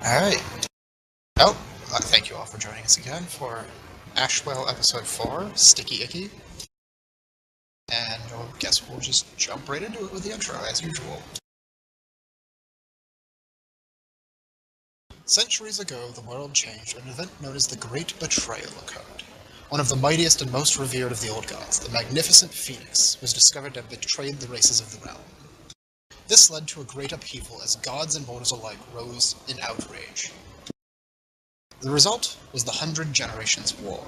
Alright. Oh, thank you all for joining us again for Ashwell Episode 4, Sticky Icky. And I guess we'll just jump right into it with the intro, as usual. Centuries ago, the world changed when an event known as the Great Betrayal occurred. One of the mightiest and most revered of the old gods, the magnificent Phoenix, was discovered to have betrayed the races of the realm. This led to a great upheaval as gods and mortals alike rose in outrage. The result was the 100 Generations War.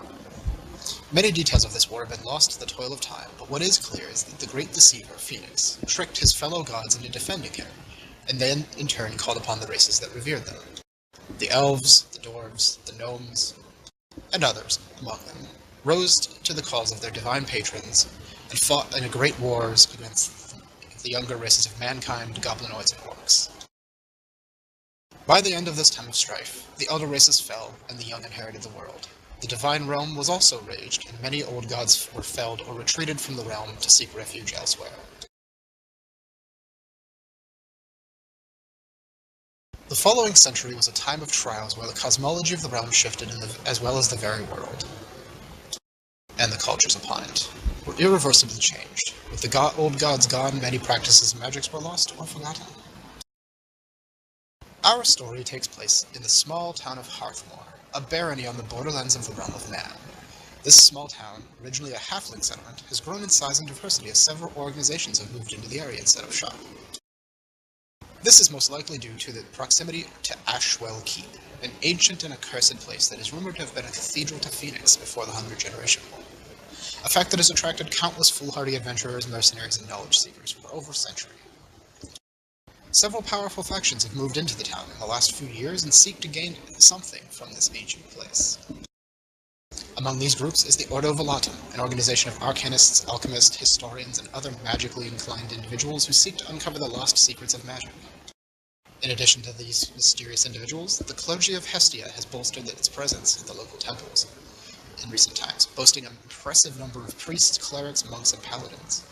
Many details of this war have been lost to the toil of time, but what is clear is that the great deceiver, Phoenix, tricked his fellow gods into defending him, and then in turn called upon the races that revered them. The elves, the dwarves, the gnomes, and others among them, rose to the calls of their divine patrons and fought in great wars against the younger races of mankind, goblinoids, and orcs. By the end of this time of strife, the elder races fell, and the young inherited the world. The divine realm was also raged, and many old gods were felled or retreated from the realm to seek refuge elsewhere. The following century was a time of trials where the cosmology of the realm shifted as well as the very world, and the cultures upon it were irreversibly changed. With the old gods gone, many practices and magics were lost or forgotten. Our story takes place in the small town of Hearthmoor, a barony on the borderlands of the realm of man. This small town, originally a halfling settlement, has grown in size and diversity as several organizations have moved into the area instead of shop. This is most likely due to the proximity to Ashwell Keep, an ancient and accursed place that is rumored to have been a cathedral to Phoenix before the 100 Generation War, a fact that has attracted countless foolhardy adventurers, mercenaries, and knowledge seekers for over a century. Several powerful factions have moved into the town in the last few years and seek to gain something from this ancient place. Among these groups is the Ordo Volatum, an organization of arcanists, alchemists, historians, and other magically inclined individuals who seek to uncover the lost secrets of magic. In addition to these mysterious individuals, the clergy of Hestia has bolstered its presence at the local temples in recent times, boasting an impressive number of priests, clerics, monks, and paladins.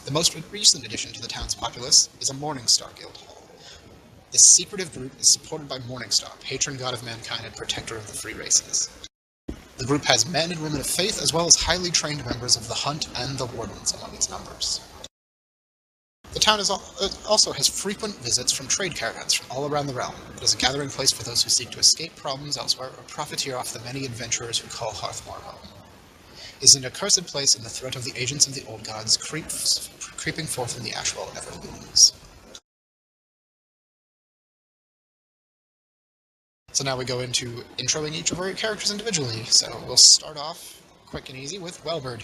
The most recent addition to the town's populace is a Morningstar Guild Hall. This secretive group is supported by Morningstar, patron god of mankind and protector of the free races. The group has men and women of faith, as well as highly trained members of the Hunt and the Wardens among its members. The town also has frequent visits from trade caravans from all around the realm. It is a gathering place for those who seek to escape problems elsewhere or profiteer off the many adventurers who call Hearthmoor home. It is an accursed place, and the threat of the agents of the old gods creeping forth in the Ashwell ever looms. So now we go into introing each of our characters individually. So we'll start off quick and easy with Welburd.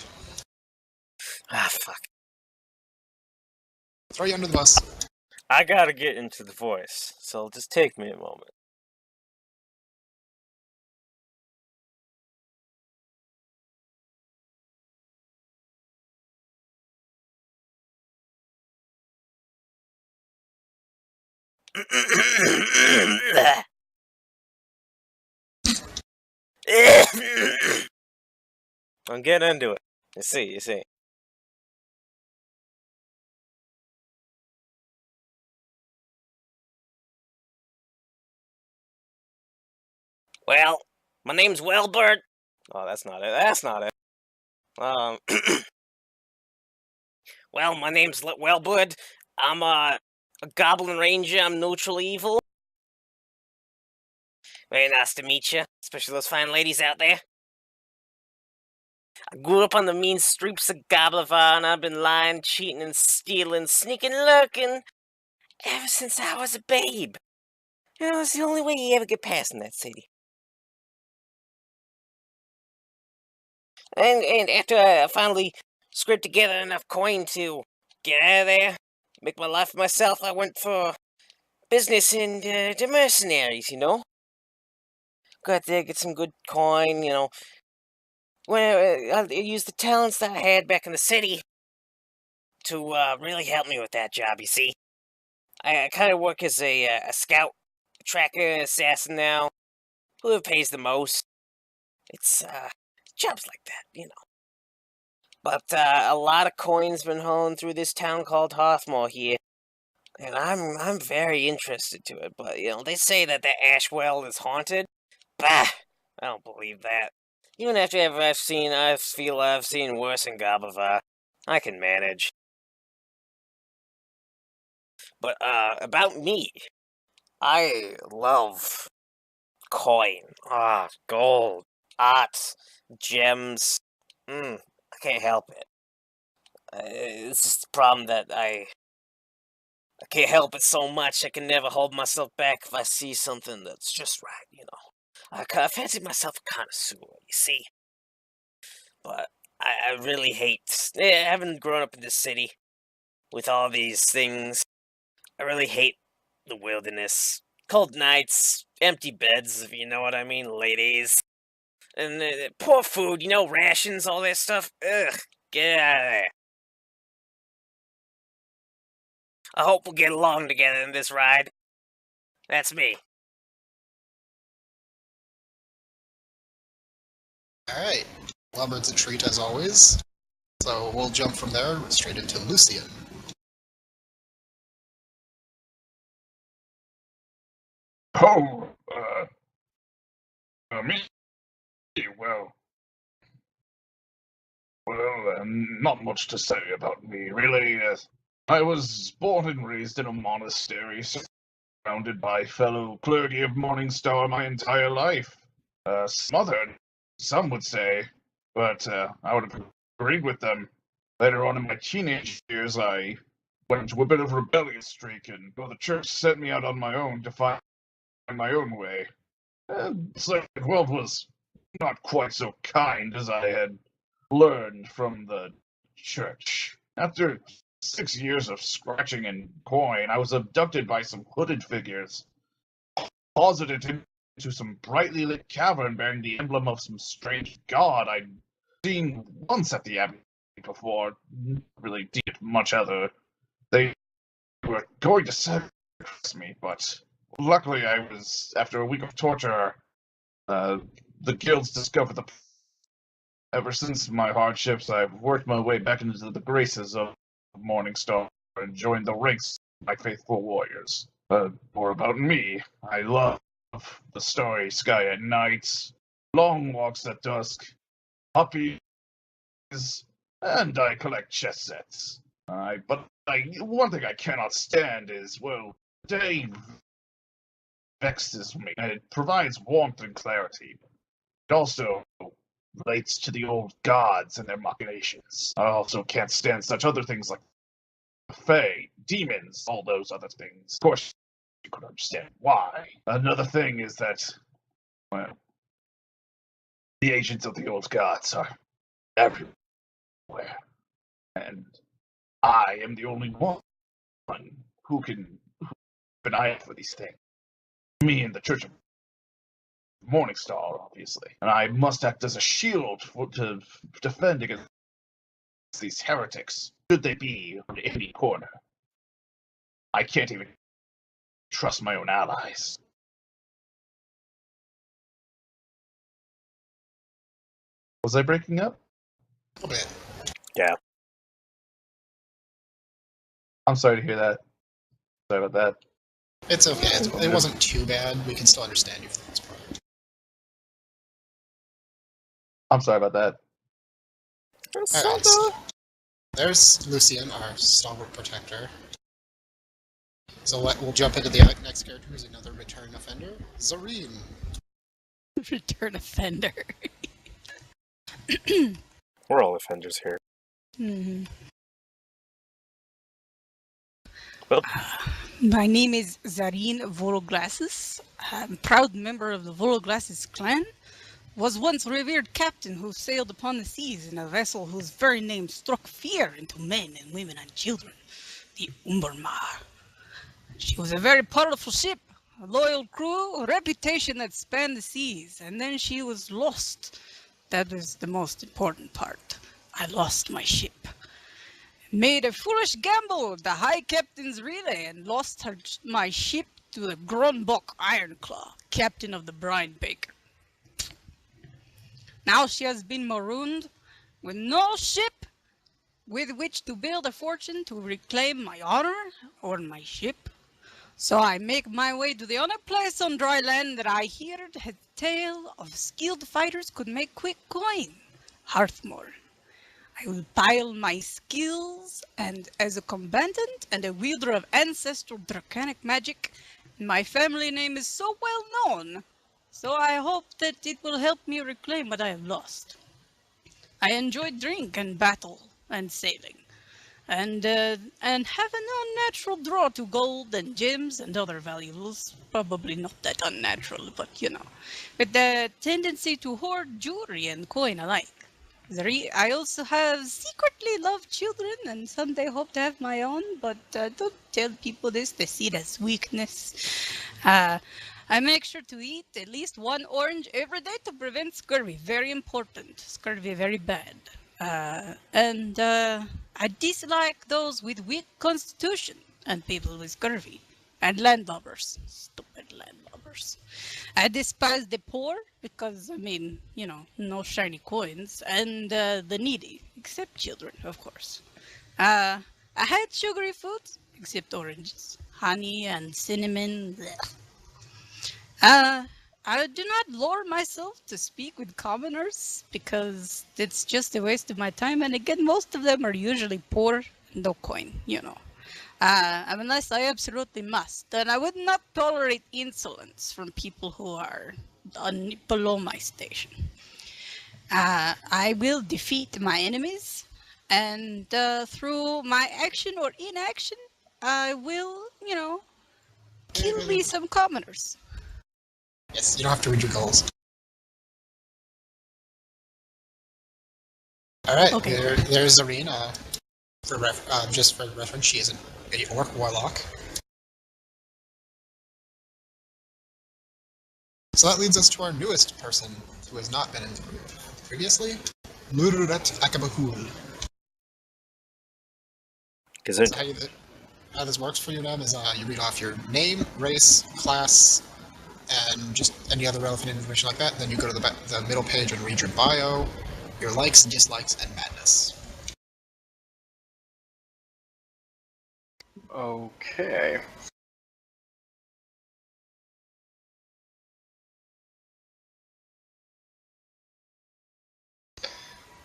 Fuck. Throw you under the bus. I gotta get into the voice, so it'll just take me a moment. I'll get into it. You see. Well, my name's Welburd. Oh, that's not it. Well, my name's Welburd. I'm a goblin ranger. I'm neutral evil. Very nice to meet you, especially those fine ladies out there. I grew up on the mean streets of Goblivar, and I've been lying, cheating, and stealing, sneaking, lurking, ever since I was a babe. You know, it's the only way you ever get past in that city. And after I finally scraped together enough coin to get out of there, make my life for myself, I went for business in the mercenaries, you know? Got there, get some good coin, you know. When I used the talents that I had back in the city to really help me with that job, you see. I kind of work as a scout, tracker, assassin now. Whoever pays the most. It's jobs like that, you know. But a lot of coins been honed through this town called Hearthmoor here. and I'm very interested to it. But they say that the Ashwell is haunted. Bah, I don't believe that. Even after I feel I've seen worse in Gabava. I can manage. But about me, I love coin. Gold, arts, gems. I can't help it. It's just the problem that I can't help it so much. I can never hold myself back if I see something that's just right. I fancy myself a connoisseur, you see. But I really hate, having grown up in this city with all these things. I really hate the wilderness. Cold nights, empty beds, if you know what I mean, ladies. And poor food, rations, all that stuff. Ugh, get out of there. I hope we'll get along together in this ride. That's me. Alright. Welburd's a treat as always. So we'll jump from there straight into Lucian. Oh, me? Well, not much to say about me, really. I was born and raised in a monastery, surrounded by fellow clergy of Morningstar my entire life. Smothered, some would say, but I would have agreed with them. Later on in my teenage years, I went into a bit of a rebellious streak, and the church sent me out on my own to find my own way. So the world was not quite so kind as I had learned from the church. After 6 years of scratching and coin, I was abducted by some hooded figures, closeted into some brightly lit cavern bearing the emblem of some strange god I'd seen once at the abbey before. Not really did much other. They were going to sacrifice me, but luckily after a week of torture, the guilds discovered the. Ever since my hardships, I've worked my way back into the graces of Morningstar and joined the ranks of my faithful warriors. More about me. I love the starry sky at night, long walks at dusk, puppies, and I collect chess sets. One thing I cannot stand is, day vexes me, and it provides warmth and clarity. It also relates to the old gods and their machinations. I also can't stand such other things like fae, demons, all those other things. Of course, you could understand why. Another thing is that, the agents of the old gods are everywhere. And I am the only one who can keep an eye out for these things. Me and the Church of Morningstar, obviously. And I must act as a shield to defend against these heretics, should they be on any corner. I can't even trust my own allies. Was I breaking up? A little bit. Yeah. I'm sorry to hear that. Sorry about that. It's okay. It wasn't too bad. We can still understand you for the most part. I'm sorry about that. Alright, so there's Lucian, our stalwart protector. So we'll jump into the next character, who's another return offender, Zareen. Return offender. We're all offenders here. Mm-hmm. Well, My name is Zareen Vologases. I'm a proud member of the Vologases clan. Was once revered captain who sailed upon the seas in a vessel whose very name struck fear into men and women and children, the Umbermar. She was a very powerful ship, a loyal crew, a reputation that spanned the seas, and then she was lost. That was the most important part. I lost my ship. Made a foolish gamble with the High Captain's relay and lost my ship to the Grunbock Ironclaw, captain of the Brine Baker. Now she has been marooned with no ship, with which to build a fortune to reclaim my honor or my ship. So I make my way to the only place on dry land that I heard had tale of skilled fighters could make quick coin, Hearthmore. I will pile my skills, and as a combatant and a wielder of ancestral draconic magic, my family name is so well known, so I hope that it will help me reclaim what I have lost. I enjoy drink and battle and sailing, and have an unnatural draw to gold and gems and other valuables. Probably not that unnatural, but you know, with the tendency to hoard jewelry and coin alike. I also have secretly loved children and someday hope to have my own, but don't tell people this, they see it as weakness. Uh, I make sure to eat at least one orange every day to prevent scurvy. Very important. Scurvy, very bad. And I dislike those with weak constitution and people with scurvy. And landlubbers. Stupid landlubbers. I despise the poor because, I mean, you know, no shiny coins. And the needy, except children, of course. I hate sugary foods, except oranges. Honey and cinnamon. Blech. I do not lower myself to speak with commoners because it's just a waste of my time. And again, most of them are usually poor, no coin, you know. Unless I absolutely must. And I would not tolerate insolence from people who are below my station. I will defeat my enemies, and through my action or inaction, I will, you know, kill me some commoners. Yes, you don't have to read your goals. Alright, Okay. there's Zareen. Just for reference, she is an orc warlock. So that leads us to our newest person, who has not been in the group previously, Luururet Akebohul. So how this works for you, then, is you read off your name, race, class, and just any other relevant information like that. Then you go to the middle page and read your bio, your likes, dislikes, and madness. Okay.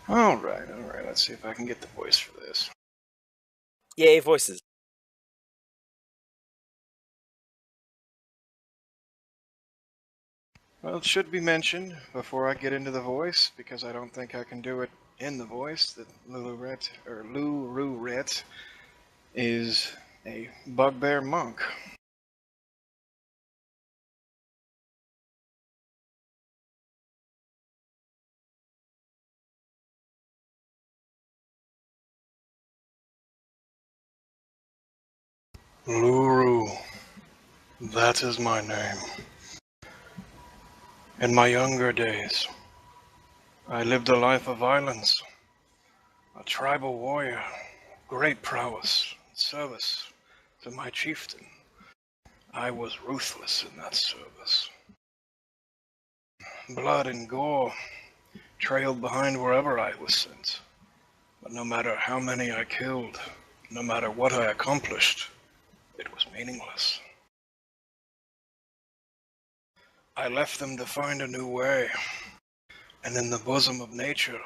Alright, let's see if I can get the voice for this. Yay, voices. Well, it should be mentioned before I get into the voice, because I don't think I can do it in the voice, that Luururet is a bugbear monk. Luuru, that is my name. In my younger days, I lived a life of violence, a tribal warrior, great prowess, service to my chieftain. I was ruthless in that service. Blood and gore trailed behind wherever I was sent. But no matter how many I killed, no matter what I accomplished, it was meaningless. I left them to find a new way, and in the bosom of nature,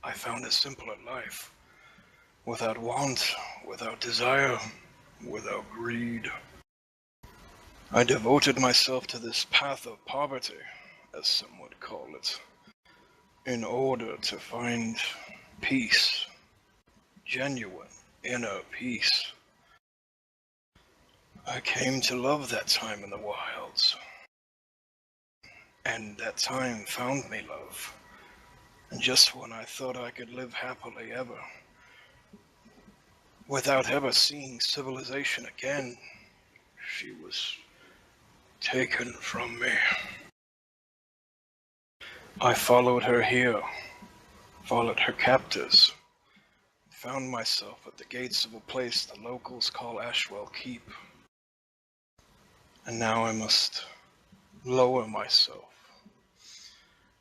I found a simpler life, without want, without desire, without greed. I devoted myself to this path of poverty, as some would call it, in order to find peace, genuine inner peace. I came to love that time in the wilds, and that time found me love. And just when I thought I could live happily ever, without ever seeing civilization again, she was taken from me. I followed her here, followed her captors, found myself at the gates of a place the locals call Ashwell Keep. And now I must lower myself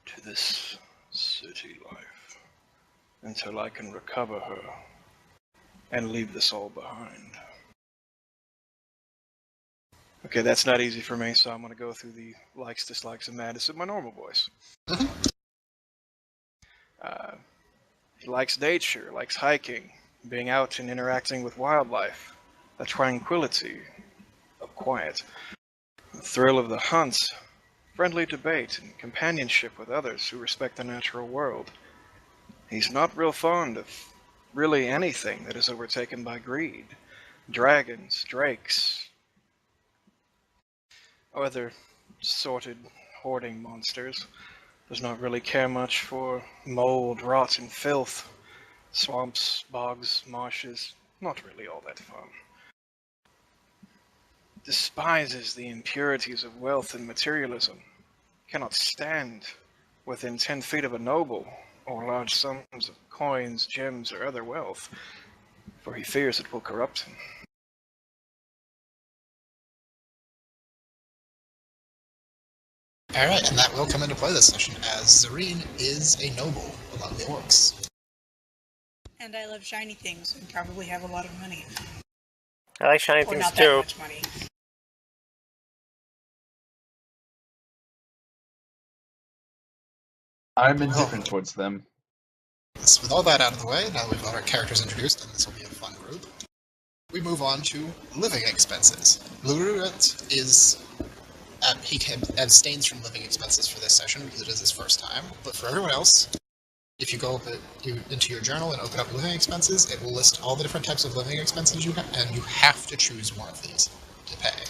to this city life. until I can recover her and leave this all behind. Okay, that's not easy for me, so I'm going to go through the likes, dislikes, and madness in my normal voice. He likes nature, likes hiking, being out and interacting with wildlife, the tranquility of quiet, the thrill of the hunt, friendly debate, and companionship with others who respect the natural world. He's not real fond of really anything that is overtaken by greed. Dragons, drakes, or other sorted hoarding monsters. Does not really care much for mold, rot, and filth. Swamps, bogs, marshes, not really all that fun. Despises the impurities of wealth and materialism. Cannot stand within 10 feet of a noble, or large sums of coins, gems, or other wealth, for he fears it will corrupt him. Alright, and that will come into play this session, as Zareen is a noble among the orcs. And I love shiny things and probably have a lot of money. I like shiny Or things not that too. much money. I'm indifferent towards them. So with all that out of the way, now that we've got our characters introduced, and this will be a fun group, we move on to living expenses. Luururet is... he abstains from living expenses for this session because it is his first time, but for everyone else, if you go into your journal and open up living expenses, it will list all the different types of living expenses you have, and you have to choose one of these to pay.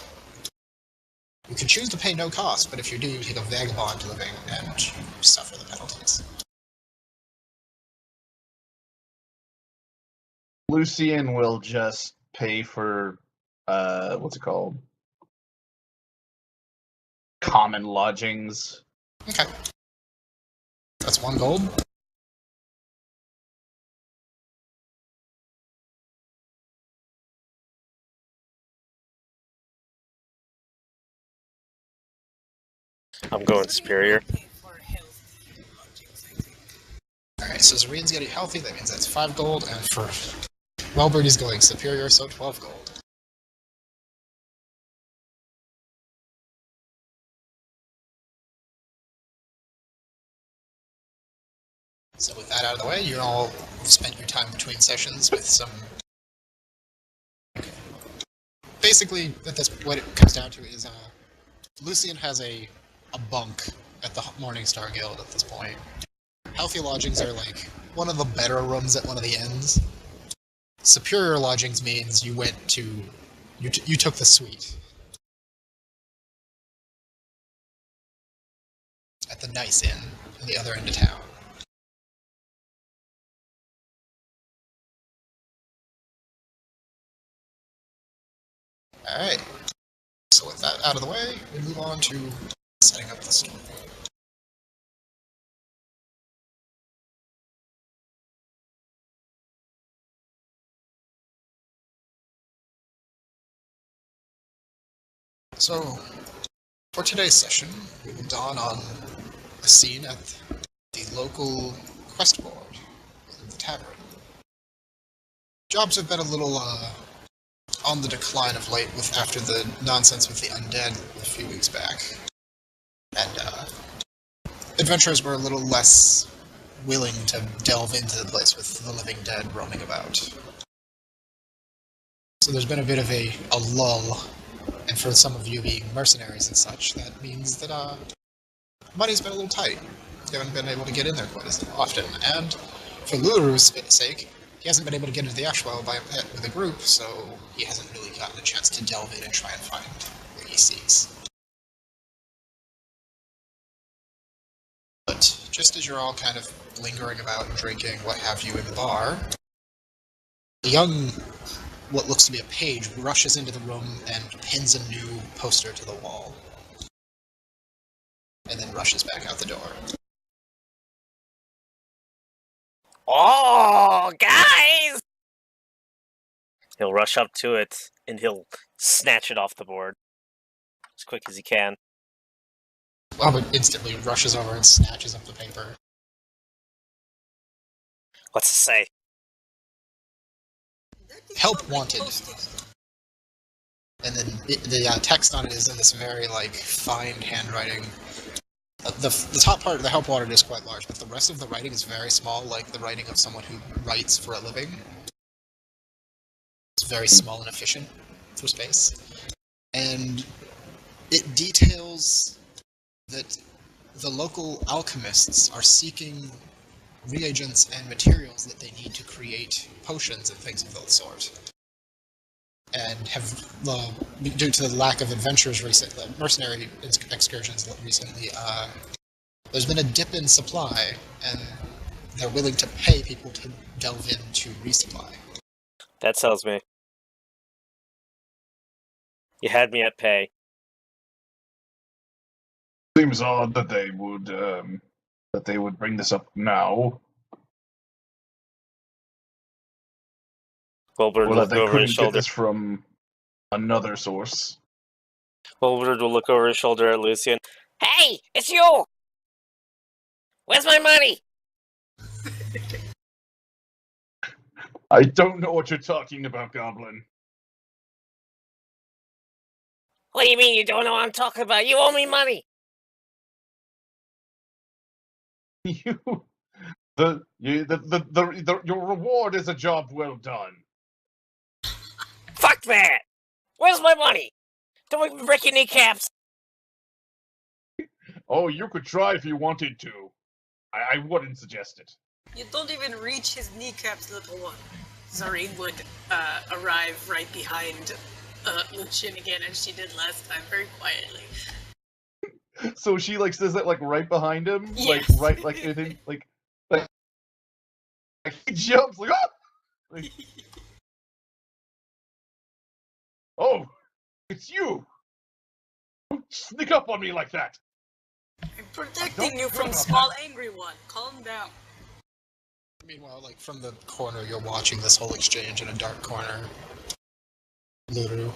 You can choose to pay no cost, but if you do, you take a vagabond living and you suffer the penalties. Lucian will just pay for, what's it called? Common lodgings. Okay. That's 1 gold. I'm going superior. Alright, so Zareen's getting healthy, that means that's 5 gold, and for Welburd he's going superior, so 12 gold. So with that out of the way, you all spent your time between sessions with some... Basically, at this, what it comes down to is, Lucian has a bunk at the Morningstar Guild at this point. Healthy lodgings are like one of the better rooms at one of the inns. Superior lodgings means you went to... you took the suite. At the nice inn, at the other end of town. Alright, so with that out of the way, we move on to setting up the story. So, for today's session, we will dawn on a scene at the local quest board in the tavern. Jobs have been a little, on the decline of late after the nonsense with the undead a few weeks back. And, adventurers were a little less willing to delve into the place with the living dead roaming about. So there's been a bit of a lull, and for some of you being mercenaries and such, that means that, money's been a little tight. You haven't been able to get in there quite as often, and for Luuru's sake, he hasn't been able to get into the Ashwell with a group, so he hasn't really gotten a chance to delve in and try and find what he seeks. But just as you're all kind of lingering about, drinking, what have you, in the bar, a young, what looks to be a page, rushes into the room and pins a new poster to the wall. And then rushes back out the door. Oh, guys! He'll rush up to it, and he'll snatch it off the board as quick as he can. Albert instantly rushes over and snatches up the paper. What's it say? Help wanted. And then the text on it is in this very, like, fine handwriting. The top part of the help wanted is quite large, but the rest of the writing is very small, like the writing of someone who writes for a living. It's very small and efficient for space. And it details that the local alchemists are seeking reagents and materials that they need to create potions and things of that sort. And have, due to the lack of adventures recently, mercenary excursions recently, there's been a dip in supply, and they're willing to pay people to delve in to resupply. That tells me. You had me at pay. Seems odd that they would bring this up now. Welburd will Or that look they over his couldn't get shoulder. this from another source. Welburd will look over his shoulder at Lucian. Hey, it's you! Where's my money? I don't know what you're talking about, Goblin. What do you mean you don't know what I'm talking about? You owe me money! Your reward is a job well done. Fuck that! Where's my money? Don't make me break your kneecaps! Oh, you could try if you wanted to. I wouldn't suggest it. You don't even reach his kneecaps, little one. Zareen would arrive right behind Lucian again, as she did last time, very quietly. So she like says that like right behind him, Yes. like right like it didn't like he jumps like ah! Like, oh, it's you! Don't sneak up on me like that! I'm protecting you from small angry one. Calm down. Meanwhile, like, from the corner, you're watching this whole exchange in a dark corner. Luururet.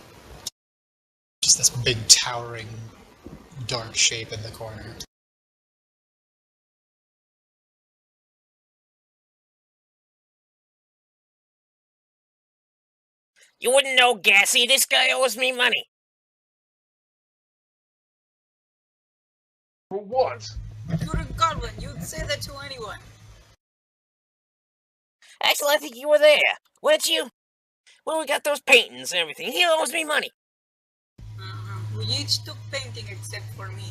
Just this big, towering, dark shape in the corner. You wouldn't know, Gassy. This guy owes me money. For what? You're a goblin. You'd say that to anyone. Actually, I think you were there, weren't you? When we got those paintings and everything, he owes me money. We each took painting except for me.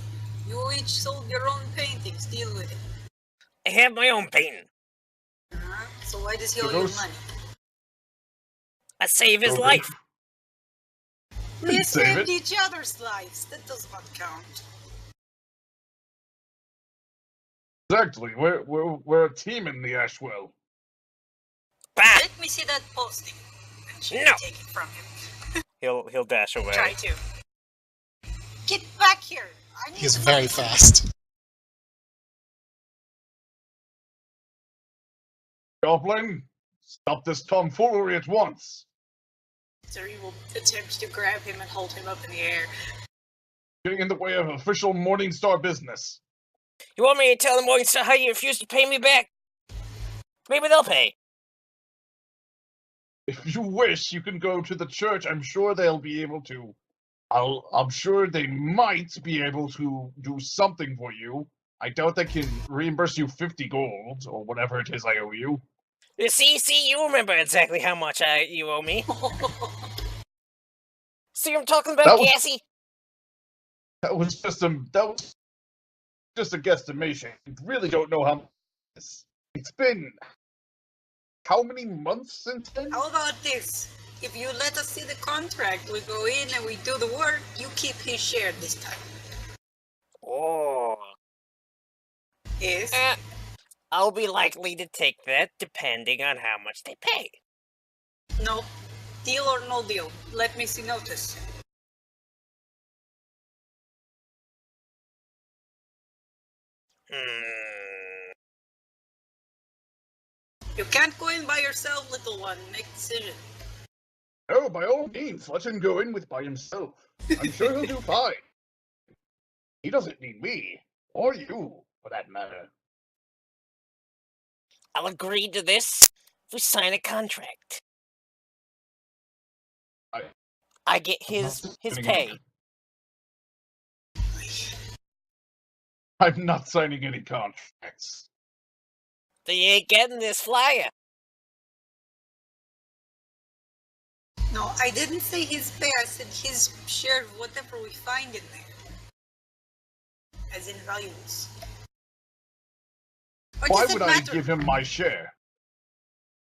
You each sold your own paintings. Deal with it. I have my own painting. So why does he So owe you those- money? I saved his Okay. life. Didn't We save saved it. each other's lives. That does not count. Exactly. We're a team in the Ashwell. Bah! Let me see that posting. And she No. take it from him. He'll dash away. Try to. Get back here. I need He's to very find- fast. Goblin, stop this tomfoolery at once. Zareen will attempt to grab him and hold him up in the air. Getting in the way of official Morningstar business. You want me to tell the Morningstar how you refuse to pay me back? Maybe they'll pay. If you wish, you can go to the church. I'm sure they'll be able to. I'm sure they might be able to do something for you. I doubt they can reimburse you 50 gold or whatever it is I owe you. See, you remember exactly how much you owe me. See what I'm talking about, That was- Gassy? That was just a guesstimation. I really don't know how. It's been how many months since then? How about this? If you let us see the contract, we go in and we do the work, you keep his share this time. Oh. Yes? I'll be likely to take that depending on how much they pay. No. Deal or no deal. Let me see notice. You can't go in by yourself, little one. Make a decision. Oh, by all means, let him go in with by himself. I'm sure he'll do fine. He doesn't need me, or you, for that matter. I'll agree to this if we sign a contract. I get his pay. I'm not signing any contracts. Then you ain't getting this flyer. No, I didn't say his pay. I said his share of whatever we find in there. As in valuables. Or Why does it would I matter? give him my share?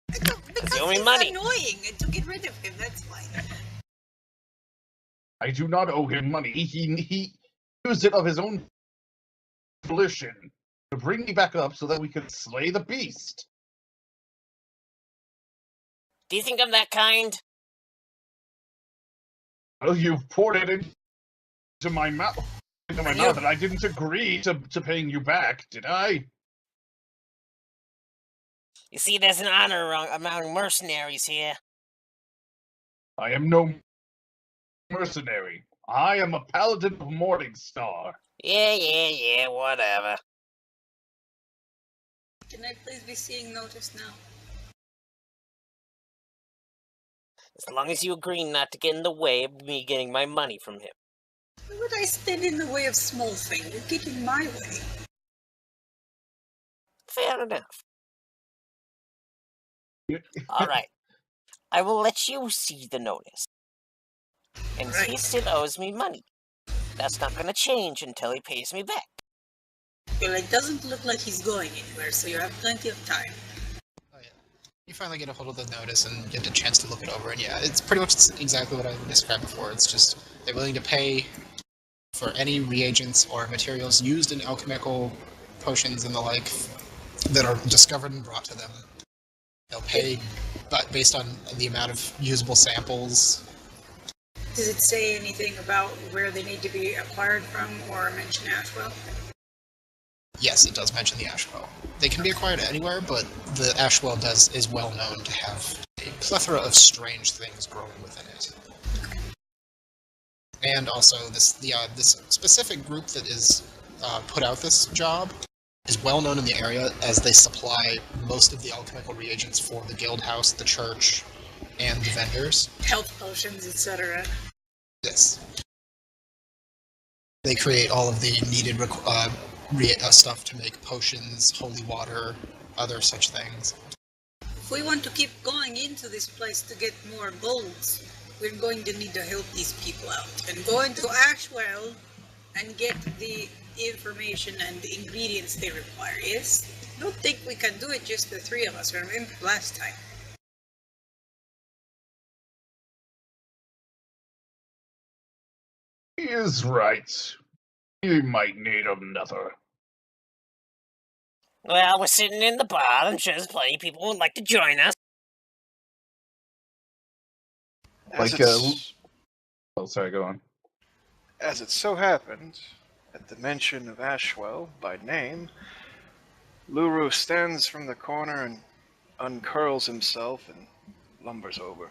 Because the only he's money. annoying, and to get rid of him, that's why. I do not owe him money. He used it of his own volition to bring me back up so that we could slay the beast. Do you think I'm that kind? Well, you've poured it into my mouth. And I didn't agree to paying you back, did I? You see, there's an honor among mercenaries here. I am no mercenary. I am a paladin of Morningstar. Yeah, whatever. Can I please be seeing notice now? As long as you agree not to get in the way of me getting my money from him. Why would I stand in the way of small things? You get in my way. Fair enough. Alright. I will let you see the notice. And he still owes me money. That's not gonna change until he pays me back. Well, it doesn't look like he's going anywhere, so you have plenty of time. Oh, yeah. You finally get a hold of the notice and get a chance to look it over, and yeah, it's pretty much exactly what I described before. It's just they're willing to pay for any reagents or materials used in alchemical potions and the like that are discovered and brought to them. They'll pay, but based on the amount of usable samples. Does it say anything about where they need to be acquired from or mention Ashwell? Yes, it does mention the Ashwell. They can be acquired anywhere, but the Ashwell is well known to have a plethora of strange things growing within it. And also, this specific group that is put out this job is well known in the area as they supply most of the alchemical reagents for the guild house, the church, and the vendors. Health potions, etc. Yes. They create all of the needed stuff to make potions, holy water, other such things. If we want to keep going into this place to get more golds, we're going to need to help these people out. And go into Ashwell and get the information and the ingredients they require, yes? I don't think we can do it just the three of us, remember last time. He is right. You might need another. Well, we're sitting in the bar. I'm sure there's plenty of people who would like to join us. Oh, sorry, go on. As it so happened, at the mention of Ashwell by name, Luururet stands from the corner and uncurls himself and lumbers over.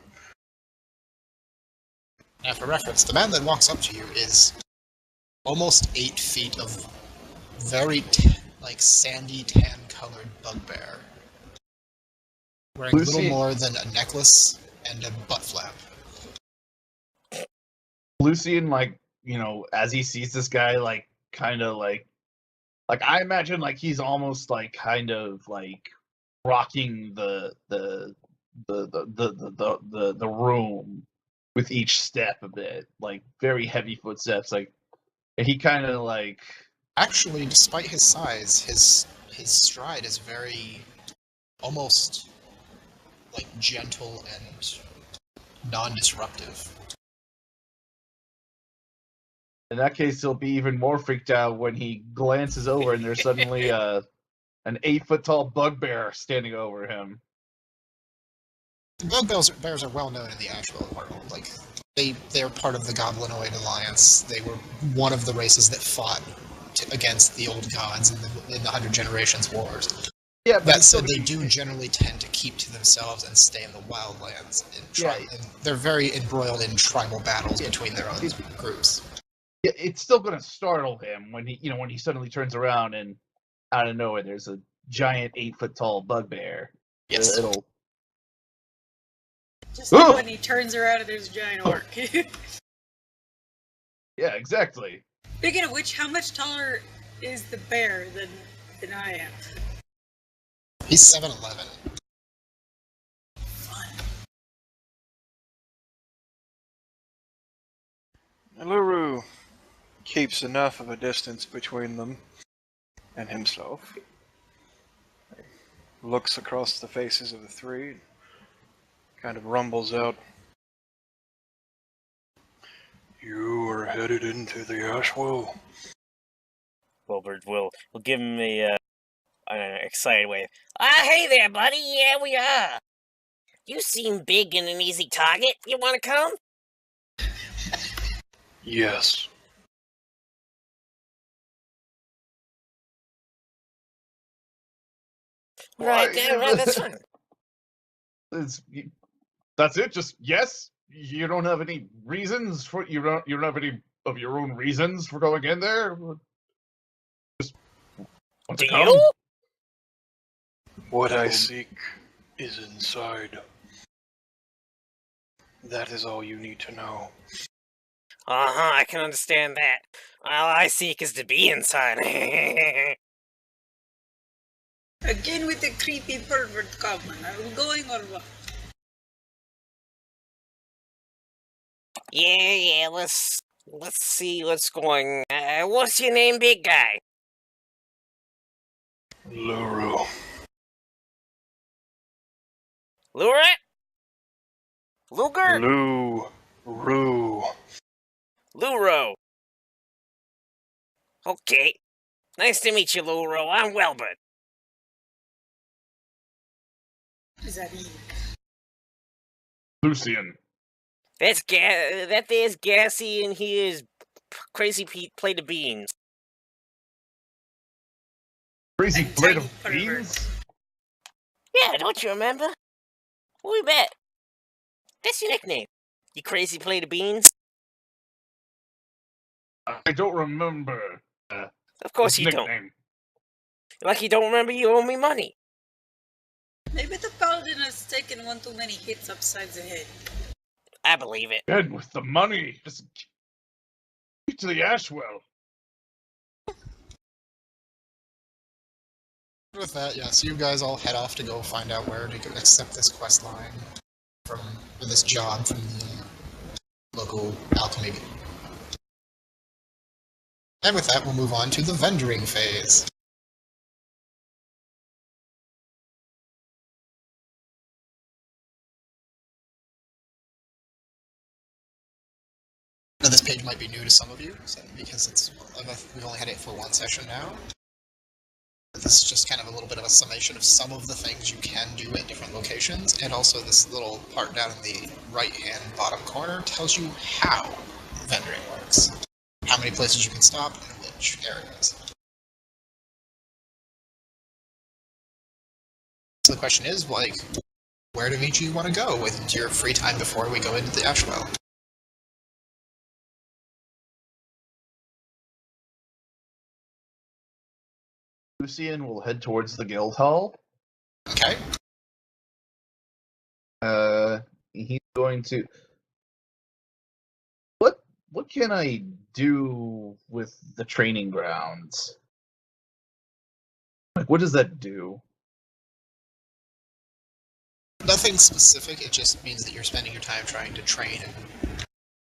Now, for reference, the man that walks up to you is almost 8 feet of very, sandy tan-colored bugbear. Wearing little more than a necklace and a butt flap. Lucian, as he sees this guy, I imagine, he's almost, rocking the room with each step a bit, very heavy footsteps, he kind of, Actually, despite his size, his stride is very, almost, gentle and non-disruptive. In that case, he'll be even more freaked out when he glances over and there's suddenly an 8-foot-tall bugbear standing over him. Bugbears are well known in the Ashwell world. They're part of the Goblinoid Alliance. They were one of the races that fought against the old gods in the 100 Generations Wars. Yeah, that said, they do generally tend to keep to themselves and stay in the wildlands. And they're very embroiled in tribal battles between their own groups. It's still going to startle him when he suddenly turns around and out of nowhere there's a giant 8-foot-tall bugbear. Yes. It'll. Just like Oh! when he turns around and there's a giant orc. Yeah, exactly. Speaking of which, how much taller is the bear than I am? He's 7'11". Luururet keeps enough of a distance between them and himself. He looks across the faces of the three, kind of rumbles out. You are headed into the Ashwell. Welburd will give him a excited wave. Ah, hey there, buddy. Yeah, we are. You seem big and an easy target. You want to come? Yes. Right, that's fine. That's it. Just yes. You don't have any reasons for you don't have any of your own reasons for going in there. Just want to Do come. you? What I seek is inside. That is all you need to know. Uh-huh, I can understand that. All I seek is to be inside. Again with the creepy pervert comment. Are we going or what? Yeah, let's see what's going. What's your name, big guy? Luururet. Luururet? Luger? Luururet. Luururet. Okay. Nice to meet you, Luururet. I'm Welburd. Zareen. Lucian. That there's Gassy and he is Crazy Pete plate of beans. Crazy And plate tiny of pervert. beans. Yeah, don't you remember? We met. That's your nickname. You crazy plate of beans? I don't remember. Of course his you don't. nickname. Like you don't remember you owe me money. Maybe the paladin has taken one too many hits upside the head. I believe it. Dead with the money. Just get to the Ashwell. With that, yeah, so you guys all head off to go find out where to go accept this quest line or this job from the local alchemy. And with that, we'll move on to the vendoring phase. Now, this page might be new to some of you, because we've only had it for one session now. This is just kind of a little bit of a summation of some of the things you can do at different locations, and also this little part down in the right-hand bottom corner tells you how vendoring works. How many places you can stop, and which areas. So the question is, like, where do each of you want to go with your free time before we go into the Ashwell? Lucian will head towards the guild hall. Okay. He's going to. What can I do with the training grounds? Like, what does that do? Nothing specific, it just means that you're spending your time trying to train.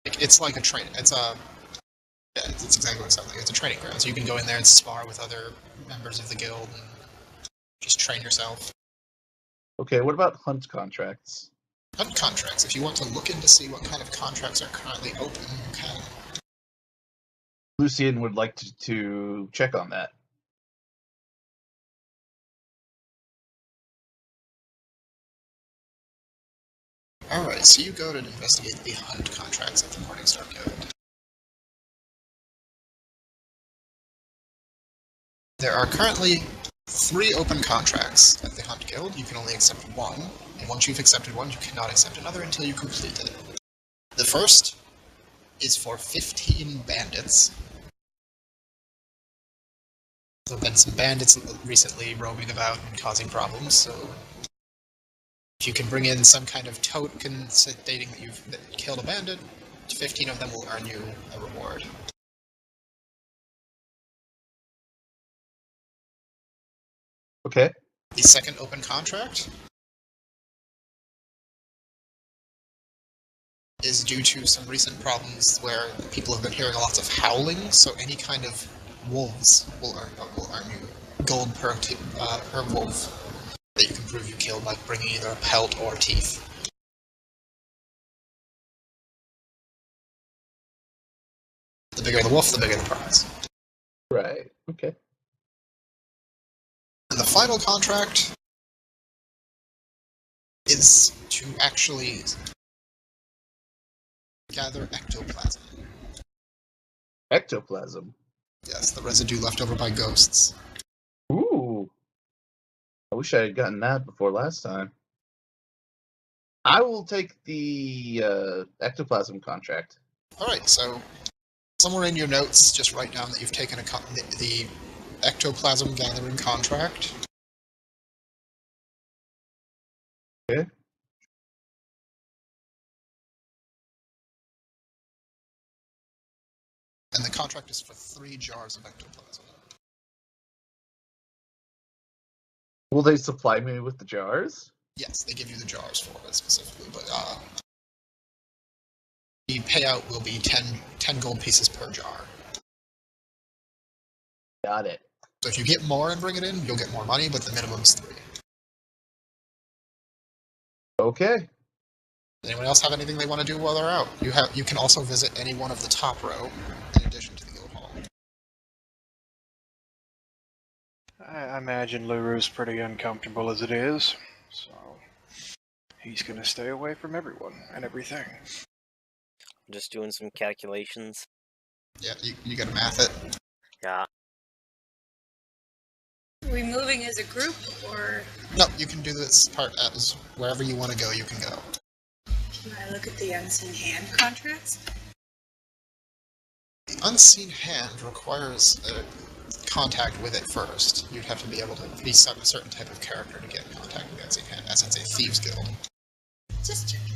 It's like a train. It's exactly what it sounds like. It's a training ground. So you can go in there and spar with other members of the guild and just train yourself. Okay, what about hunt contracts? Hunt contracts. If you want to look in to see what kind of contracts are currently open, you can. Lucian would like to check on that. Alright, so you go to investigate the hunt contracts at the Morningstar Guild. There are currently 3 open contracts at the Hunt Guild. You can only accept one, and once you've accepted one, you cannot accept another until you complete it. The first is for 15 bandits. There have been some bandits recently roaming about and causing problems, so if you can bring in some kind of token stating that you've killed a bandit, 15 of them will earn you a reward. Okay. The second open contract is due to some recent problems where people have been hearing lots of howling, so any kind of wolves will earn you gold per wolf that you can prove you killed by bringing either a pelt or teeth. The bigger the wolf, the bigger the prize. Right. Okay. And the final contract is to actually gather ectoplasm. Ectoplasm. Yes, the residue left over by ghosts. Ooh. I wish I had gotten that before last time. I will take the ectoplasm contract. Alright, so somewhere in your notes, just write down that you've taken the ectoplasm gathering contract. Okay. And the contract is for 3 jars of ectoplasm. Will they supply me with the jars? Yes, they give you the jars for it specifically, but the payout will be 10 gold pieces per jar. Got it. So if you get more and bring it in, you'll get more money, but the minimum's 3. Okay. Anyone else have anything they want to do while they're out? You can also visit any one of the top row in addition to the guild hall. I imagine Luuru's pretty uncomfortable as it is, so he's gonna stay away from everyone and everything. I'm just doing some calculations. Yeah, you gotta math it. Yeah. Are we moving as a group, or No, you can do this part as wherever you want to go, you can go. can I look at the unseen hand contracts? The unseen hand requires contact with it first. You'd have to be able to be a certain type of character to get in contact with the unseen hand, as it's a thieves guild. Just checking.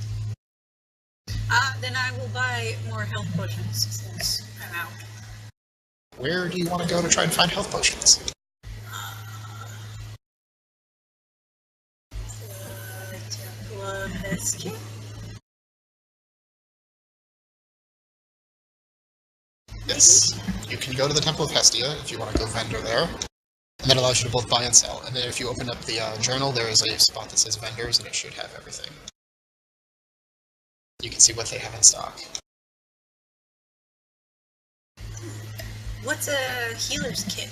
Then I will buy more health potions since I'm out. Where do you want to go to try and find health potions? The Temple of Hestia? Yes. You can go to the Temple of Hestia if you want to go vendor there. And that allows you to both buy and sell. And then if you open up the journal, there is a spot that says vendors, and it should have everything. You can see what they have in stock. What's a healer's kit?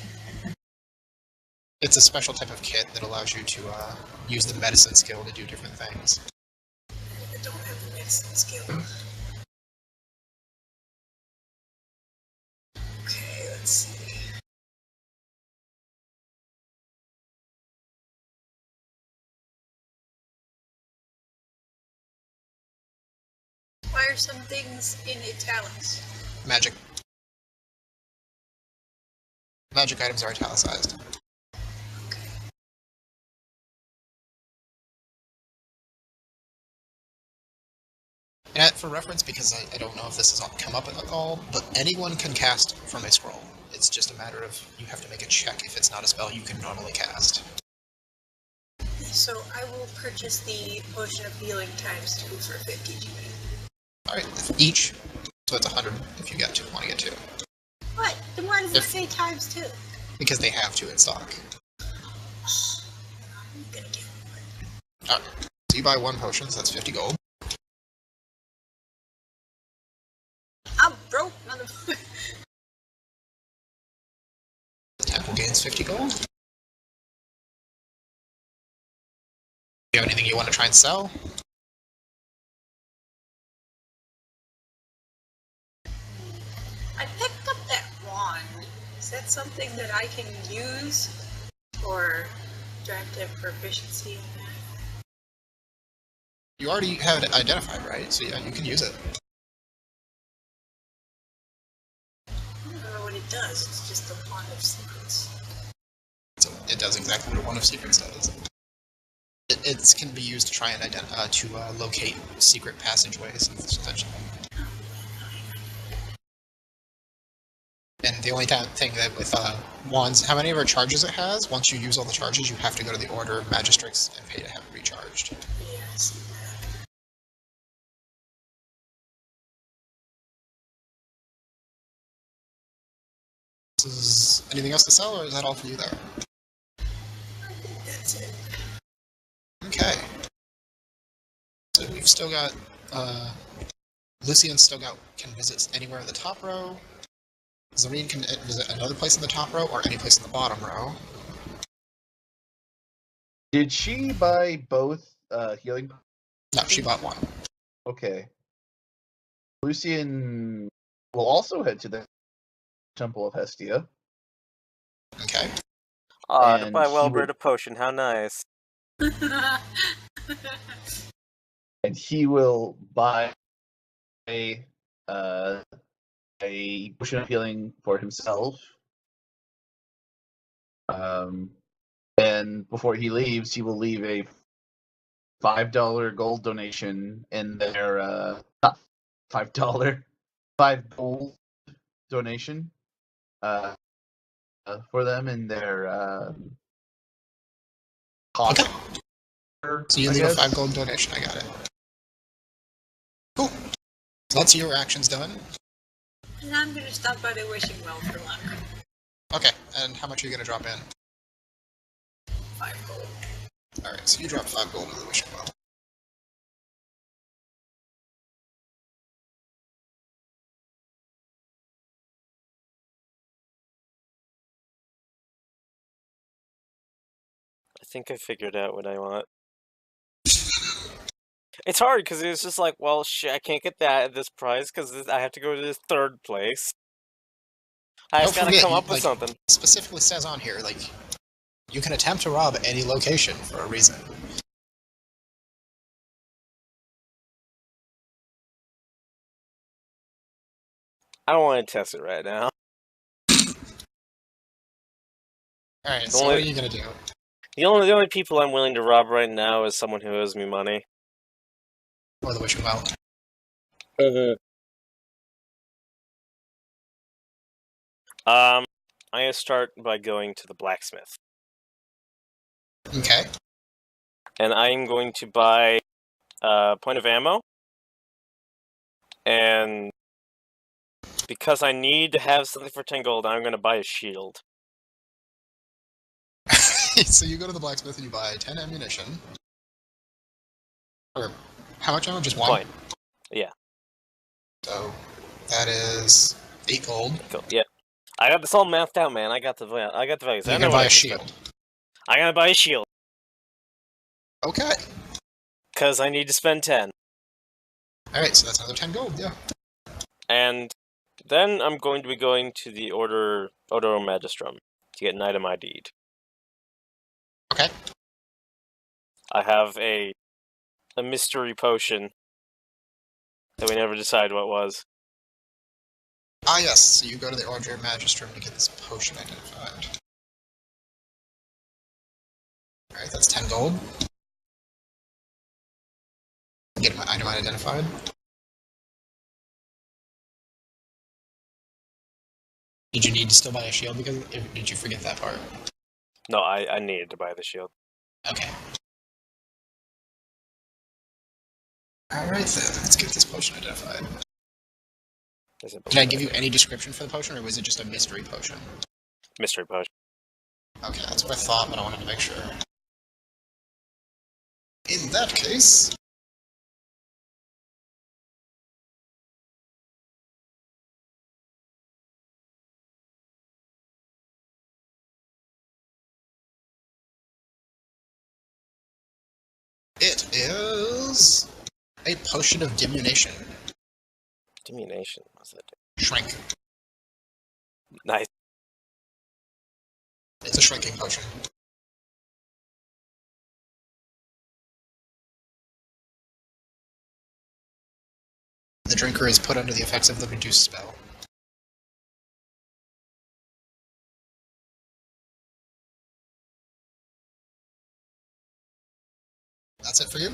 It's a special type of kit that allows you to use the medicine skill to do different things. I don't have the medicine skill. Okay, let's see. Why are some things in italics? Magic. Magic items are italicized. Okay. And for reference, because I don't know if this has come up at all, but anyone can cast from a scroll. It's just a matter of you have to make a check if it's not a spell you can normally cast. So I will purchase the potion of healing times 2 for 50 GP. Alright, each, so it's 100 if you want to get 2. What? Then why does it say times 2? Because they have 2 in stock. I'm gonna get one. Alright, so you buy 1 potion, so that's 50 gold. I'm broke, motherfucker. The temple gains 50 gold. Do you have anything you want to try and sell? I picked up that wand. Is that something that I can use? Or do I have to have proficiency in that? You already have it identified, right? So yeah, you can use it. I don't know what it does. It's just a wand of secrets. does exactly what one of secrets does. It can be used to try and locate secret passageways and such. And the only thing that with wands, how many of our charges it has, once you use all the charges, you have to go to the Order of Magistrix and pay to have it recharged. Yes. Anything else to sell, or is that all for you there? That's it. Okay. So we've still got, Lucian can visit anywhere in the top row. Zareen can visit another place in the top row, or any place in the bottom row. Did she buy both healing? No, she bought one. Okay. Lucian will also head to the Temple of Hestia. Okay. Aw, to And buy he Welburd would- a potion, how nice. And he will buy a potion of healing for himself. And before he leaves, he will leave a $5 gold donation in their not $5, $5 gold donation for them in their cost. Okay. So you leave a 5 gold donation, I got it. Cool. So that's your actions done. And I'm gonna stop by the wishing well for luck. Okay, and how much are you going to drop in? 5 gold. Alright, so you drop 5 gold into the wishing well. I think I figured out what I want. It's hard, because it's just like, well, shit, I can't get that at this price, because I have to go to this third place. I just gotta come up with something. It specifically says on here, like, you can attempt to rob any location for a reason. I don't want to test it right now. Alright, so what are you gonna do? The only people I'm willing to rob right now is someone who owes me money. Or the wishing well. I'm gonna start by going to the blacksmith. Okay. And I'm going to buy a point of ammo. And because I need to have something for 10 gold, I'm gonna buy a shield. So you go to the blacksmith and you buy 10 ammunition. Or, how much ammo? Just one? Point. Yeah. So, that is 8 gold. Cool. Yeah. I got this all mapped out, man. I got the values. You're I know gonna what buy I a can shield. spend. I'm gonna buy a shield. Okay. Because I need to spend 10. Alright, so that's another 10 gold, yeah. And then I'm going to be going to the Order Magistrum to get an item ID'd. Okay. I have a mystery potion that we never decided what was. Ah, yes, so you go to the Order Magistrum to get this potion identified. Alright, that's 10 gold. Get my item identified. Did you need to still buy a shield because did you forget that part? No, I needed to buy the shield. Okay. Alright then, let's get this potion identified. Did I give you any description for the potion, or was it just a mystery potion? Mystery potion. Okay, that's what I thought, but I wanted to make sure. In that case... It is a potion of diminution. Diminution, what's that? Shrink. Nice. It's a shrinking potion. The drinker is put under the effects of the reduced spell. That's it for you?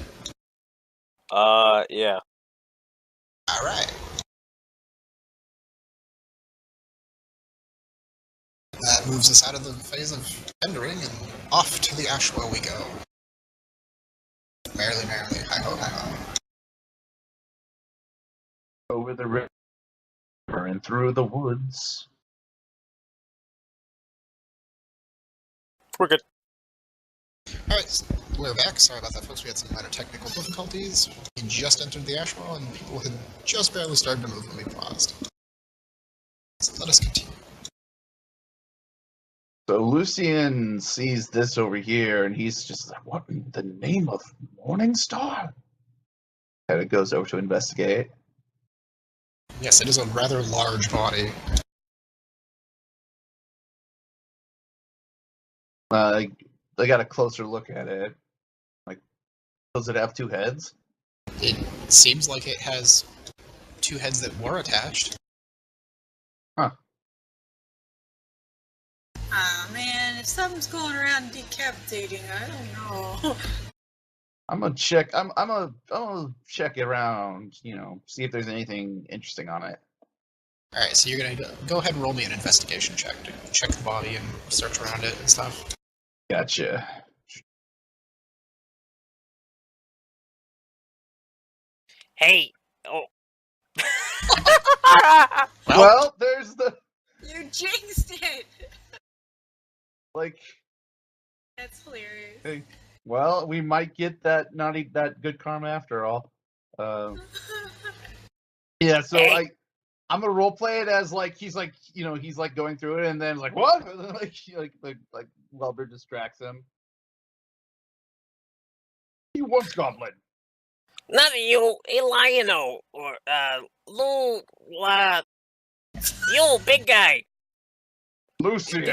Yeah. Alright. That moves us out of the phase of tendering and off to the Ashwell we go. Merrily, merrily, hi-ho, hi-ho. Over the river and through the woods. We're good. Alright, we're back. Sorry about that, folks. We had some minor technical difficulties. We just entered the Ashwell, and people had just barely started to move when we paused. So let us continue. So Lucian sees this over here, and he's just like, what in the name of Morningstar? And it goes over to investigate. Yes, it is a rather large body. They got a closer look at it. Like, does it have two heads? It seems like it has two heads that were attached. Huh. Ah, man, if something's going around decapitating, I don't know. I'm gonna check. I'm gonna check it around. See if there's anything interesting on it. Alright, so you're gonna go ahead and roll me an investigation check to check the body and search around it and stuff. Gotcha. Hey. Oh. Well, there's the You jinxed it! like. That's hilarious. Hey, well, we might get that that good karma after all. Yeah. So Hey. I'm gonna role play it as like he's like he's like going through it and then like what like Welburd distracts him. He was goblin. Not you, Eliano, or, Lou, you, big guy. Lucian.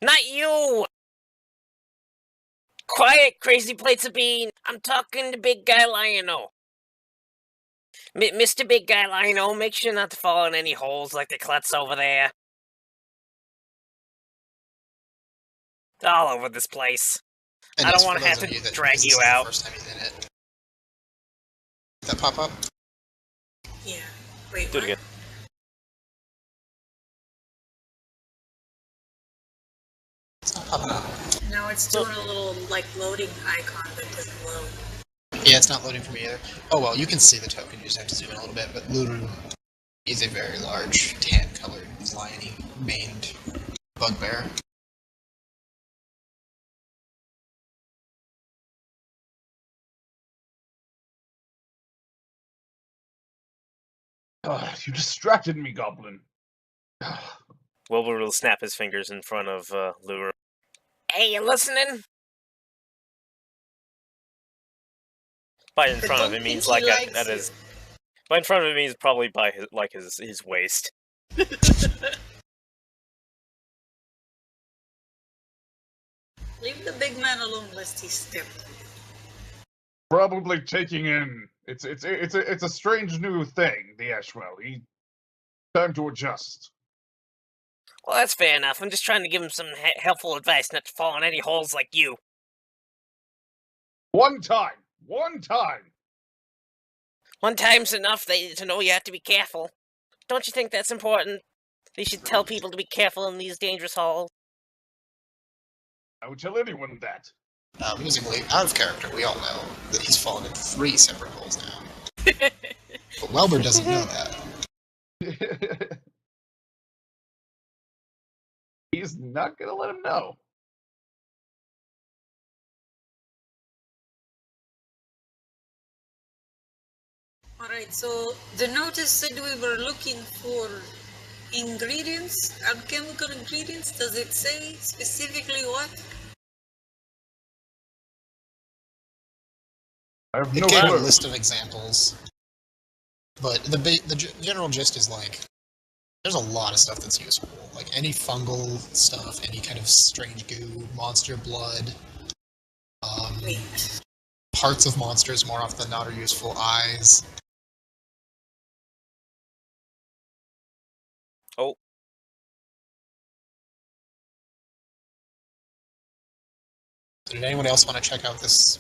Not you! Quiet, crazy plates of bean. I'm talking to big guy Lion-O. Mr. Big Guy Lion-O, make sure not to fall in any holes like the klutz over there. It's all over this place. And I yes, don't want for to have those to of you that drag this you is the out. First time he's in it. Did that pop up? Yeah. Wait, Do it what? again. It's not popping up. No, it's doing a little, like, loading icon that doesn't load. Yeah, it's not loading for me either. Oh well, you can see the token, you just have to zoom in a little bit, but Luururet is a very large, tan-colored, liony, maned bugbear. You distracted me, goblin. Wilbur will snap his fingers in front of Luururet. Hey, you listening? By in I front of don't him means think like he at likes his. you. By in front of him means probably by his waist. Leave the big man alone lest he step. Probably taking in. It's a strange new thing, the Ashwell. Time to adjust. Well, that's fair enough. I'm just trying to give him some helpful advice not to fall in any holes like you. One time. One time. One time's enough to know you have to be careful. Don't you think that's important? They should tell people to be careful in these dangerous halls. I would tell anyone that. Musically, out of character, we all know that he's fallen in 3 separate holes now. But Welburd doesn't know that. He's not gonna let him know. Alright, so the notice said we were looking for ingredients, alchemical ingredients. Does it say specifically what? I have It no gave a clue. list of examples, but the general gist is like, there's a lot of stuff that's useful. Like any fungal stuff, any kind of strange goo, monster blood, Wait. parts of monsters more often than not are useful, eyes. Oh. Did anyone else want to check out this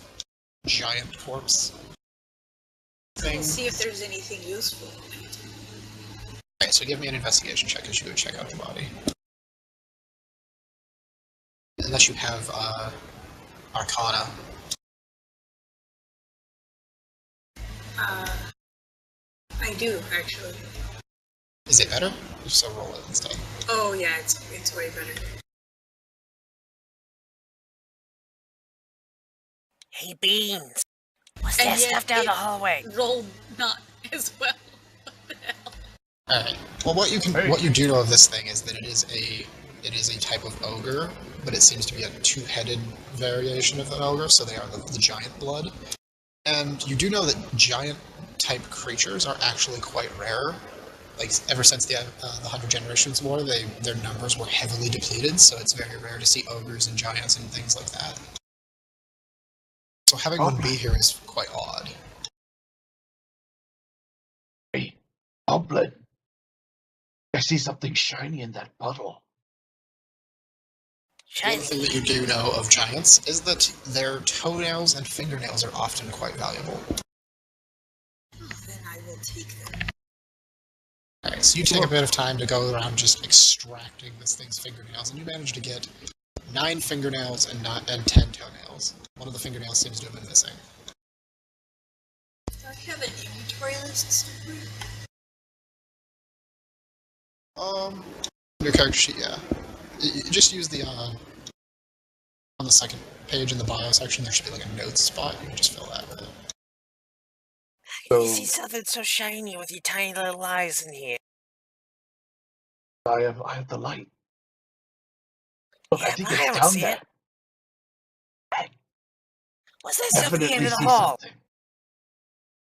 giant corpse thing. We'll see if there's anything useful. Okay, so give me an investigation check as you go check out the body. Unless you have Arcana. I do, actually. Is it better? If so, roll it instead. Oh yeah, it's way better. Hey, Beans! What's And that yet stuff down the it hallway? Rolled not as well. What the hell? Alright. Well, what you do know of this thing is that it is a type of ogre, but it seems to be a two-headed variation of an ogre, so they are the giant blood. And you do know that giant-type creatures are actually quite rare. Like, ever since the 100 Generations War, their numbers were heavily depleted, so it's very rare to see ogres and giants and things like that. So having one be here is quite odd. Hey, Goblin. I see something shiny in that puddle. The other thing that you do know of giants is that their toenails and fingernails are often quite valuable. Then I will take them. Alright, so you take a bit of time to go around just extracting this thing's fingernails, and you manage to get 9 fingernails and 10 toenails. One of the fingernails seems to have been missing. Do I have an inventory list somewhere? Your character sheet, yeah. You just use the, on the second page in the bio section, there should be like a notes spot, you can just fill that with it. You see something so shiny with your tiny little eyes in here. I have the light. Look, I Yeah, think but I it's don't down see there. it. What's that stuff at the end Definitely of the see hall? something.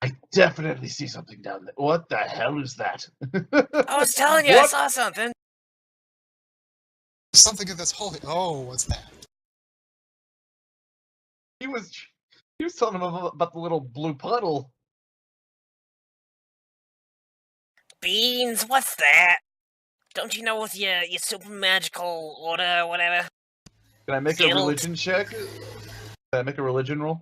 I definitely see something down there. What the hell is that? I was telling you, I What? saw something. Something in this holy. Oh, what's that? He was telling him about the little blue puddle. Beans, what's that? Don't you know with your super magical order or whatever? Can I make Guild. a religion check? Can I make a religion roll?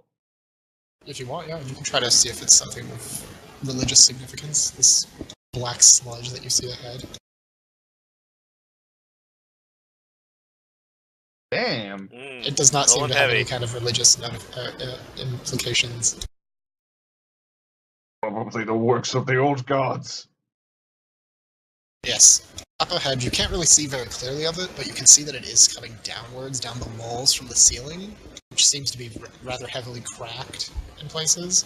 If you want, yeah, you can try to see if it's something of religious significance, this black sludge that you see ahead. Damn. It does not seem rolling to have heavy. any kind of religious implications. Probably the works of the old gods. Yes. Up ahead, you can't really see very clearly of it, but you can see that it is coming downwards down the walls from the ceiling, which seems to be rather heavily cracked in places.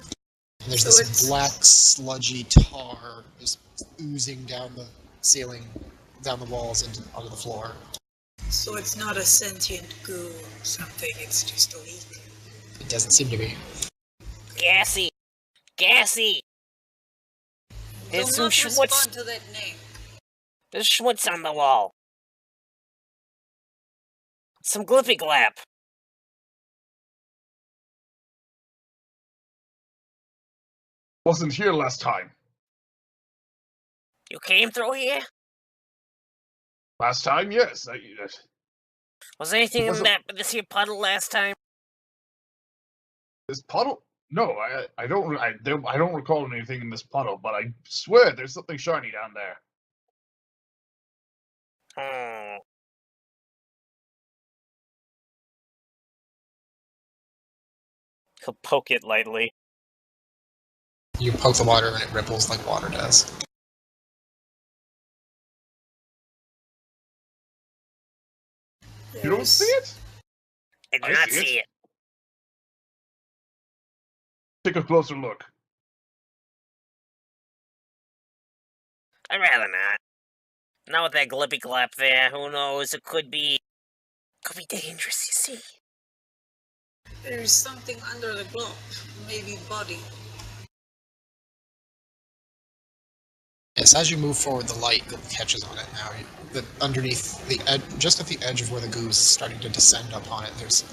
And there's So this it's- black, sludgy tar just oozing down the ceiling, down the walls, and onto the floor. So it's not a sentient goo or something, it's just a leak. It doesn't seem to be. Gassy! Gassy! There's Do some not schmutz. respond to that name. There's schmutz on the wall. Some glippy glap. Wasn't here last time. You came through here? Last time, yes. Was there anything in wasn't- this here puddle last time? This puddle? No, I don't recall anything in this puddle, but I swear there's something shiny down there. Hmm. He'll poke it lightly. You poke the water and it ripples like water does. You don't see it? I do I not see it. see it. Take a closer look. I'd rather not. Not with that glippy glap there. Who knows? It could be dangerous, you see. There's something under the glove, maybe body. Yes, as you move forward, the light catches on it now. Underneath the just at the edge of where the goo is starting to descend upon it, there's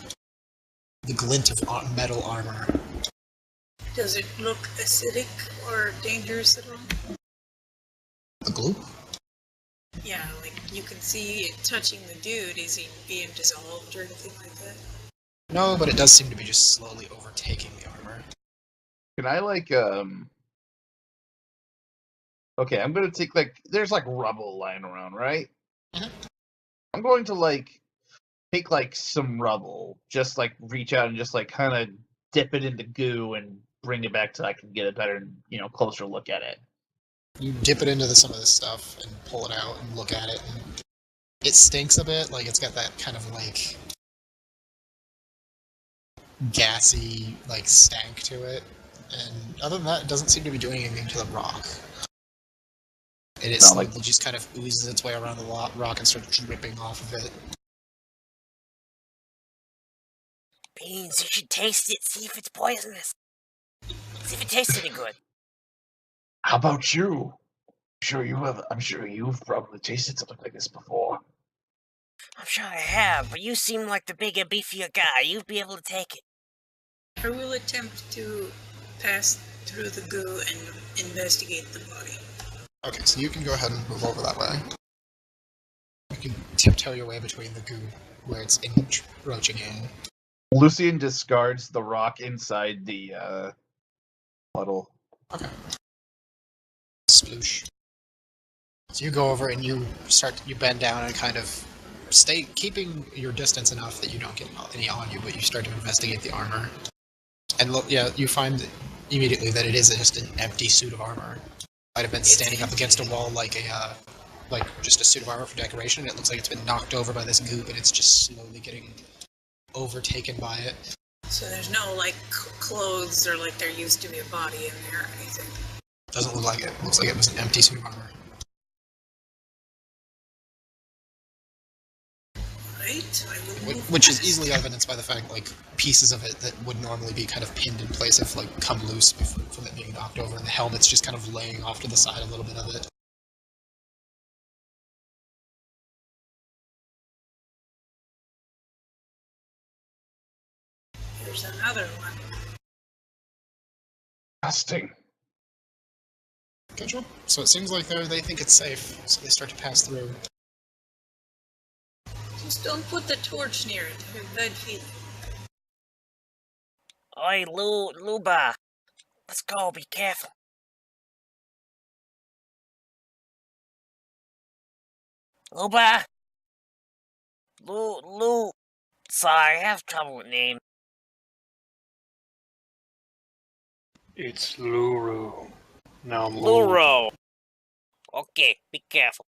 the glint of metal armor. Does it look acidic or dangerous at all? The glue? Yeah, like you can see it touching the dude. Is he being dissolved or anything like that? No, but it does seem to be just slowly overtaking the armor. Can I Okay, I'm gonna take there's rubble lying around, right? Mhm. I'm going to take some rubble, just reach out and just kind of dip it into goo and bring it back so I can get a better, closer look at it. You dip it into some of this stuff and pull it out and look at it. And it stinks a bit, it's got that kind of gassy stank to it. And other than that, it doesn't seem to be doing anything to the rock. And it slowly just kind of oozes its way around the rock and starts dripping off of it. Beans, you should taste it, see if it's poisonous. See if it tastes any good. How about you? I'm sure you've probably tasted something like this before. I'm sure I have, but you seem like the bigger, beefier guy. You'd be able to take it. I will attempt to pass through the goo and investigate the body. Okay, so you can go ahead and move over that way. You can tiptoe your way between the goo where it's encroaching in. Lucian discards the rock inside the puddle. Okay. Sploosh. So you go over and you bend down and kind of keeping your distance enough that you don't get any on you, but you start to investigate the armor. And look, yeah, you find immediately that it is just an empty suit of armor. Might have been standing up against a wall like just a suit of armor for decoration, and it looks like it's been knocked over by this goop, and it's just slowly getting overtaken by it. So there's no clothes or there used to be a body in there or anything. Doesn't look like it. Looks like it was an empty suit of armor. Right. Which is easily evidenced by the fact pieces of it that would normally be kind of pinned in place have come loose from it being knocked over, and the helmet's just kind of laying off to the side a little bit of it. Here's another one. Disgusting. Gotcha. So it seems like they think it's safe, so they start to pass through. Just don't put the torch near it. I have bad feeling. Oi, Luba. Let's go, be careful. Luba? Lu. Sorry, I have trouble with names. It's Luru. Now move. Luro. Okay, be careful.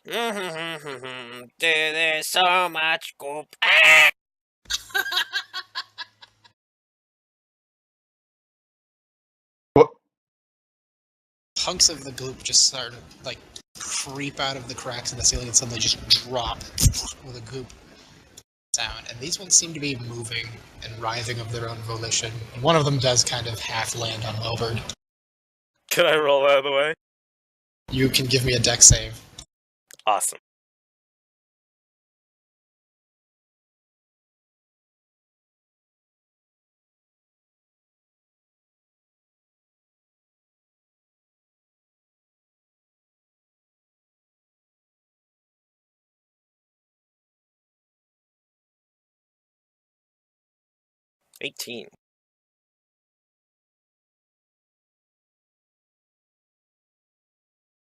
There's so much goop. Ah! What? Hunks of the goop just start to creep out of the cracks in the ceiling and suddenly just drop with a goop sound. And these ones seem to be moving and writhing of their own volition. And one of them does kind of half land on Welburd. Can I roll out of the way? You can give me a dex save. Awesome. $18.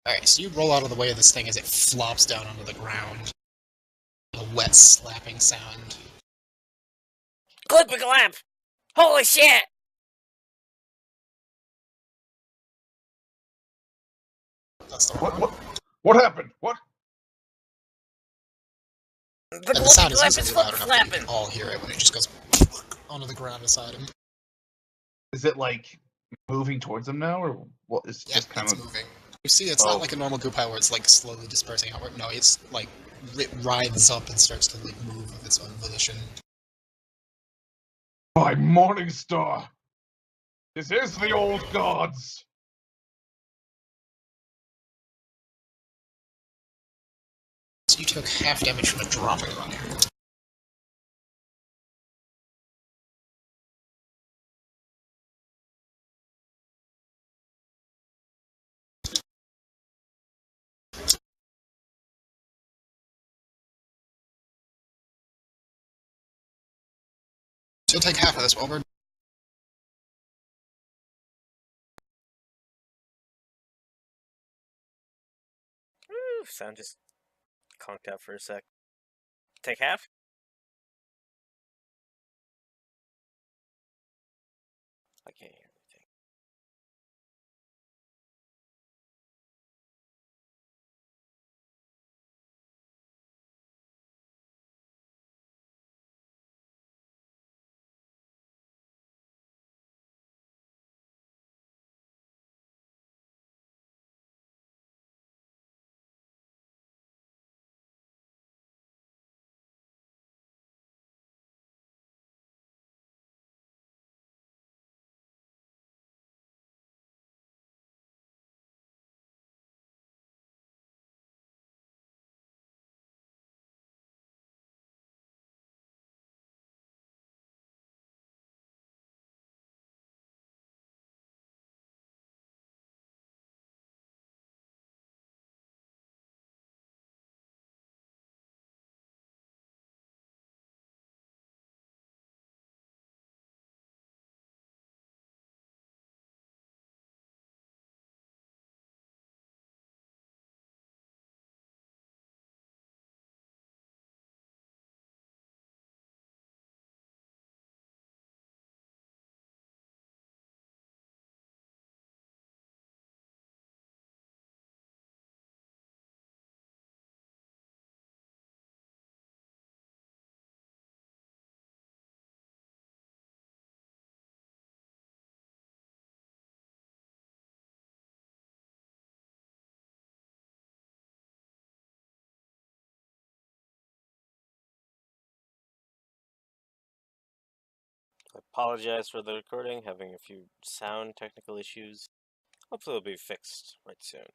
Alright, so you roll out of the way of this thing as it flops down onto the ground. A wet slapping sound. Clip a clamp! Holy shit! That's the wrong one. What happened? What? The And the sound is clamp is easily loud enough that you flapping. can all hear it when it just goes onto the ground beside him. Is it moving towards them now, or what? It's Yeah, just kind it's of moving. You see, it's not like a normal goop pile where it's slowly dispersing outward. No, it's it writhes up and starts to move of its own volition. By Morningstar! This is the old gods! So you took half damage from it dropping on you. you'll take half of this, Welburd. Whew, sound just conked out for a sec. Take half? I can't hear anything. I apologize for the recording, having a few sound technical issues. Hopefully it'll be fixed right soon.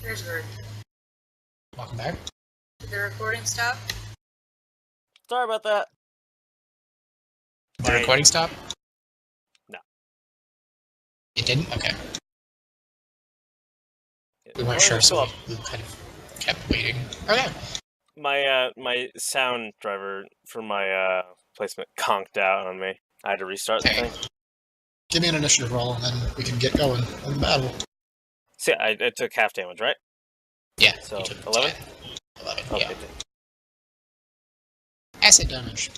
There's Gert. Welcome back. Did the recording stop? Sorry about that. Did the recording stop? No. It didn't? Okay. We weren't sure, so we kind of kept waiting. Okay. My sound driver for my placement conked out on me. I had to restart the thing. Give me an initiative roll, and then we can get going in the battle. See, I took half damage, right? Yeah. So, you took 11? 11, Okay. yeah. Acid damage.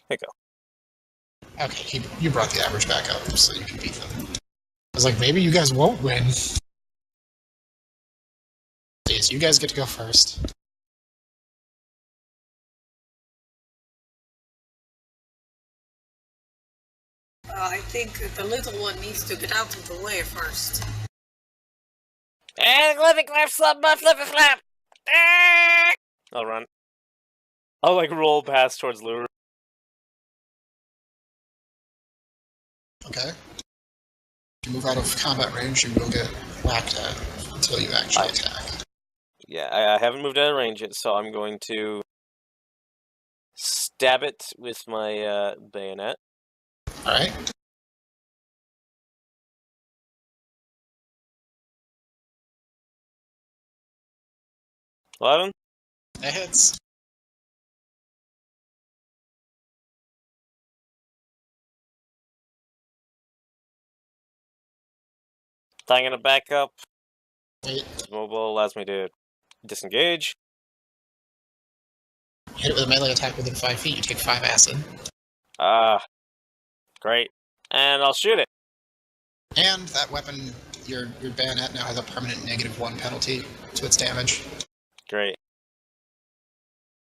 Here you go. Okay, you brought the average back up so you can beat them. I was like, maybe you guys won't win. Please, you guys get to go first. I think the little one needs to get out of the way first. And living clap, slap, butt, flip, flap! I'll run. I'll like roll past towards Luururet. Okay. If you move out of combat range, you will get whacked at until you actually attack. Yeah, I haven't moved out of range yet, so I'm going to stab it with my bayonet. Alright. $11? That hits. I'm gonna back up. Wait. Mobile allows me to disengage. Hit it with a melee attack within 5 feet, you take 5 acid. Great. And I'll shoot it. And that weapon, your bayonet now has a permanent -1 penalty to its damage, Great.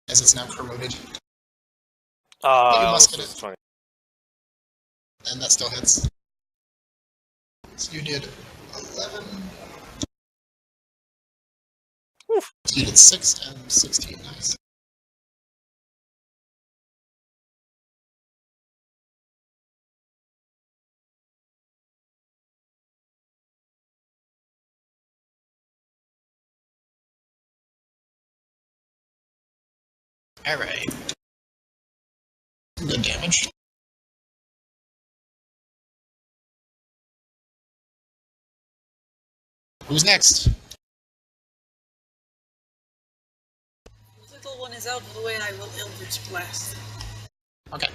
as it's now corroded. Oh, must this hit is it. funny. And that still hits. So you did 11. Oof. So you did 6 and 16. Nice. Alright. Good damage. Who's next? The little one is out of the way, I will Eldritch Blast. Okay.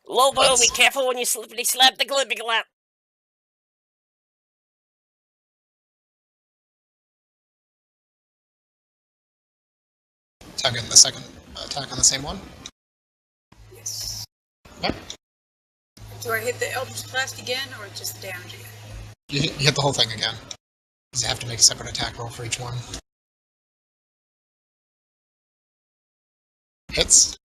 Lobo, be careful when you slippity slap the glippy glap. Attack on the second attack on the same one. Yes. Okay. Do I hit the Eldritch Blast again, or just damage again? You hit the whole thing again. Because you have to make a separate attack roll for each one. Hits.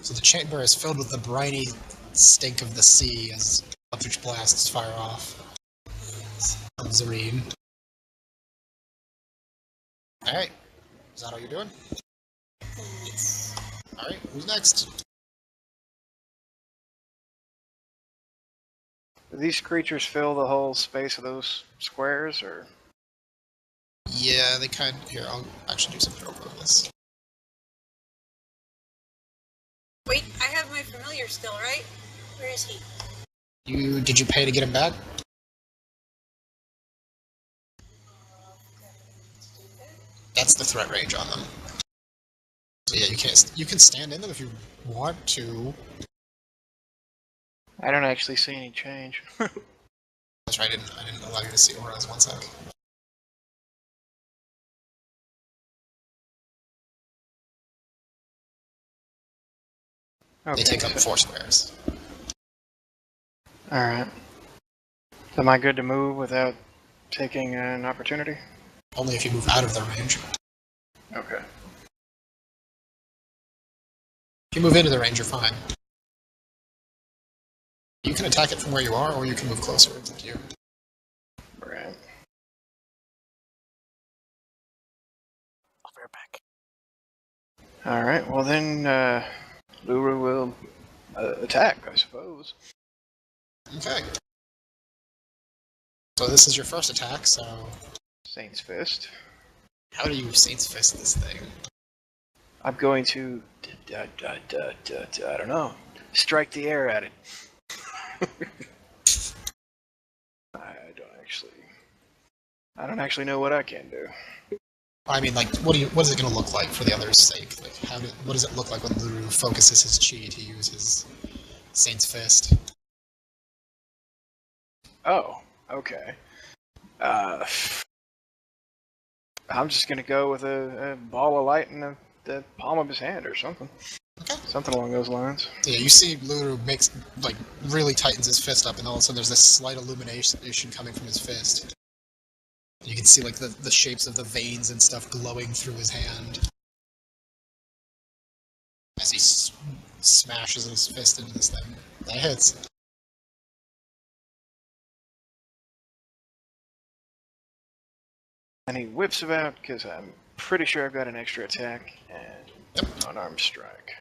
So the chamber is filled with the briny stink of the sea as eldritch blasts fire off. From Zareen. Alright. Is that all you're doing? Yes. Alright, who's next? Do these creatures fill the whole space of those squares, or? Yeah, they kind of... Here, I'll actually do something over this. Wait, I have my familiar still, right? Where is he? Did you pay to get him back? That's the threat range on them. So yeah, you can stand in them if you want to. I don't actually see any change. That's right, I didn't allow you to see auras. 1 sec. Okay. They take up 4 squares. Alright. Am I good to move without taking an opportunity? Only if you move out of their range. Okay. If you move into the range, you're fine. You can attack it from where you are, or you can move closer. It's up to you. Right. I'll be right back. Alright, well then, Luru will attack, I suppose. Okay. So this is your first attack, so... Saint's Fist. How do you Saint's Fist this thing? I'm going to, I don't know, strike the air at it. I don't actually know what I can do. I mean, like, what is it going to look like for the other's sake? Like, what does it look like when Luru focuses his chi to use his Saint's Fist? Oh, okay. I'm just gonna go with a ball of light in the palm of his hand or something. Okay. Something along those lines. Yeah, you see Luru really tightens his fist up, and all of a sudden there's this slight illumination coming from his fist. You can see, like, the shapes of the veins and stuff glowing through his hand. As he smashes his fist into this thing. That hits. And he whips about, because I'm pretty sure I've got an extra attack, and Yep. unarmed strike.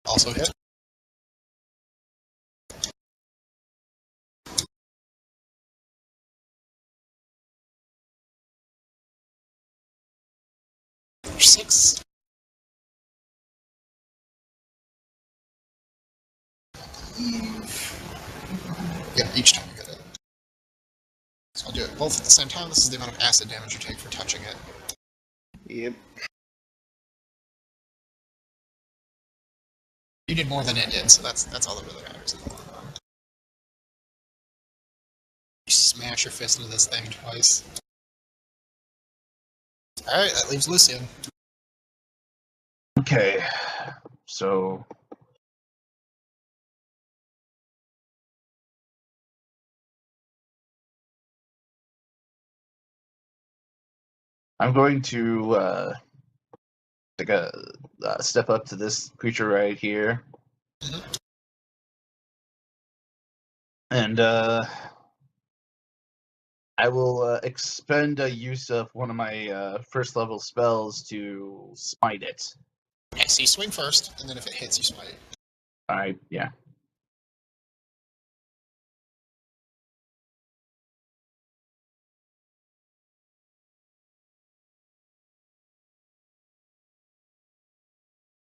Also hit. For 6. Yeah, each time you get it. So I'll do it both at the same time. This is the amount of acid damage you take for touching it. Yep. You did more than it did, so that's all that really matters in the long run. You smash your fist into this thing twice. Alright, that leaves Lucian. Okay, so I'm going to take a step up to this creature right here, and I will expend a use of one of my first level spells to smite it. Okay, so you swing first, and then if it hits, you smite. Yeah.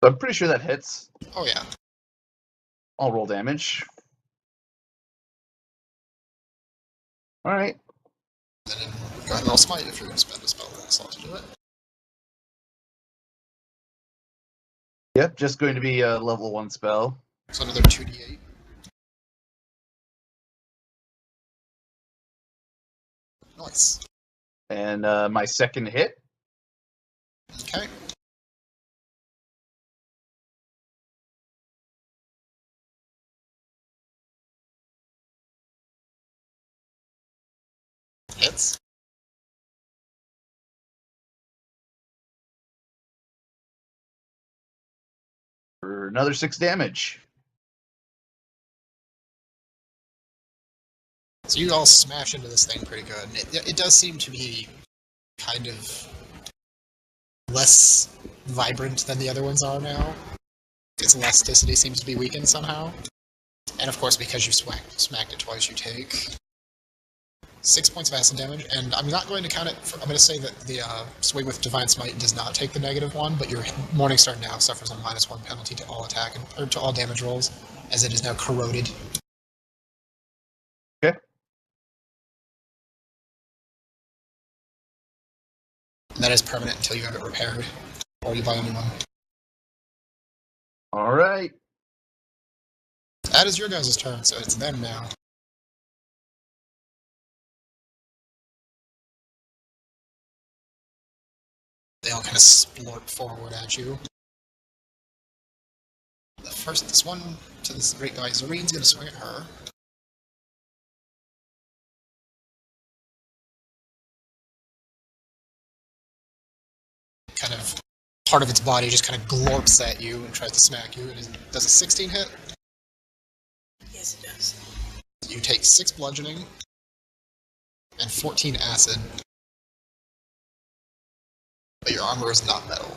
So I'm pretty sure that hits. Oh yeah. I'll roll damage. All right. Then go ahead and roll smite if you're going to spend a spell slot to do it. Yep, just going to be a level 1 spell. So another 2d8. Nice. And my second hit. Okay. Hits. For another 6 damage. So you all smash into this thing pretty good. And it does seem to be kind of less vibrant than the other ones are now. Its elasticity seems to be weakened somehow. And of course, because you smacked it twice, you take 6 points of acid damage. And I'm not going to count it. I'm going to say that the swing with Divine Smite does not take the -1, but your Morningstar now suffers a -1 penalty to all attack or to all damage rolls, as it is now corroded. Okay. And that is permanent until you have it repaired, or you buy a new one. All right. That is your guys' turn, so it's them now. They all kind of splort forward at you. This one to this great guy, Zareen's going to swing at her. Kind of part of its body just kind of glorps at you and tries to smack you. Does a 16 hit? Yes, it does. You take 6 bludgeoning and 14 acid. But your armor is not metal.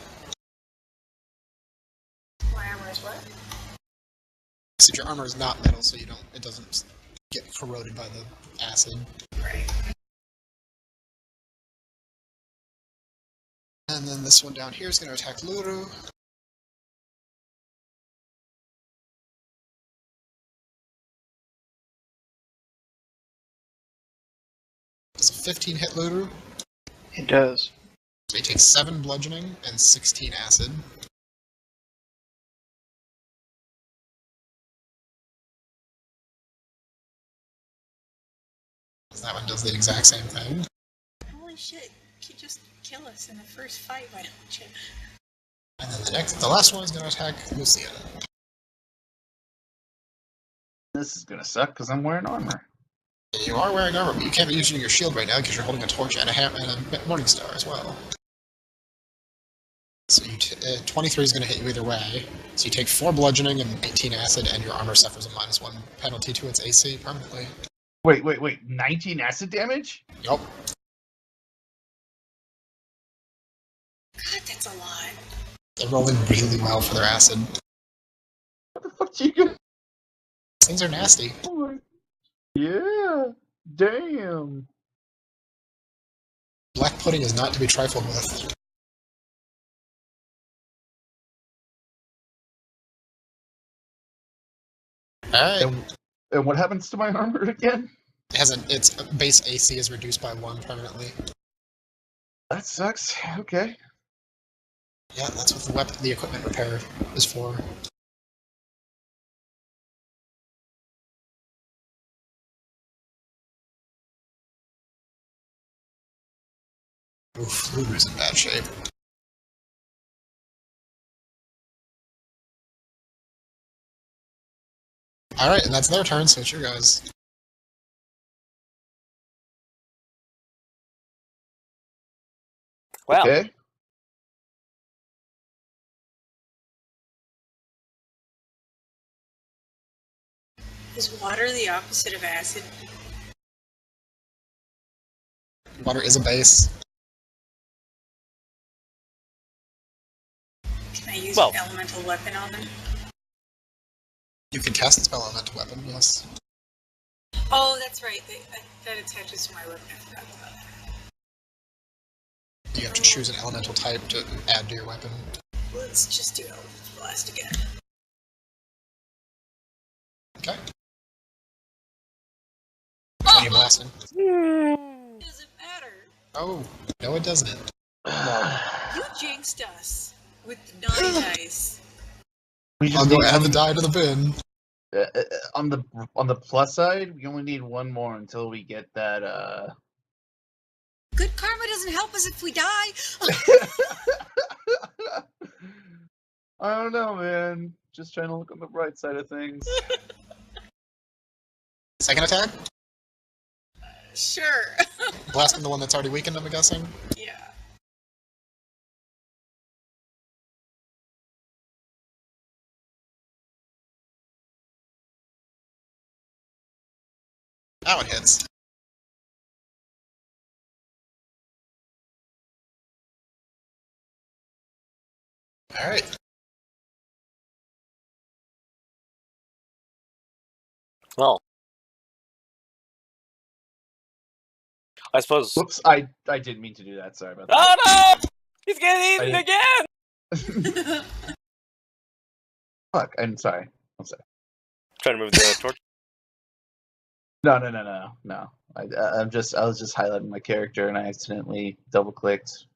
My armor is what? So your armor is not metal, so it doesn't get corroded by the acid. Right. And then this one down here is going to attack Luru. Does a 15 hit Luru? It does. So he takes 7 bludgeoning and 16 acid. That one does the exact same thing. Holy shit, you just kill us in the first fight, why don't you? And then the last one is going to attack Lucian. This is going to suck because I'm wearing armor. You are wearing armor, but you can't be using your shield right now because you're holding a torch and a hammer and a Morningstar as well. So 23 is going to hit you either way. So you take 4 bludgeoning and 18 acid, and your armor suffers a -1 penalty to its AC permanently. Wait. 19 acid damage? Yup. God, that's a lot. They're rolling really well for their acid. What the fuck you gonna... These things are nasty. Yeah. Damn. Black pudding is not to be trifled with. Alright. And what happens to my armor again? Its base AC is reduced by 1 permanently. That sucks. Okay. Yeah, that's what the equipment repair is for. Oof, Luru's in bad shape. Alright, and that's their turn, so it's your guys. Well, Okay. Is water the opposite of acid? Water is a base. Can I use Well- an elemental weapon on them? You can cast a spell elemental weapon, yes. Oh, that's right. That attaches to my weapon. I forgot about that. You have to choose an elemental type to add to your weapon. Let's just do Eldritch Blast again. Okay. What are you blasting? Doesn't matter. Oh, no it doesn't. You jinxed us with the naughty dice. We I'll just go need add the one, die to the bin. on the plus side, we only need one more until we get that Good karma doesn't help us if we die. I don't know, man. Just trying to look on the bright side of things. Second attack? Sure. Blasting the one that's already weakened, I'm guessing? Yeah. That one hits. Alright. well. I suppose. Whoops, I didn't mean to do that. Sorry about that. Oh no! He's getting eaten I- again! Fuck, I'm sorry. Trying to move the torch. No. I was just highlighting my character and I accidentally double clicked.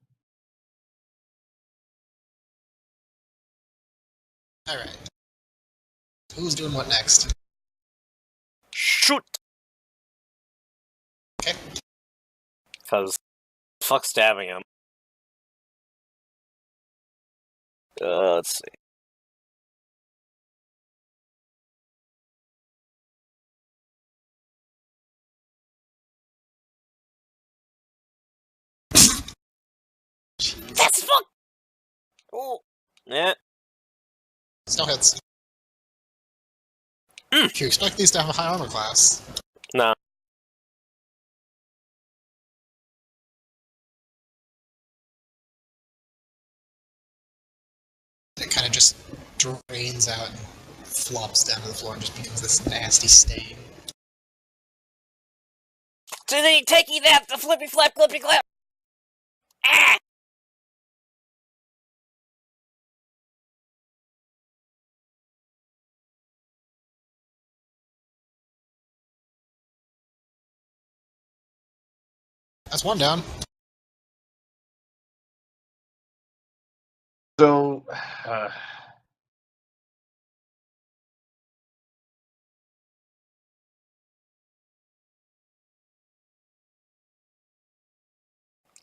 Alright. Who's doing what next? Shoot! Okay. Because fuck stabbing him. Let's see. That's fuck! Oh. Yeah. Still hits. Mm. Do you expect these to have a high armor class? No. It kind of just drains out and flops down to the floor and just becomes this nasty stain. So then you takey that, the flippy flap, clippy clap! Ah! That's one down. So,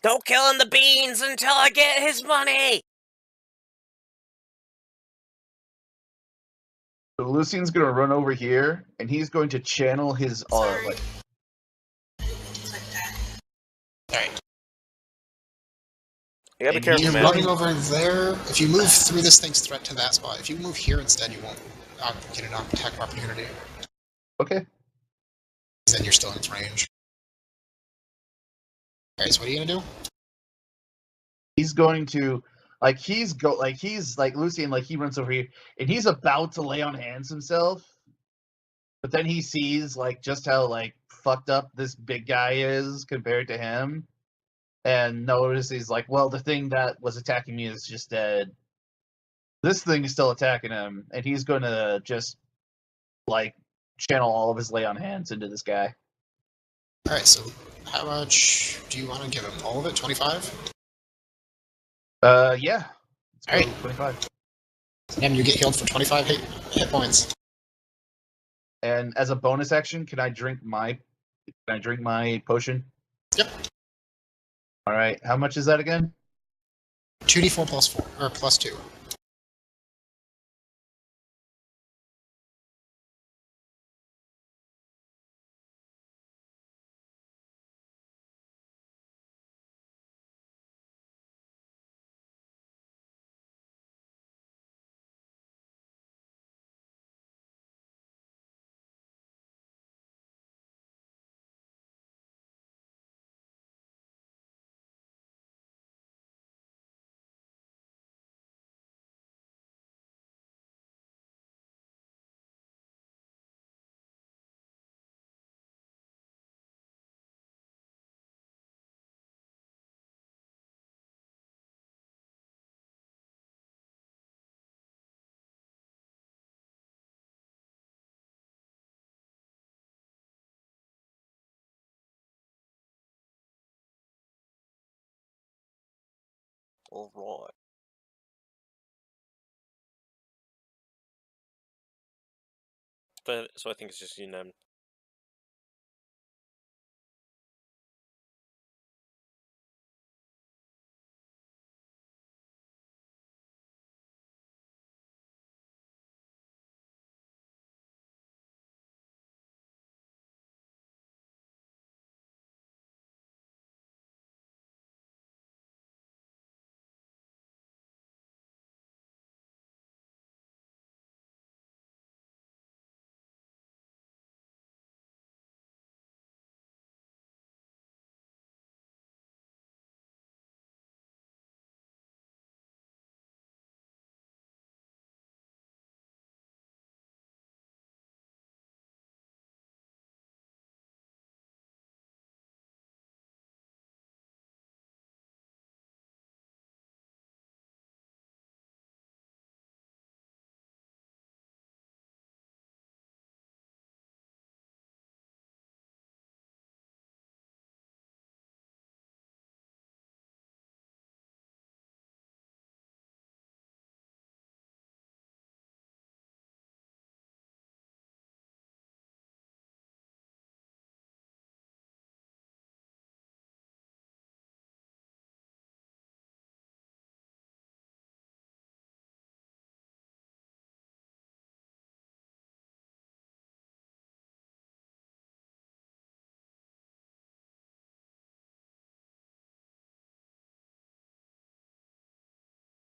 Don't kill him the beans until I get his money! so Lucian's gonna run over here and he's going to channel his Sorry. like Click that. Alright. You gotta be And careful, You're man. running over there. If you move through this thing's threat to that spot, if you move here instead, you won't get an attack opportunity. okay. Then you're still in its range. Alright, so what are you gonna do? He's going to he's like Lucian, like he runs over here and he's about to lay on hands himself, but then he sees like just how like fucked up this big guy is compared to him, and notices he's like, well, the thing that was attacking me is just dead. This thing is still attacking him, and he's going to just like channel all of his lay on hands into this guy. Alright, so how much do you want to give him? All of it? 25? Yeah. Let's go Alright. 25. And you get healed for 25 hit points. And as a bonus action, can I drink my potion? Yep. All right. How much is that again? 2d4 plus 4, or plus 2. Alright. So I think it's just you named.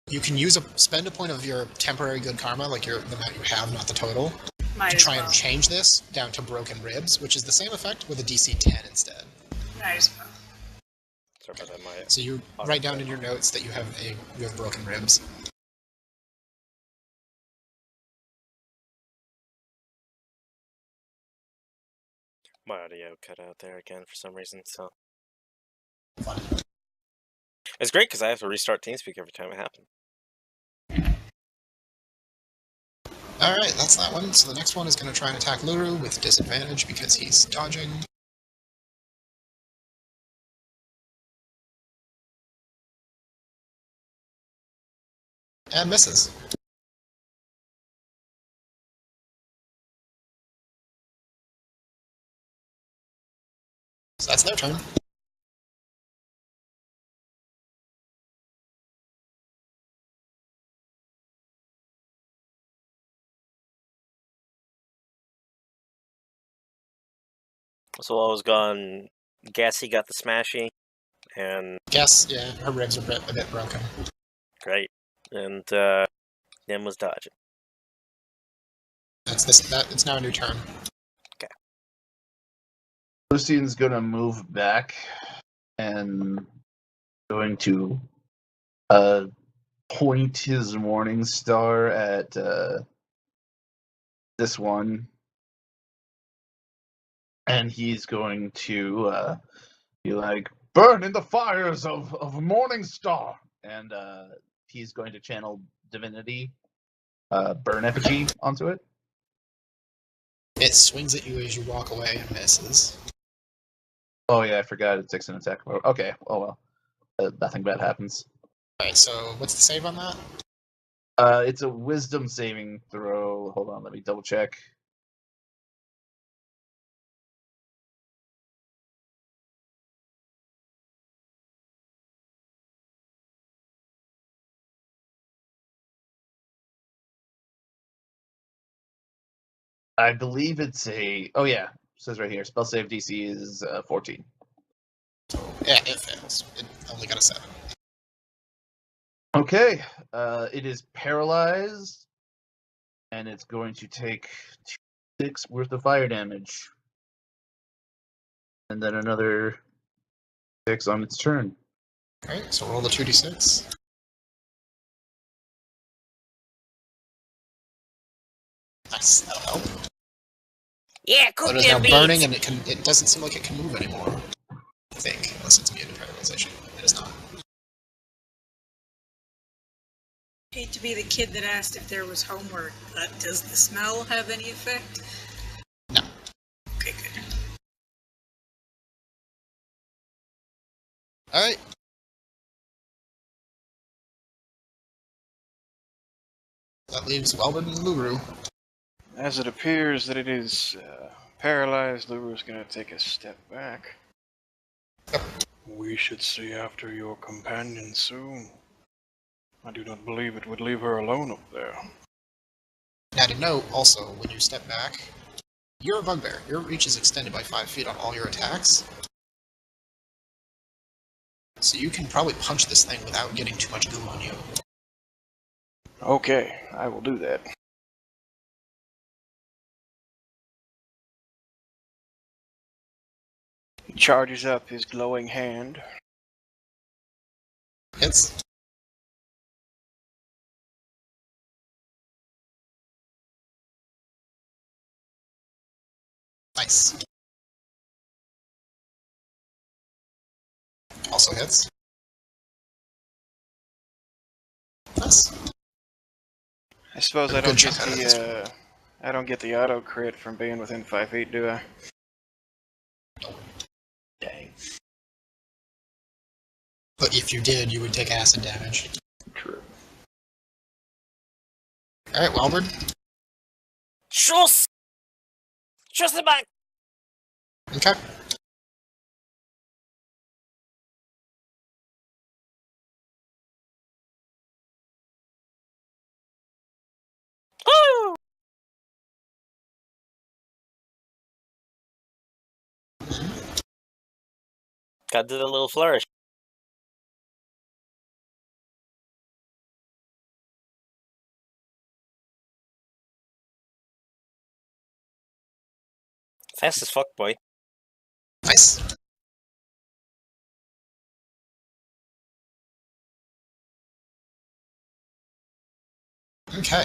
You can spend a point of your temporary good karma, like the amount you have, not the total, Might to as try well. and change this down to broken ribs, which is the same effect with a DC 10 instead. Might as well. Sorry about that, my So you write down in your notes that you have broken ribs. audio cut out there again for some reason, so. It's great because I have to restart TeamSpeak every time it happens. Alright, that's that one. So the next one is going to try and attack Luru with disadvantage because he's dodging. And misses. So that's their turn. So I was gone. Gassy got the smashy, and Guess, yeah, her ribs are a bit broken. great, and Nim was dodging. It's now a new turn. Okay. Lucian's gonna move back and going to point his morning star at this one, and he's going to be like, "Burn in the fires of Morning Star," and he's going to channel divinity, burn effigy onto it. It swings at you as you walk away and misses. Oh yeah, I forgot it takes an attack. Okay, oh well, nothing bad happens. Alright, so what's the save on that? It's a wisdom saving throw. Hold on, let me double check. I believe it's a. Oh yeah, it says right here. Spell save DC is 14. Yeah, it fails. It only got a 7. Okay, it is paralyzed, and it's going to take 2d6 worth of fire damage, and then another 6 on its turn. Alright, so roll the 2d6. Nice, that'll help. Yeah, cook But it is now them burning, beans. and it doesn't seem like it can move anymore. I think, unless it's immune to paralyzation. It is not. Hate to be the kid that asked if there was homework, but does the smell have any effect? No. Okay, good. Alright. That leaves Welburd and Luru. As it appears that it is paralyzed, Luru's going to take a step back. Yep. We should see after your companion soon. I do not believe it would leave her alone up there. Now to note, also, when you step back, you're a bugbear. Your reach is extended by 5 feet on all your attacks. So you can probably punch this thing without getting too much goo on you. Okay, I will do that. He charges up his glowing hand. Hits. Nice. Also hits. Nice. I suppose I Good don't get chunk out of this the I don't get the auto crit from being within 5 feet, do I? Dang. But if you did, you would take acid damage. True. Alright, Welburd. Schuss! Schuss the back! Okay. Woo! Got to do the little flourish. Fast as fuck, boy. Nice. Okay.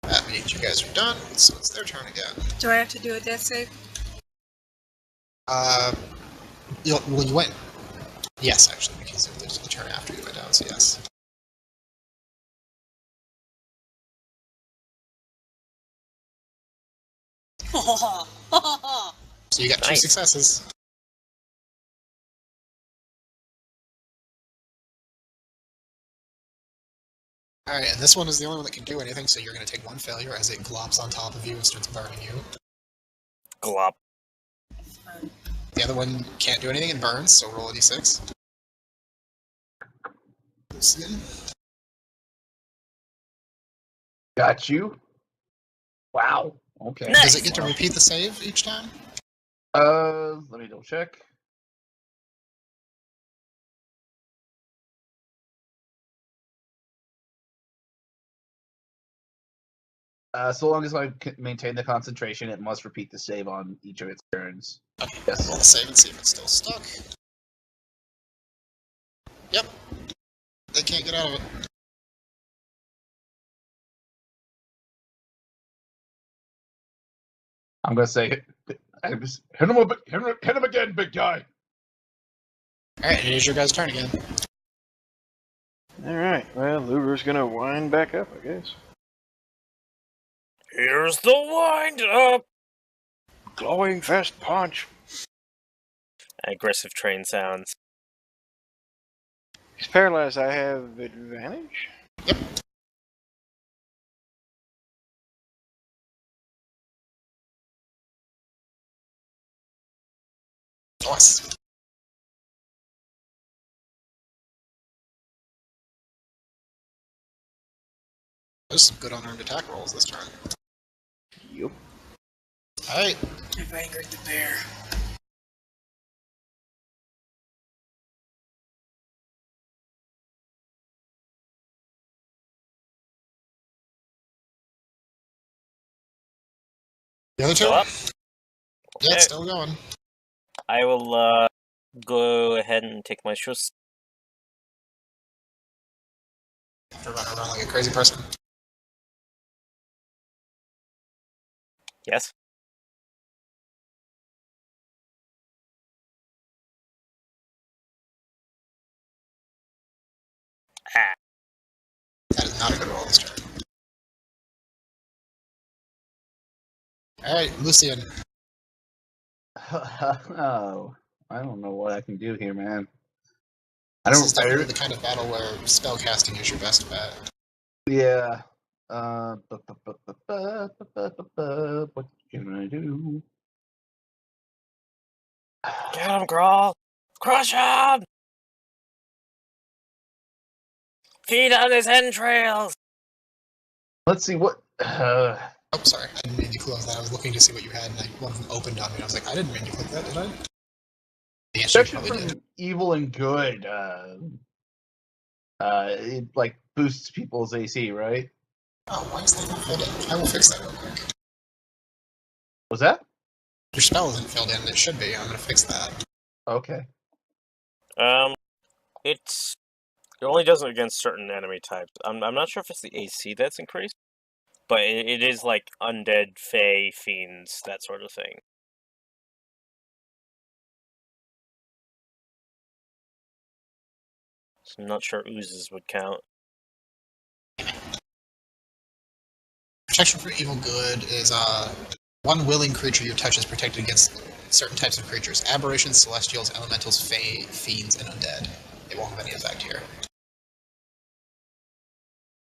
That means you guys are done, so it's their turn again. Do I have to do a death save? Well, you went. Yes, actually, because there's a turn after you went down, so yes. So you got 2 Nice. successes. Alright, and this one is the only one that can do anything, so you're going to take 1 failure as it glops on top of you and starts burning you. Glop. The other one can't do anything and burns, so roll a d6. Lucian. Got you. Wow. Okay. Nice. Does it get to repeat the save each time? Let me double check. So long as I maintain the concentration, it must repeat the save on each of its turns. Okay, Yes. roll the save and see if it's still stuck. Yep. They can't get out of it. I'm gonna say, hit him again, big guy. Alright, it is your guys' turn again. Alright, well, Luru's gonna wind back up, I guess. Here's the wind up! Glowing fast punch. Aggressive train sounds. He's paralyzed, I have advantage? Yep. Nice. There's some good unearned attack rolls this turn. Yup. Alright. I've angered the bear. The other two? Still up? Yeah, it's still going. I will go ahead and take my schuss. After running around like a crazy person. Yes. Ah. That is not a good roll this turn. Alright, Lucian. Oh, I don't know what I can do here, man. I This don't. is definitely the kind of battle where spellcasting is your best bet. Yeah. What can I do? Get him, Kraul! Crush him! Feed on his entrails! Let's see what. Oh, sorry, I didn't mean to close that. I was looking to see what you had, and one of them opened on me. I was like, I didn't mean to click that, did I? The answer you Protection probably from did. evil and good. It like boosts people's AC, right? Oh, why is that not filled in? I will fix that real quick. Was that? Your spell isn't filled in. It should be. I'm gonna fix that. Okay. It only does it against certain enemy types. I'm not sure if it's the AC that's increased, but it is like undead, fey, fiends, that sort of thing. So I'm not sure oozes would count. Protection for evil good is one willing creature you touch is protected against certain types of creatures: aberrations, celestials, elementals, fae, fiends, and undead. They won't have any effect here.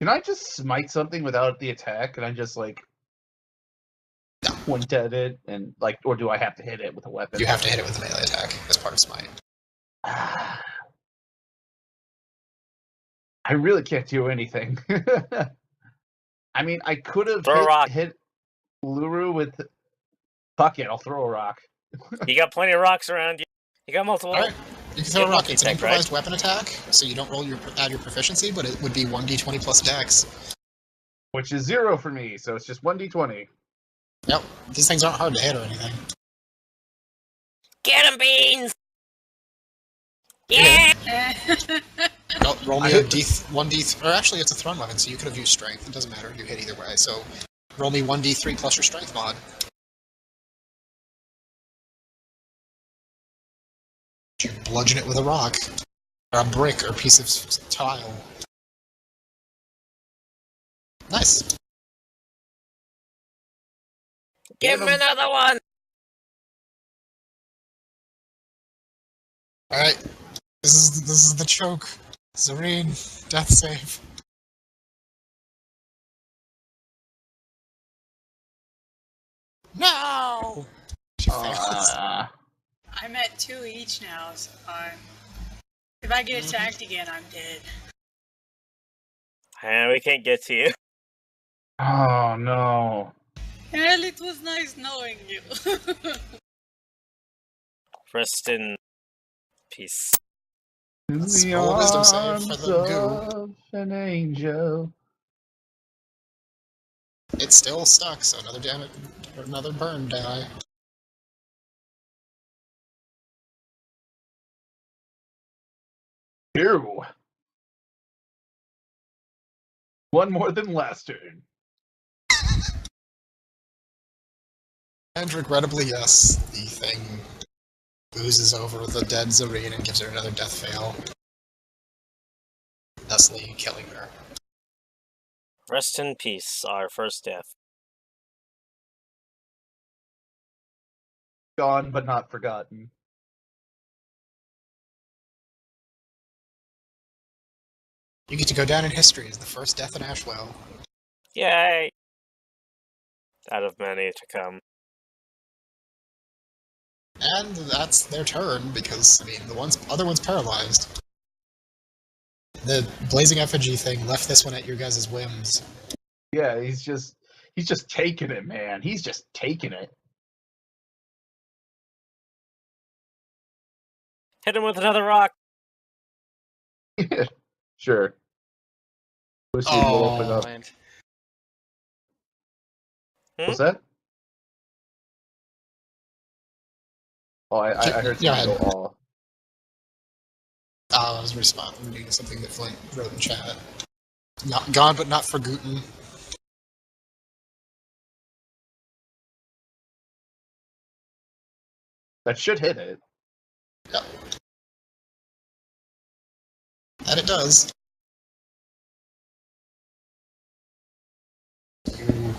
Can I just smite something without the attack? Can I just like point at it and like, or do I have to hit it with a weapon? You have to hit it with a melee attack as part of smite. I really can't do anything. I mean, I could have Throw a rock. hit Luru with. Fuck it, I'll throw a rock. You got plenty of rocks around you. You got multiple. Alright, you can throw a Get rock. It's an multi-attack, right? improvised weapon attack, so you don't add your proficiency, but it would be 1d20 plus dex. Which is 0 for me, so it's just 1d20. Yep, these things aren't hard to hit or anything. Get him, Beans! Yeah! Roll me a 1d, or actually it's a thrown weapon, so you could have used strength. It doesn't matter, you hit either way. So roll me 1d3 plus your strength mod. You bludgeon it with a rock, or a brick, or a piece of tile. Nice. Give him another one! Alright, this is the choke. Zareen, death save. No! She fails. I'm at 2 each now, so if I get attacked again, I'm dead. And we can't get to you. Oh no. Well, it was nice knowing you. Rest in peace. Let's In the roll a wisdom save arms for the goo. of an angel. It's still stuck, so another burn die. Ew. One more than last turn. And regrettably, yes, the thing oozes over the dead Zareen and gives her another death fail, thusly killing her. Rest in peace, our first death. Gone but not forgotten. You get to go down in history as the first death in Ashwell. Yay! Out of many to come. And that's their turn, because, I mean, other one's paralyzed. The blazing effigy thing left this one at your guys' whims. Yeah, he's just taking it, man. He's just taking it. Hit him with another rock! Sure. Lucian will open up. What's that? Oh, I heard someone go, I was responding to something that Flint wrote in chat. Not gone, but not forgotten. that should hit it. Yep. And it does. You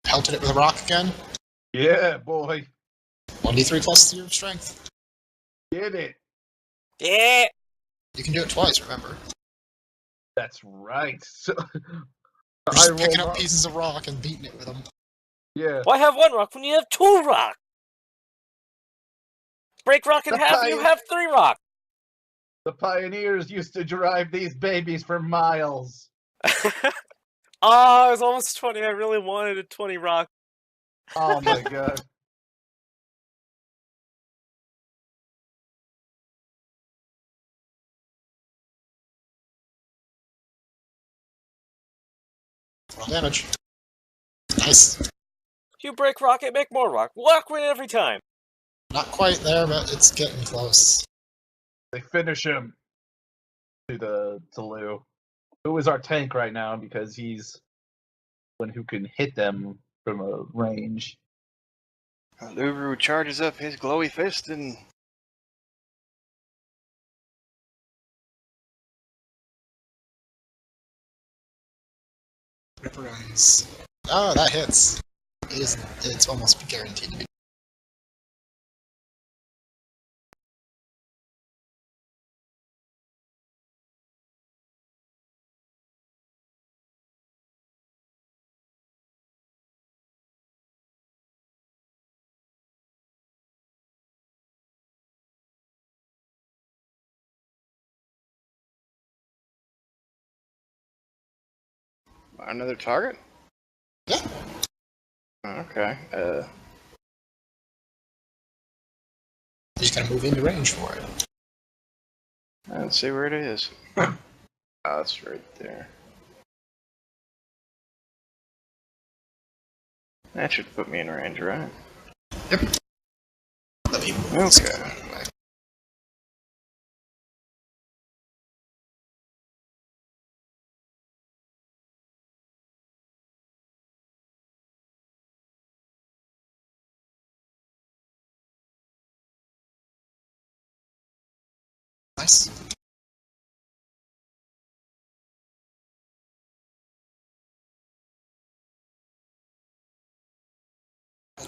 pelted it with a rock again. Yeah, boy. 1d3 plus your strength. Get it. Yeah! You can do it twice, remember? That's right. So, We're just picking up pieces of rock and beating it with them. Yeah. Why have one rock when you have 2 rock? Break rock in half and you have 3 rock. The pioneers used to drive these babies for miles. Oh, it was almost 20. I really wanted a 20 rock. Oh my god. Roll damage. Nice. You break rock, it make more rock. Rock win every time. Not quite there, but it's getting close. They finish him to Lou, who is our tank right now because he's one who can hit them from a range. Luururet charges up his glowy fist and Ripper runs. Oh, that hits. It's almost guaranteed to be. another target. Yeah. Okay. You just gotta move into range for it. Let's see where it is. Oh, it's right there. That should put me in range, right? Yep. Let me move this guy out of the way. Nice.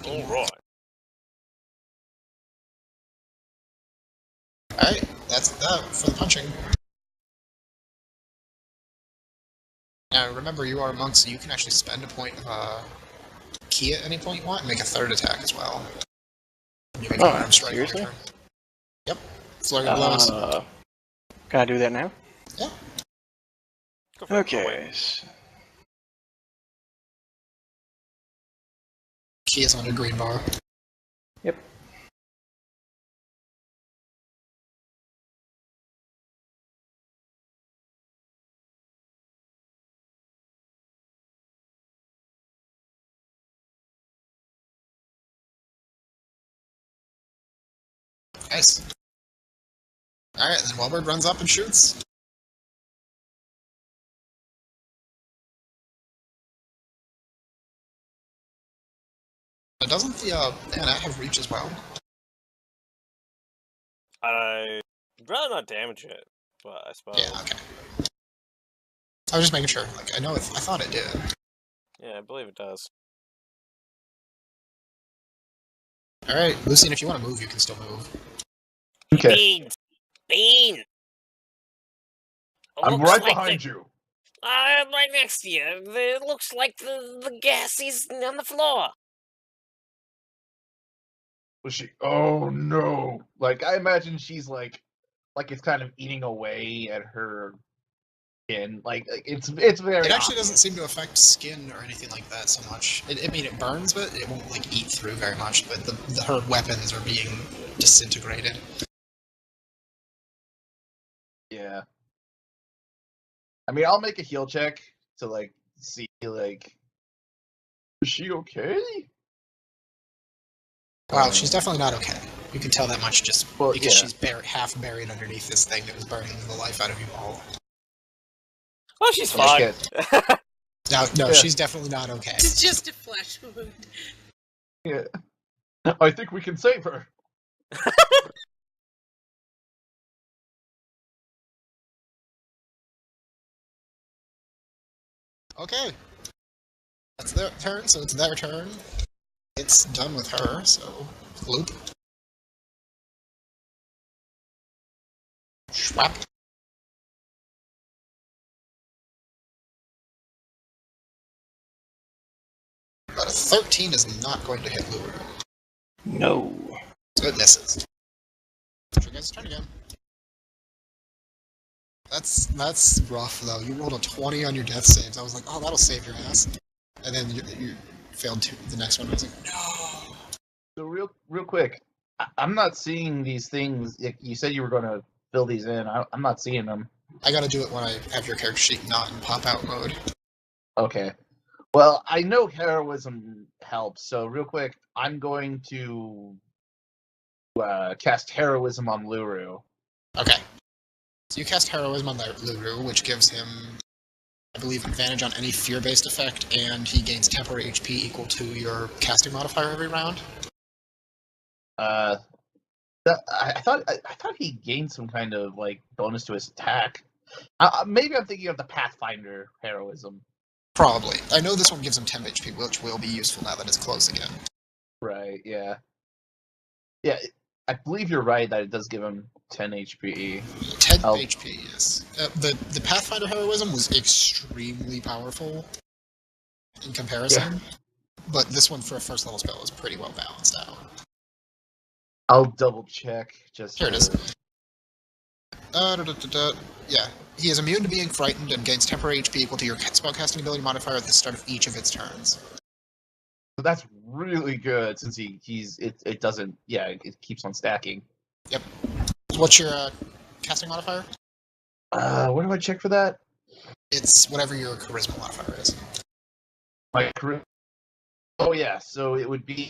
Alright. Alright, that's that for the punching. Now remember, you are a monk, so you can actually spend a point of key at any point you want and make a third attack as well. You make an arm strike. Seriously? Yep. Flurry of blows. Can I do that now? Yeah. Go for it. Okay. Key is on your green bar. Yep. Nice. Alright, then Welburd runs up and shoots. But doesn't the Anna have reach as well? I'd rather not damage it, but I suppose. Yeah, okay. I was just making sure. Like, I thought it did. Yeah, I believe it does. Alright, Lucian, if you want to move, you can still move. Okay. Beans! Bean! I'm Looks right like behind you. I'm right next to you. It looks like the gas is on the floor. Was she? Oh no! Like I imagine she's like it's kind of eating away at her skin. Like it's very. It actually obvious. doesn't seem to affect skin or anything like that so much. I mean, it burns, but it won't like eat through very much. But her weapons are being disintegrated. Yeah. I mean, I'll make a heal check to like see like. Is she okay? Wow, she's definitely not okay. You can tell that much just Well, because yeah. she's half buried underneath this thing that was burning the life out of you all. Oh, she's Okay. fine. No, Yeah. she's definitely not okay. It's just a flash wound. Yeah. I think we can save her. Okay. That's their turn, so it's their turn. It's done with her, so loop. Schwap. But a 13 is not going to hit Luururet. No. So it misses. It's your guys' turn again. That's rough, though. You rolled a 20 on your death saves. I was like, oh, that'll save your ass. And then you failed the next one. I was like, no. So real quick, I'm not seeing these things. You said you were going to fill these in. I'm not seeing them. I gotta do it when I have your character sheet not in pop-out mode. Okay. Well, I know heroism helps, so real quick, I'm going to cast heroism on Luuru. Okay. So you cast heroism on Luuru, which gives him, I believe, advantage on any fear-based effect, and he gains temporary HP equal to your casting modifier every round. I thought he gained some kind of like bonus to his attack. Maybe I'm thinking of the Pathfinder heroism. Probably. I know this one gives him 10 HP, which will be useful now that it's close again. Right. Yeah. Yeah. I believe you're right that it does give him 10 HP. 10 HP, yes. The Pathfinder heroism was extremely powerful in comparison, but this one for a first level spell is pretty well balanced out. I'll double check. Just here it is. Yeah, he is immune to being frightened and gains temporary HP equal to your spellcasting ability modifier at the start of each of its turns. So that's really good since it doesn't. Yeah, it keeps on stacking. Yep. What's your casting modifier? Where do I check for that? It's whatever your charisma modifier is. My charisma. Oh yeah, so it would be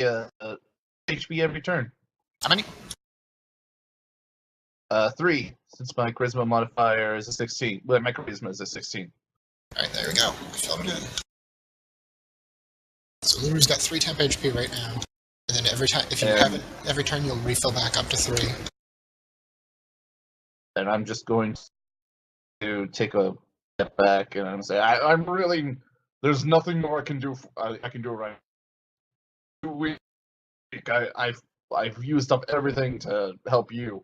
HP every turn. How many? 3, since my charisma modifier is a 16. Well, my charisma is a 16. Alright, there we go. I filled it in. So Luru's got 3 temp HP right now. And then every time, if you have it, every turn you'll refill back up to 3. And I'm just going to take a step back and I'm saying, I'm really, there's nothing more I can do. I can do right. 2 weeks. I've used up everything to help you.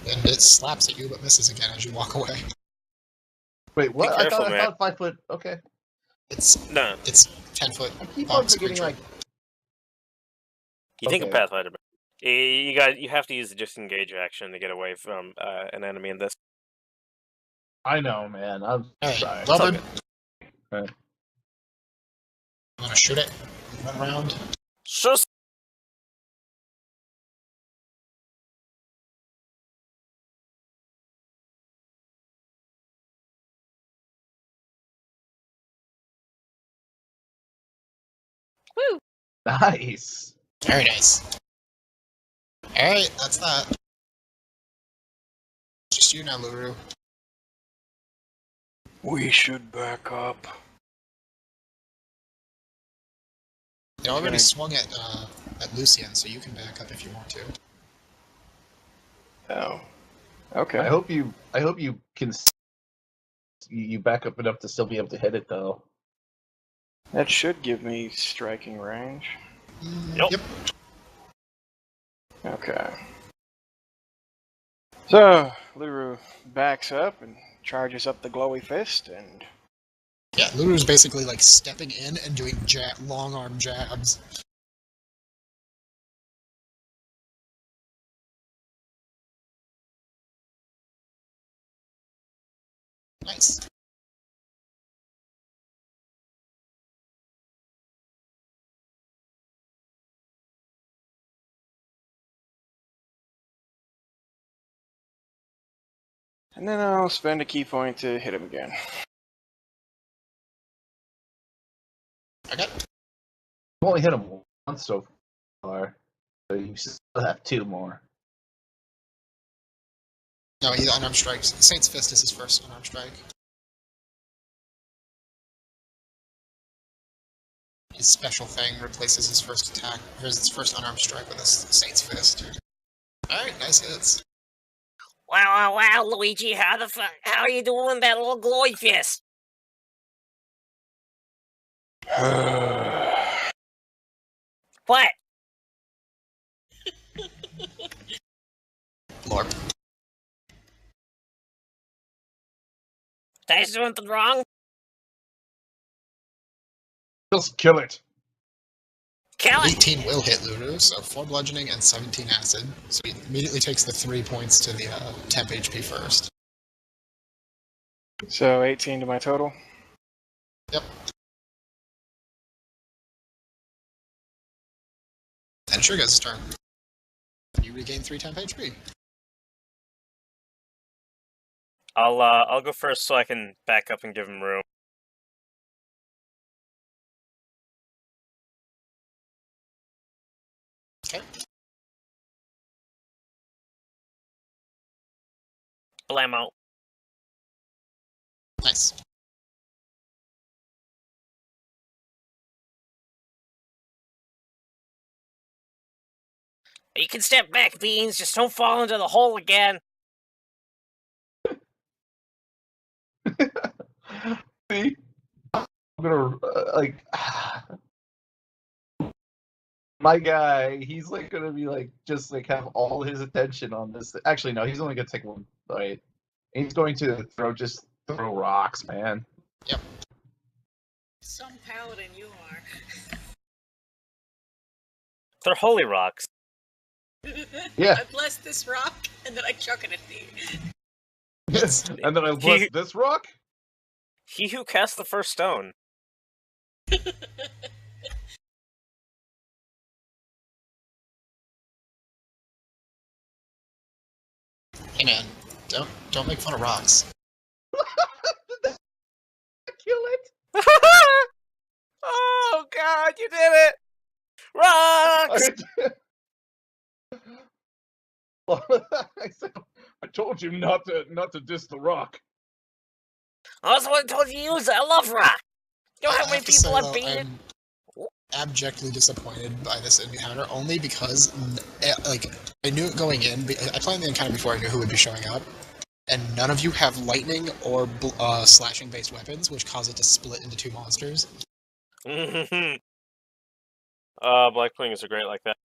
And it slaps at you but misses again as you walk away. Wait, what? Be careful, I thought 5 foot. Okay. It's 10 foot. I keep on forgetting, creature. like. You think of Okay. Pathfinder. You have to use the disengage action to get away from an enemy in this. I know, man. I'm sorry. Welburd. Right. You wanna shoot it? Run around? Sure. Woo! Nice. Very nice. Alright, that's that. It's just you now, Luuru. We should back up. They already swung at Lucian, so you can back up if you want to. Oh. Okay. I hope you can. You back up enough to still be able to hit it, though. That should give me striking range. Yep. Okay. So, Luuru backs up and charges up the glowy fist, and Yeah, Luru's basically like stepping in and doing long arm jabs. Nice. and then I'll spend a key point to hit him again. Okay. I've only hit him once so far, so you still have 2 more. No, he unarmed strikes. Saint's Fist is his first unarmed strike. His special thing replaces his first attack, or his first unarmed strike with a Saint's Fist. Alright, nice hits. Wow, Luigi, how are you doing with that little glowy fist? What? Lord. Did I do something wrong? Just kill it. Kill it! 18 will hit Luru, so 4 bludgeoning and 17 acid. So he immediately takes the 3 points to the temp HP first. So 18 to my total. Yep. And sure goes turn. You regain 3 temp HP. I'll go first so I can back up and give him room. Okay. Blammo. Nice. You can step back, Beans. Just don't fall into the hole again. See, I'm gonna my guy. He's like gonna be like just like have all his attention on this. Actually, no, he's only gonna take one bite. He's going to throw rocks, man. Yep. Some paladin you are. They're holy rocks. Yeah. I bless this rock, and then I chuck it at thee. Yes. And then I bless this rock. He who cast the first stone. Hey man, don't make fun of rocks. Kill it. Oh god, you did it! Rocks! I told you not to diss the rock. I was the one who told you to use it. I love rock. You know how I many have to say, people I've though, beaten? I'm abjectly disappointed by this encounter, only because, like, I knew it going in. I planned the encounter before I knew who would be showing up, and none of you have lightning or slashing-based weapons, which cause it to split into 2 monsters. Black Wings are great like that.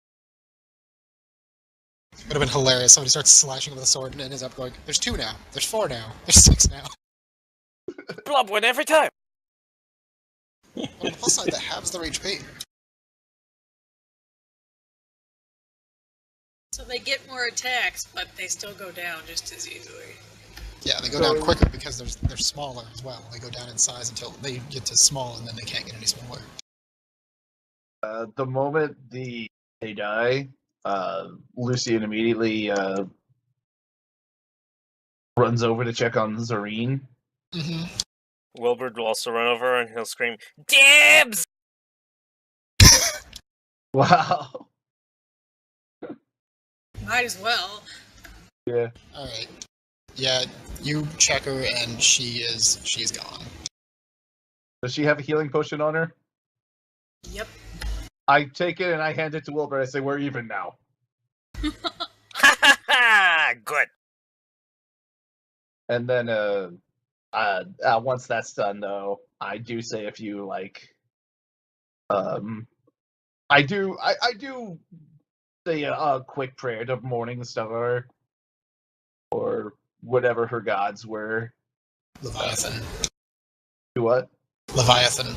It would have been hilarious. Somebody starts slashing with a sword and ends up going, there's 2 now, there's 4 now, there's 6 now. Blob win every time! On the plus side, that halves their HP. So they get more attacks, but they still go down just as easily. Yeah, they go down quicker because they're smaller as well. They go down in size until they get to small, and then they can't get any smaller. The moment they die, Lucian immediately runs over to check on Zareen. Mm-hmm. Welburd will also run over and he'll scream, Dibs! Wow. Might as well. Yeah. Alright. Yeah, you check her and she's gone. Does she have a healing potion on her? Yep. I take it and I hand it to Wilbur. I say, we're even now. Ha ha ha! Good. And then, once that's done, though, I do say a few, like, I do say a quick prayer to Morning Star, or whatever her gods were. Leviathan. Do what? Leviathan.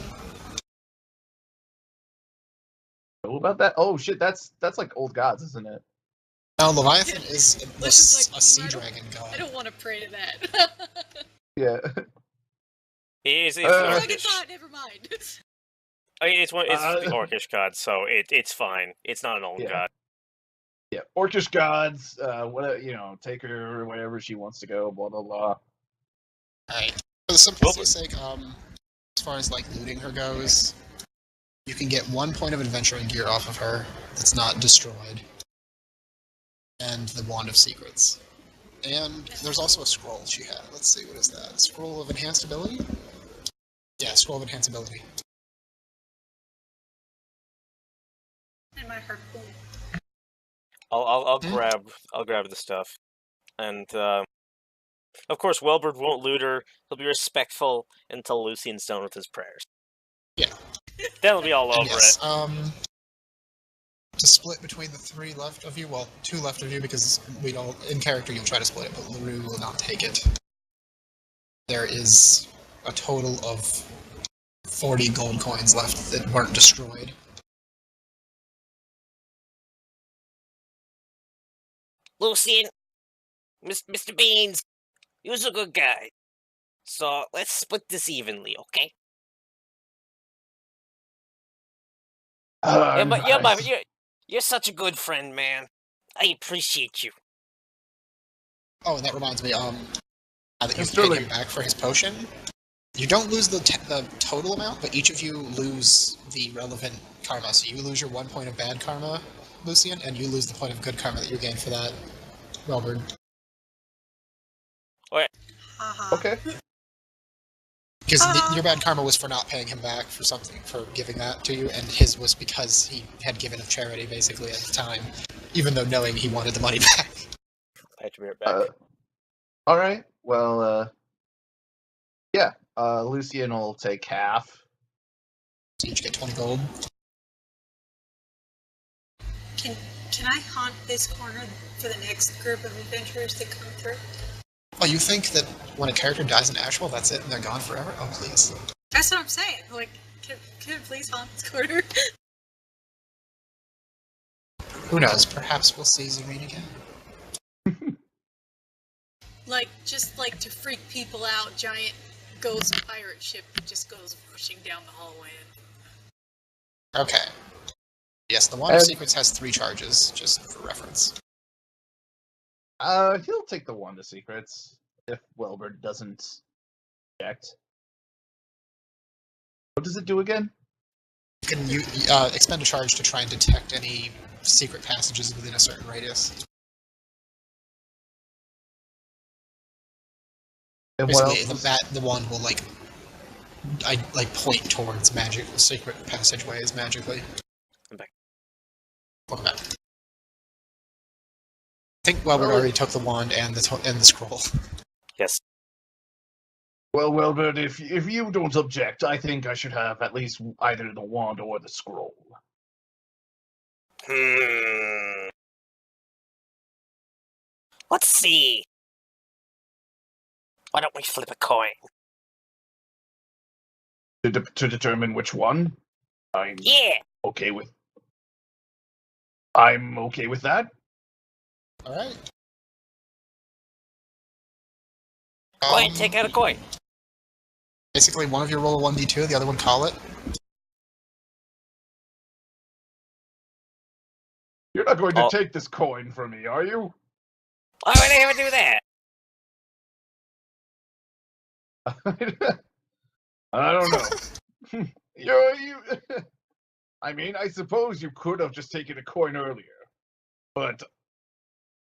Know about that? Oh shit, that's like old gods, isn't it? No, Leviathan is This is like, a sea I don't- dragon god. I don't want to pray to that. Yeah. It's Dragon orcish. thought, never mind. I mean, it's the orcish god, so it's fine. It's not an old Yeah. god. Yeah. Orcish gods, whatever, take her wherever she wants to go, blah blah blah. Alright. For the simplicity's sake, as far as like looting her goes, you can get 1 point of adventuring gear off of her that's not destroyed. And the Wand of Secrets. And there's also a scroll she had. Let's see, what is that? Scroll of Enhanced Ability? Yeah, Scroll of Enhanced Ability. And my harpoon. I'll grab the stuff, and of course Welburd won't loot her. He'll be respectful until Lucian's done with his prayers. Yeah. Then it'll be all And over yes, it. to split between the 3 left of you, well, 2 left of you, because we don't, in character you'll try to split it, but LaRue will not take it. There is a total of 40 gold coins left that weren't destroyed. Lucian, Mr. Beans, he was a good guy. So let's split this evenly, okay? You're such a good friend, man. I appreciate you. Oh, and that reminds me, now that you've Mr. paid Lee. him back for his potion, you don't lose the total amount, but each of you lose the relevant karma. So you lose your 1 point of bad karma, Lucian, and you lose the point of good karma that you gained for that, Welburd. Haha. Okay. Because your bad karma was for not paying him back for something, for giving that to you, and his was because he had given of charity, basically, at the time, even though knowing he wanted the money back. I have to be right back. All right. Well, yeah. Lucian will take half. So you each get 20 gold. Can I haunt this corner for the next group of adventurers to come through? Oh, you think that when a character dies in Ashwell, that's it, and they're gone forever? Oh, please. That's what I'm saying. Like, can it please haunt this corner? Who knows? Perhaps we'll see Zareen again. Like, just like to freak people out, giant ghost pirate ship that just goes rushing down the hallway. Okay. Yes, the Wand of Secrets has 3 charges, just for reference. He'll take the Wand of Secrets if Welburd doesn't object. What does it do again? You can expend a charge to try and detect any secret passages within a certain radius. And what Basically, else? the wand will point towards secret passageways magically. I'm back. Welcome back. I think Welburd already took the wand and the scroll. Yes. Well, Welburd, if you don't object, I think I should have at least either the wand or the scroll. Let's see. Why don't we flip a coin? To determine which one, I'm Yeah. okay with. I'm okay with that. All right. Go ahead, take out a coin. Basically, one of you roll a 1d2, the other one call it. You're not going to take this coin from me, are you? Why would they ever do that? I don't know. you. I mean, I suppose you could have just taken a coin earlier, but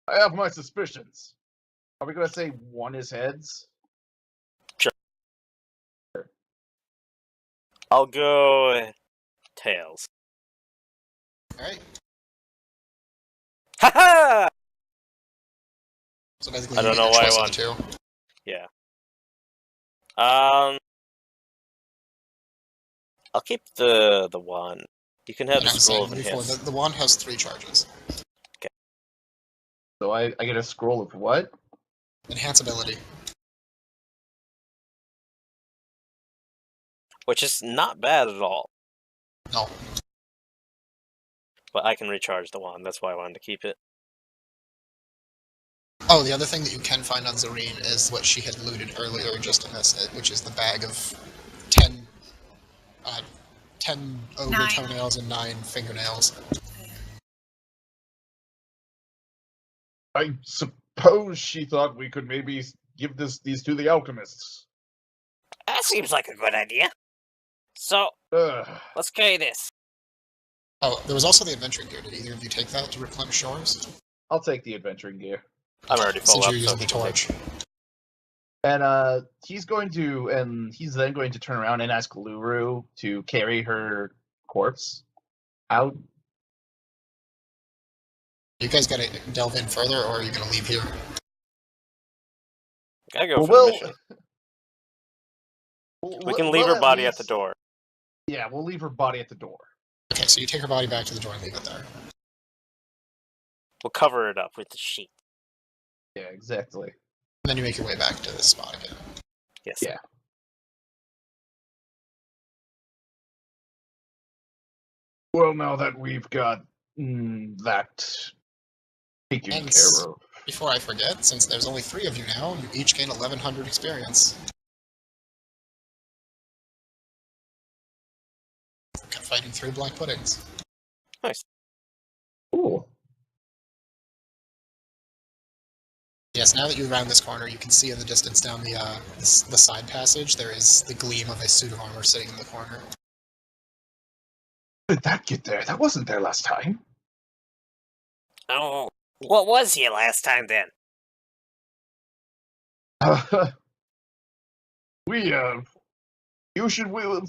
I have my suspicions. Are we gonna say one is heads? I'll go tails. Alright. Ha So basically, I don't know why I won. Two. Yeah. I'll keep the wand. You can have the scroll of enhance. The wand has 3 charges. Okay. So I get a scroll of what? Enhance ability. Which is not bad at all. No. But I can recharge the wand, that's why I wanted to keep it. Oh, the other thing that you can find on Zareen is what she had looted earlier just in this, which is the bag of 10 ogre 9 toenails and 9 fingernails. I suppose she thought we could maybe give these to the alchemists. That seems like a good idea. So, let's carry this. Oh, there was also the adventuring gear. Did either of you take that to replenish yours? I'll take the adventuring gear. I'm already full Since up, you're using so the torch. And he's then going to turn around and ask Luururet to carry her corpse out. You guys gotta delve in further, or are you gonna leave here? Gotta go for Well, the mission. We can leave her body at the door. Yeah, we'll leave her body at the door. Okay, so you take her body back to the door and leave it there. We'll cover it up with the sheet. Yeah, exactly. And then you make your way back to this spot again. Yes. Yeah. Well, now that we've got that taken And care of. before I forget, since there's only 3 of you now, you each gain 1100 experience. Fighting 3 black puddings. Nice. Cool. Yes, now that you're around this corner, you can see in the distance down the side passage, there is the gleam of a suit of armor sitting in the corner. How did that get there? That wasn't there last time. Oh, what was here last time then?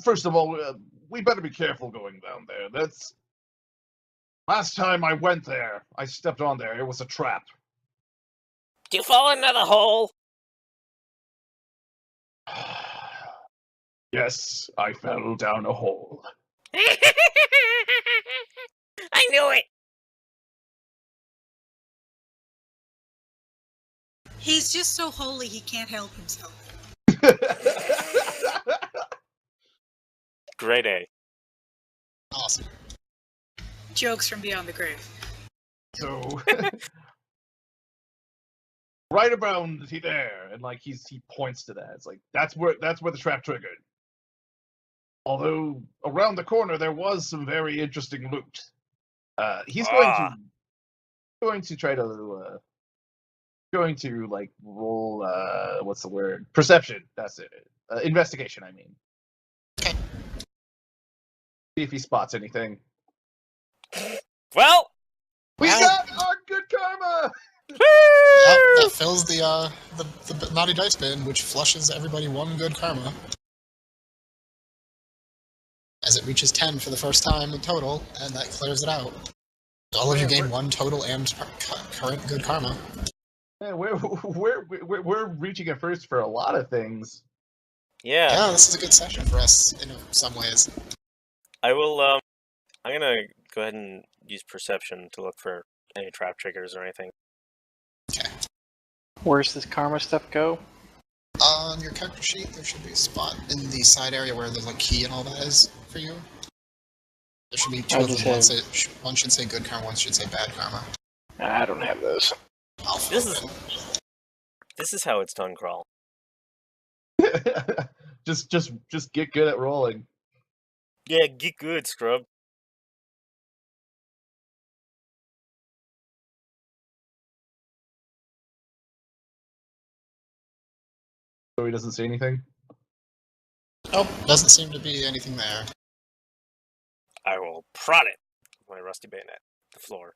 First of all, we better be careful going down there. Last time I went there, I stepped on there. It was a trap. Did you fall in another hole? Yes, I fell down a hole. I knew it! He's just so holy he can't help himself. Grade A. Awesome. Jokes from beyond the grave. So, right around there, and like he points to that. It's like that's where the trap triggered. Although around the corner there was some very interesting loot. He's going to try to like roll what's the word? Perception. That's it. Investigation. I mean. Okay. See if he spots anything. Well, We got our good karma. Yep, that fills the naughty dice bin, which flushes everybody 1 good karma. As it reaches 10 for the first time in total, and that clears it out. All of you gain 1 total and current good karma. Yeah, we're reaching a first for a lot of things. Yeah. Yeah, this is a good session for us in some ways. I will, I'm gonna go ahead and use perception to look for any trap triggers or anything. Okay. Where's this karma stuff go? On your character sheet, there should be a spot in the side area where the key and all that is for you. There should be 2 of them. One should say good karma, one should say bad karma. I don't have those. This is how it's done, Kraul. just get good at rolling. Yeah, get good, scrub. So he doesn't see anything? Nope, doesn't seem to be anything there. I will prod it with my rusty bayonet. The floor.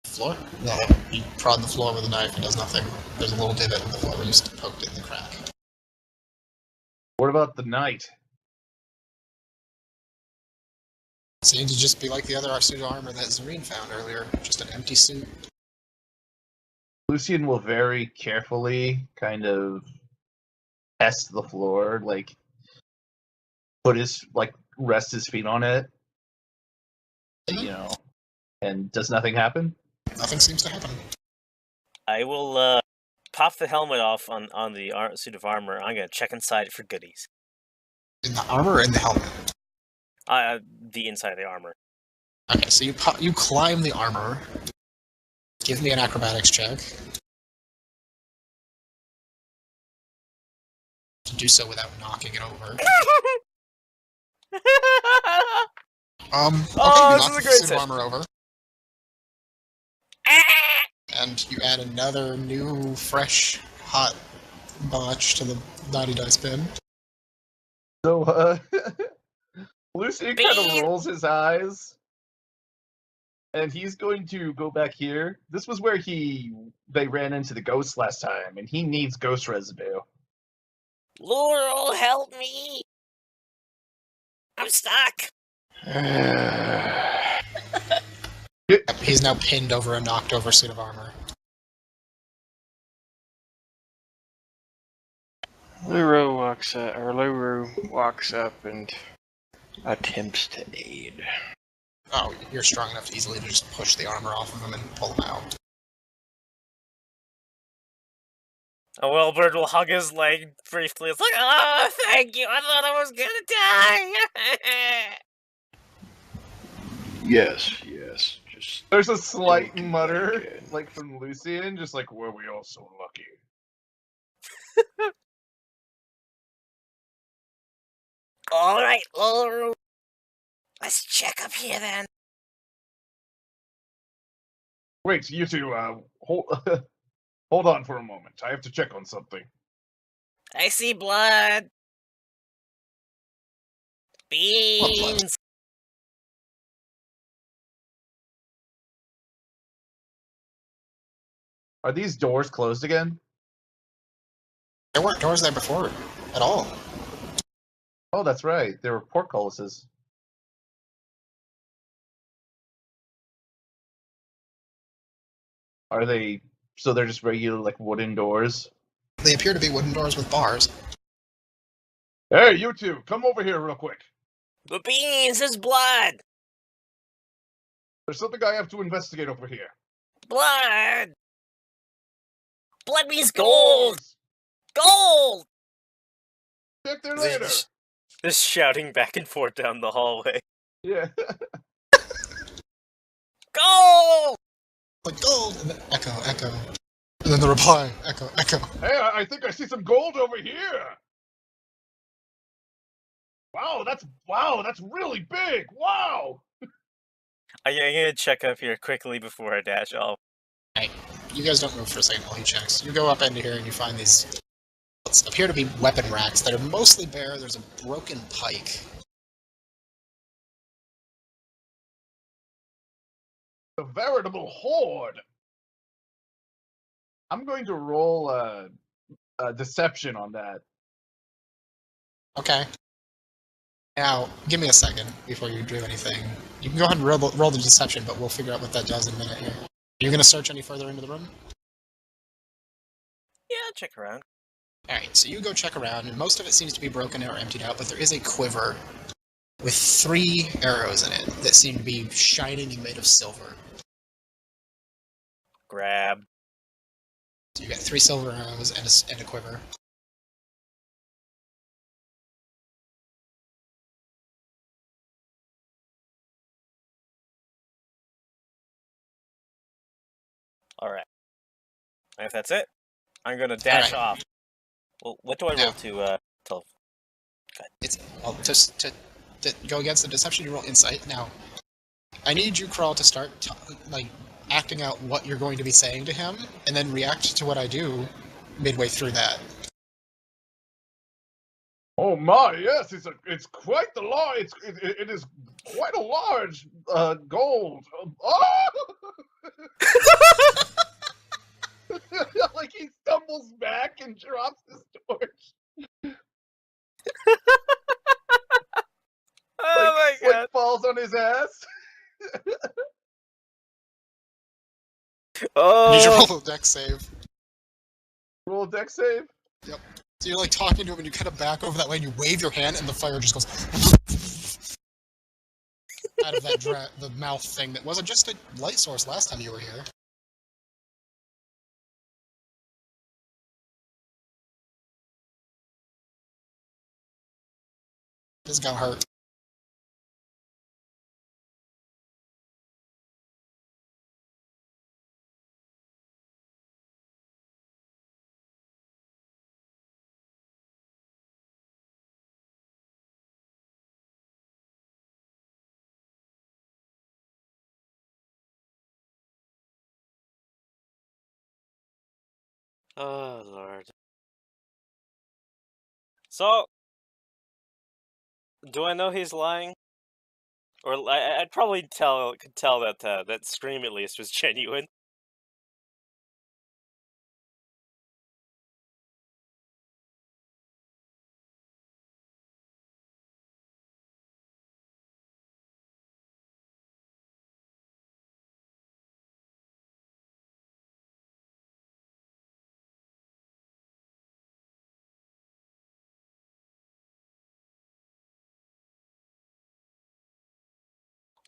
Floor? No, you prod the floor with a knife and does nothing. There's a little divot in the floor where you just poked it in the crack. What about the knight? Seems to just be like the other suit of armor that Zareen found earlier, just an empty suit. Lucian will very carefully kind of test the floor, like rest his feet on it, and does nothing happen? Nothing seems to happen. I will pop the helmet off on the suit of armor. I'm gonna check inside it for goodies. In the armor or in the helmet? The inside of the armor. Okay, so you climb the armor. Give me an acrobatics check. To do so without knocking it over. Okay, this you is knock a the great suit of session. armor over. And you add another new, fresh, hot botch to the naughty dice bin. So, Lucian kind of rolls his eyes, and he's going to go back here. This was where they ran into the ghost last time, and he needs ghost residue. Laurel, help me! I'm stuck! He's now pinned over a knocked over suit of armor. Luururet walks up and attempts to aid. Oh, you're strong enough to easily just push the armor off of him and pull him out. Welburd will hug his leg briefly. It's like, oh, thank you. I thought I was gonna die. Yes. Just There's a slight Don't mutter, like it. like from Lucian, just like, were we all so lucky? All right, Luururet. Let's check up here then. Wait, you two, hold, hold on for a moment. I have to check on something. I see blood. What blood? Beans. Are these doors closed again? There weren't doors there before at all. Oh, that's right. There were portcullises. Are they? So they're just regular, like, wooden doors? They appear to be wooden doors with bars. Hey, you two, come over here real quick. The beans is blood. There's something I have to investigate over here. Blood. Blood means gold. Gold. Check there later. Just shouting back and forth down the hallway. Yeah. Gold. Like gold, and then echo, echo. And then the reply, echo, echo. Hey, I think I see some gold over here. Wow, that's really big. Wow. I'm gonna check up here quickly before I dash off. You guys don't move for a second while he checks. You go up into here and you find these what appear to be weapon racks that are mostly bare. There's a broken pike. A veritable hoard. I'm going to roll a deception on that. Okay. Now, give me a second before you do anything. You can go ahead and roll the deception, but we'll figure out what that does in a minute here. Are you going to search any further into the room? Yeah, check around. Alright, so you go check around, and most of it seems to be broken or emptied out, but there is a quiver with 3 arrows in it that seem to be shining and made of silver. Grab. So you got 3 silver arrows and a quiver. Alright. If that's it, I'm gonna dash off. Well, what do I roll to tell? It's well, to go against the deception. You roll insight. Now, I need you, Kraul, to start acting out what you're going to be saying to him, and then react to what I do midway through that. Oh my, yes, it's quite the large. It is quite a large gold. Oh! Like he stumbles back and drops his torch. Oh my god! Like falls on his ass. Oh! I need you to roll a dex save. Roll a dex save. Yep. So you're like talking to him, and you kind of back over that way, and you wave your hand, and the fire just goes out of that the mouth thing that wasn't just a light source last time you were here. This is gonna hurt. Oh lord. So, do I know he's lying? Or I'd probably could tell that that scream at least was genuine.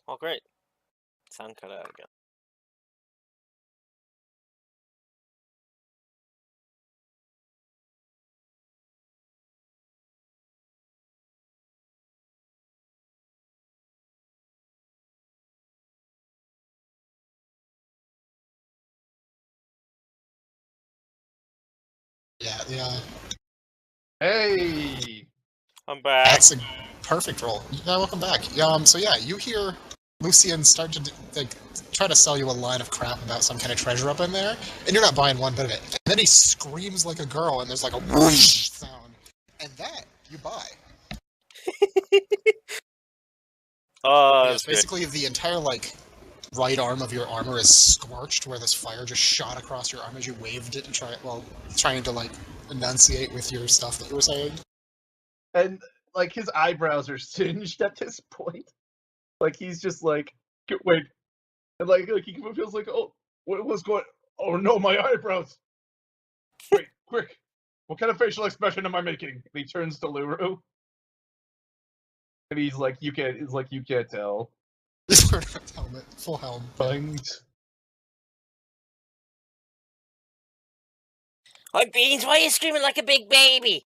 Oh great. Sound cut out again. Yeah. Hey! I'm back. That's a perfect roll. Yeah, welcome back. So yeah, you hear Lucian start to try to sell you a line of crap about some kind of treasure up in there, and you're not buying one bit of it. And then he screams like a girl, and there's like a whoosh sound, and that you buy. Oh, Yes, that's great. basically the entire right arm of your armor is scorched, where this fire just shot across your arm as you waved it and trying to enunciate with your stuff that you were saying. And his eyebrows are singed at this point. He's just like, wait, and he feels like, oh, what was going? Oh no, my eyebrows! Wait, quick! What kind of facial expression am I making? And he turns to Luru, and he's like, you can't tell. Helmet, full helm. Banged. Hi, Beans, why are you screaming like a big baby?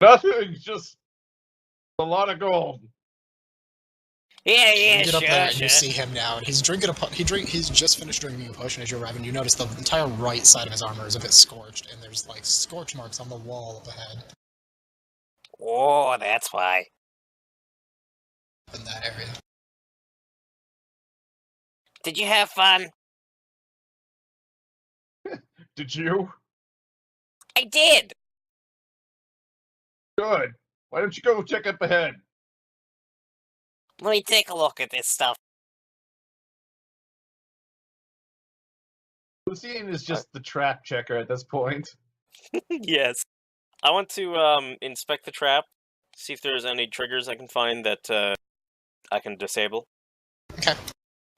Nothing, just a lot of gold. Yeah, You get up there and sure. you see him now, and he's drinking he's just finished drinking a potion as you arrive, and you notice the entire right side of his armor is a bit scorched, and there's scorch marks on the wall up ahead Oh, that's why. in that area. Did you have fun? Did you? I did. Good. Why don't you go check up ahead? Let me take a look at this stuff. Lucian is just the trap checker at this point. Yes. I want to inspect the trap, see if there's any triggers I can find that I can disable. Okay.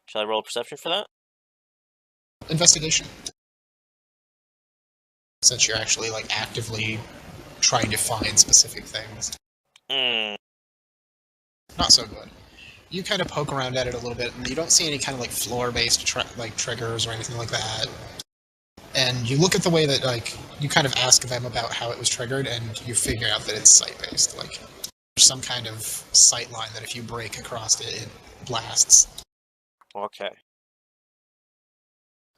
Shall I roll a perception for that? Investigation. Since you're actually actively trying to find specific things. Hmm. Not so good. You kind of poke around at it a little bit, and you don't see any kind of floor-based triggers or anything like that. And you look at the way that you kind of ask them about how it was triggered, and you figure out that it's sight-based. There's some kind of sight line that if you break across it, it blasts. Okay.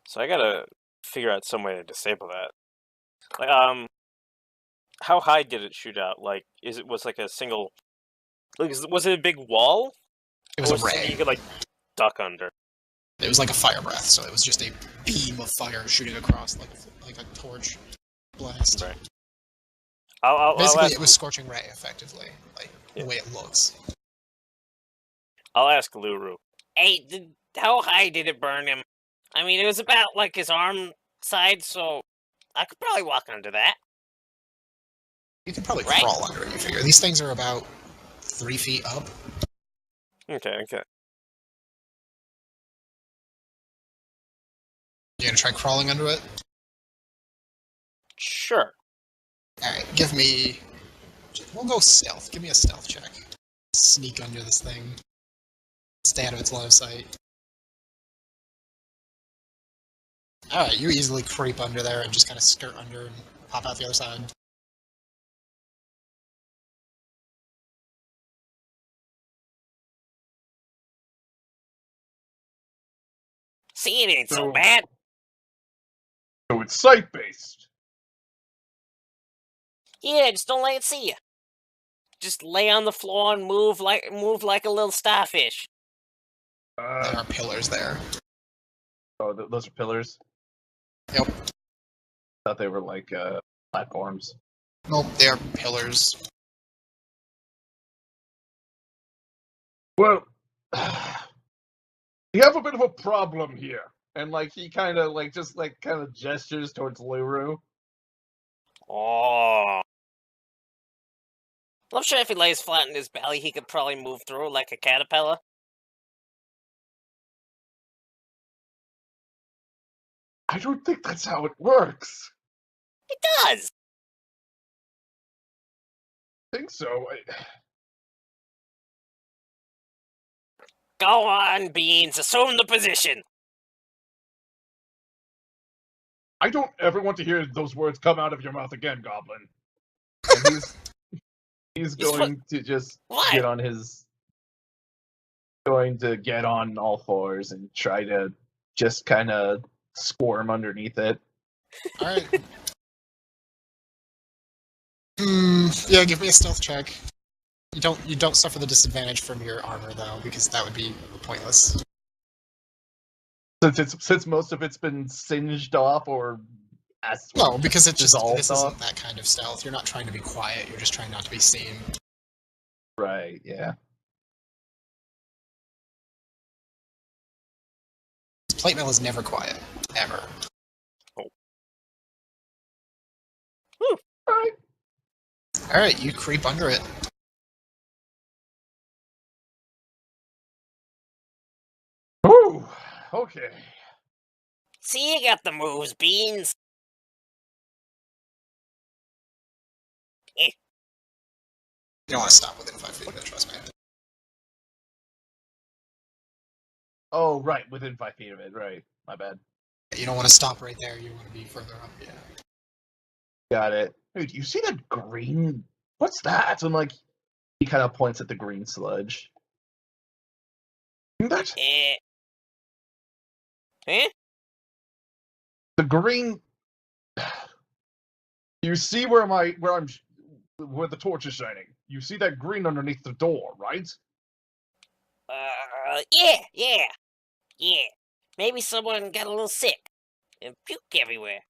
So I gotta figure out some way to disable that. How high did it shoot out? Was a single? Was it a big wall? It was Or a something ray. you could duck under. It was like a fire breath, so it was just a beam of fire shooting across like a torch blast. Right. I'll Basically, ask, it was scorching ray, effectively, Yeah. the way it looks. I'll ask Luru. Hey, how high did it burn him? I mean, it was about his arm side, so I could probably walk under that. You can probably Right. crawl under it, you figure. These things are about 3 feet up. Okay. You gonna try crawling under it? Sure. Alright, give me... We'll go stealth. Give me a stealth check. Sneak under this thing. Stay out of its line of sight. Alright, you easily creep under there and just kind of skirt under and pop out the other side. See, it ain't so So- bad. So it's sight-based. Yeah, just don't let it see you. Just lay on the floor and move like a little starfish. There are pillars there. Oh, those are pillars? Yep. Thought they were platforms. Nope, they are pillars. Well, we have a bit of a problem here. And he kind of gestures towards Luru. Oh. I'm sure if he lays flat in his belly, he could probably move through like a caterpillar. I don't think that's how it works. It does! I think so. Go on, Beans, assume the position. I don't ever want to hear those words come out of your mouth again, Goblin. And he's going to just What? get on his... Going to get on all fours and try to just kind of squirm underneath it. Alright. Yeah, give me a stealth check. You don't suffer the disadvantage from your armor though, because that would be pointless. Since most of it's been singed off or No, because it's just dissolved this off. isn't that kind of stealth. You're not trying to be quiet, you're just trying not to be seen. Right, yeah. Plate mail is never quiet. Ever. Alright. Alright, you creep under it. Ooh, okay. See, you got the moves, Beans. You don't want to stop within 5 feet of it, trust me. Oh, right, within 5 feet of it, right. My bad. You don't want to stop right there, you want to be further up, yeah. Got it. Dude, you see that green? What's that? I'm like, he kind of points at the green sludge. That Huh? the green. You see where where the torch is shining. You see that green underneath the door, right? Yeah. Maybe someone got a little sick and puke everywhere.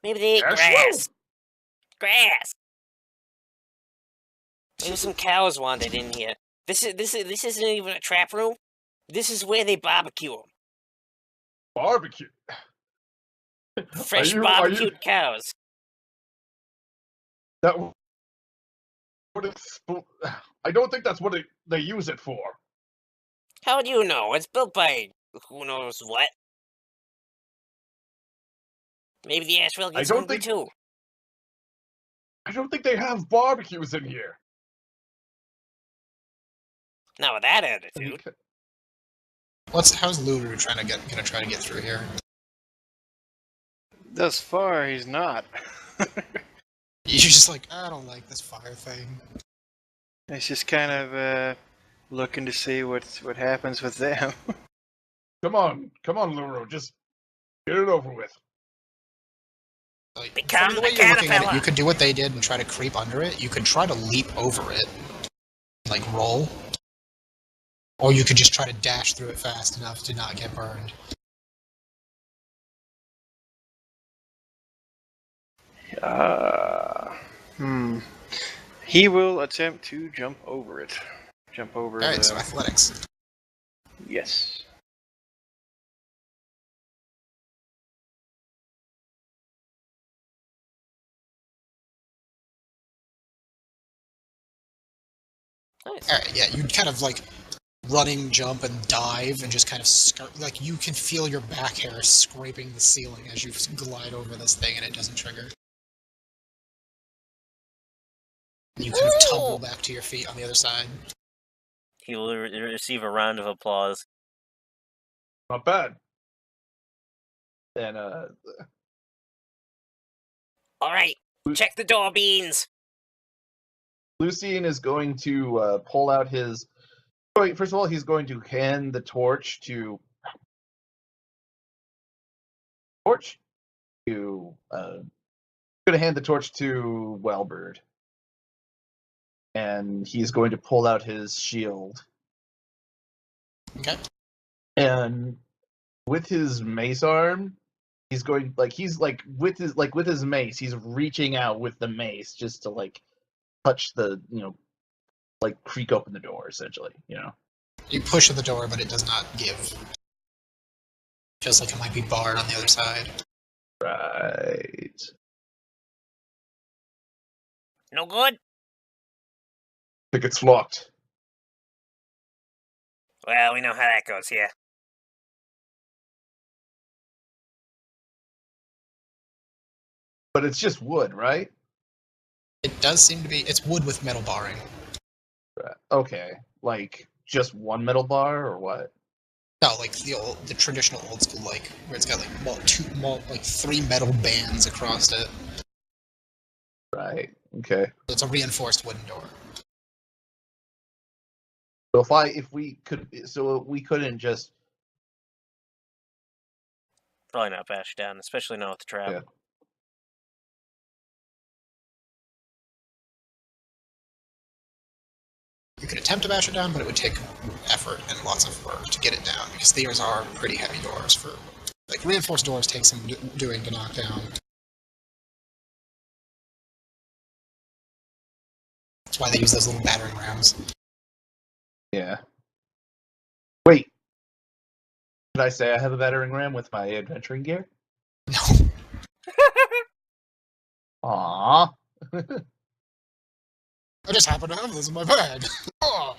Maybe they ate Ashwell? grass. Maybe some cows wandered in here. This isn't even a trap room. This is where they barbecue them. Barbecue. Fresh barbecued cows. That what it's. I don't think that's what they use it for. How do you know? It's built by who knows what. Maybe the Ashwell gets don't hungry think- too. I don't think they have barbecues in here. Not with that attitude. How's Luururet gonna try to get through here? Thus far, he's not. You're just like, I don't like this fire thing. He's just kind of looking to see what happens with them. Come on, Luururet, just get it over with. Like, Become from the way the you're looking at it, caterpillar. you could do what they did and try to creep under it. You could try to leap over it, like roll. Or you could just try to dash through it fast enough to not get burned. He will attempt to jump over it. Jump over Alright, the... so athletics. Yes. Nice. Alright, yeah, you'd kind of like running, jump, and dive, and just kind of like you can feel your back hair scraping the ceiling as you glide over this thing and it doesn't trigger. You kind of tumble back to your feet on the other side. He will receive a round of applause. Not bad. And Alright, check the door, Beans. Lucian is going to pull out his. First of all, he's going to hand the torch to. Going to hand the torch to Welburd, and he's going to pull out his shield. Okay. And with his mace arm, he's with his mace, he's reaching out with the mace just to like touch the creak open the door essentially. You push at the door, but it does not give. Feels like it might be barred on the other side. Right. No good? I think it's locked. Well, we know how that goes here. But it's just wood, right? It does seem to be. It's wood with metal barring. Right. Okay. Like just one metal bar or what? No, like the traditional old school, like where it's got like three metal bands across it. Right. Okay. It's a reinforced wooden door. So we couldn't just. Probably not bash down, especially not with the trap. Yeah. You could attempt to bash it down, but it would take effort and lots of work to get it down, because these are pretty heavy doors. For like reinforced doors take some doing to knock down. That's why they use those little battering rams. Yeah. Wait. Did I say I have a battering ram with my adventuring gear? No. Aww. I just happen to have this in my bag. Oh.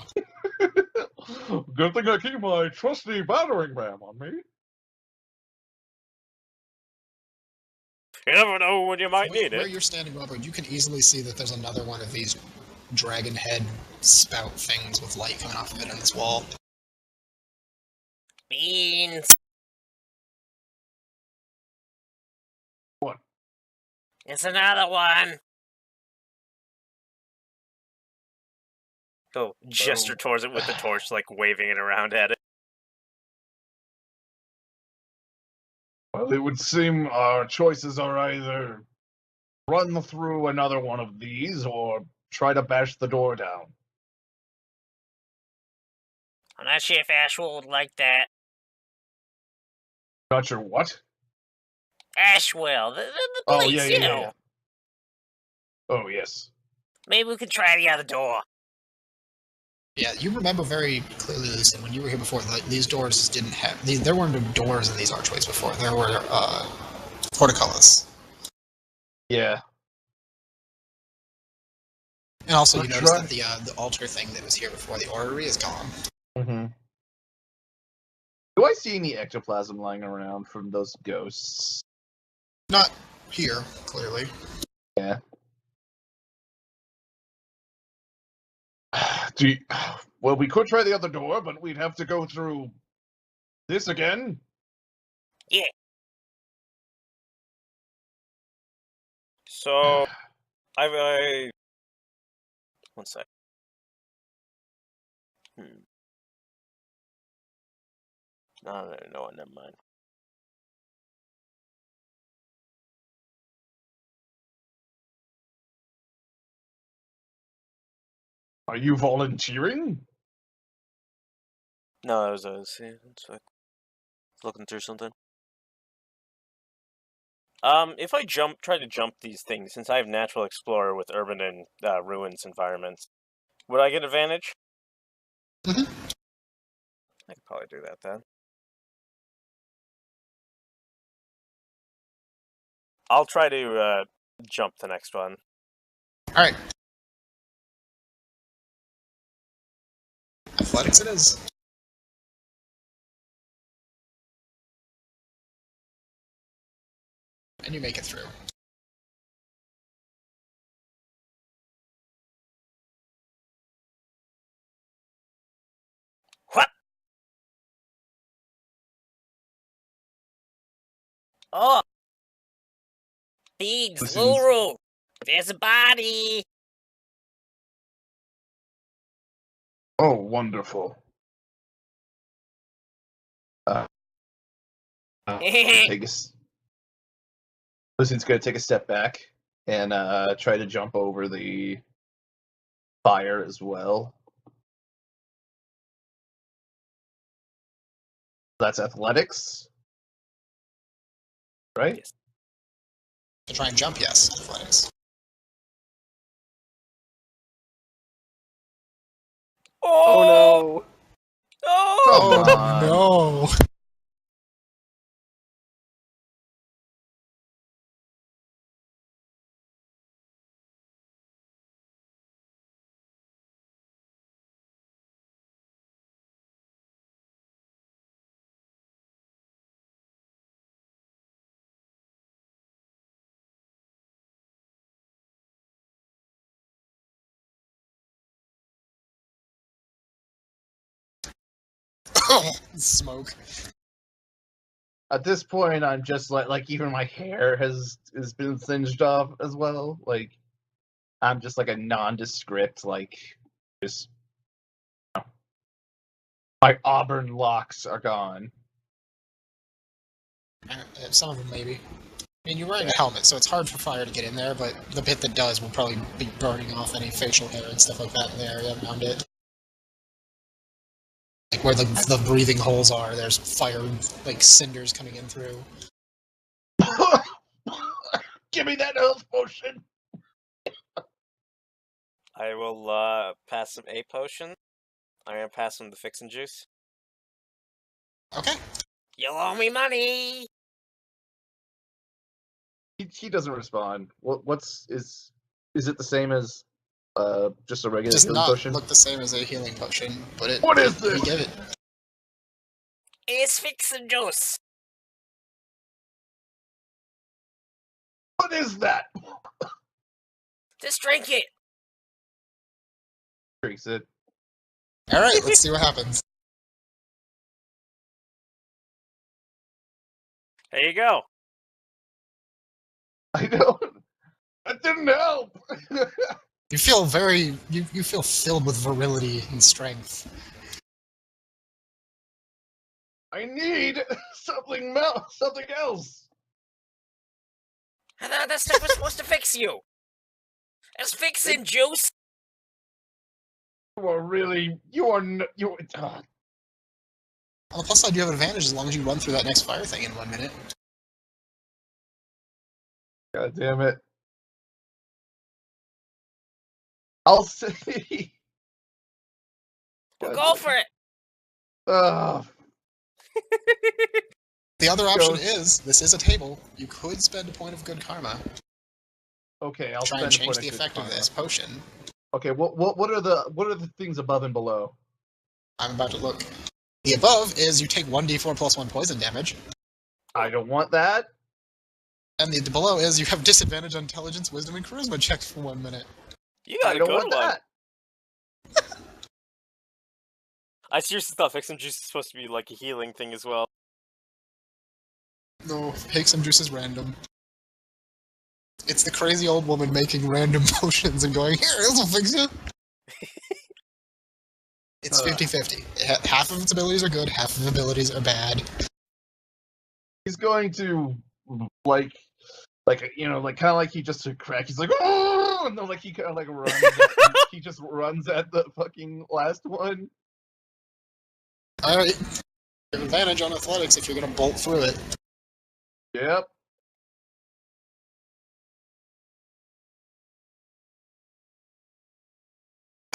Good thing I keep my trusty battering ram on me. You never know when you might need Where it. you're standing, Welburd, you can easily see that there's another one of these dragon head spout things with light coming off of it on this wall. Beans. What? It's another one. Go gesture towards it with the torch, like waving it around at it. Well, it would seem our choices are either run through another one of these or try to bash the door down. I'm not sure if Ashwell would like that. Not sure what? Ashwell, the Oh, place, yeah, you yeah, know. yeah. Oh, yes. Maybe we could try the other door. Yeah, you remember very clearly, Lucian, when you were here before, these doors didn't have... there weren't doors in these archways before. There were portcullis. Yeah. And also, you Let's noticed try. that the altar thing that was here before the orrery is gone. Mm-hmm. Do I see any ectoplasm lying around from those ghosts? Not here, clearly. Yeah. Well, we could try the other door, but we'd have to go through this again. So, I one sec. No, never mind. Are you volunteering? No, I was one sec. Looking through something. If I try to jump these things, since I have Natural Explorer with urban and ruins environments, would I get advantage? Mhm. I could probably do that then. I'll try to jump the next one. Alright. Athletics it is. And you make it through. What? Oh! Biggs, This is- Luururet! There's a body! Oh, wonderful. Lucian's gonna take a step back and try to jump over the fire as well. That's athletics, right? Yes. To try and jump, yes. Athletics. Oh no! Oh, Come on. no! Smoke. At this point, I'm just like even my hair has been singed off as well. Like I'm just like a nondescript, like just my auburn locks are gone. Some of them maybe. I mean, you're wearing a helmet, so it's hard for fire to get in there, but the bit that does will probably be burning off any facial hair and stuff like that in the area around it. Like where the breathing holes are, there's fire, like cinders coming in through. Give me that health potion. I will pass him a potion. I'm gonna pass him the fixin' juice. Okay. You'll owe me money! He doesn't respond. Is it the same as just a It regular does healing not potion? look the same as a healing potion, but What is we this? give it. It's fixin' juice! What is that? Just drink it! Drinks it. Alright, let's see what happens. There you go. I don't. That didn't help. You feel you feel filled with virility and strength. I need something else. I thought that stuff was supposed to fix you! It's fixin' juice! You are. On the plus side, you have an advantage as long as you run through that next fire thing in 1 minute. God damn it. I'll see. Well, go for it! The other option Goes- is, this is a table, you could spend a point of good karma. Okay, I'll Try and spend a change point the of good effect of karma. this potion. Okay, what are the things above and below? I'm about to look. The above is you take 1d4 plus 1 poison damage, I don't want that. and the below is you have disadvantage on intelligence, wisdom, and charisma checks for 1 minute. You got I a don't good want one. that. I seriously thought fixin' juice is supposed to be like a healing thing as well. No, take some juice is random. It's the crazy old woman making random potions and going, here, this will fix you. It's 50-50. Half of its abilities are good, half of its abilities are bad. He's going to like kind of like he just took crack. He's like, oh, and then like he kind of like runs. He just runs at the fucking last one. Alright. You have advantage on athletics if you're gonna bolt through it. Yep.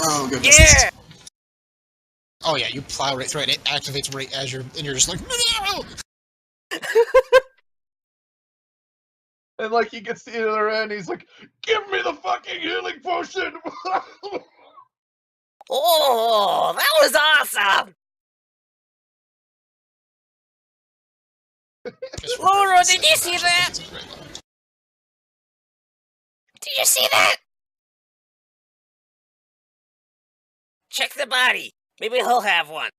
Oh, goodness. Yeah! Oh, yeah, you plow right through it, and it activates right as and you're just like, no! And like he gets to the other end, he's like, give me the fucking healing potion. Oh, that was awesome! Luururet, did you see that? Did you see that? Check the body. Maybe he'll have one.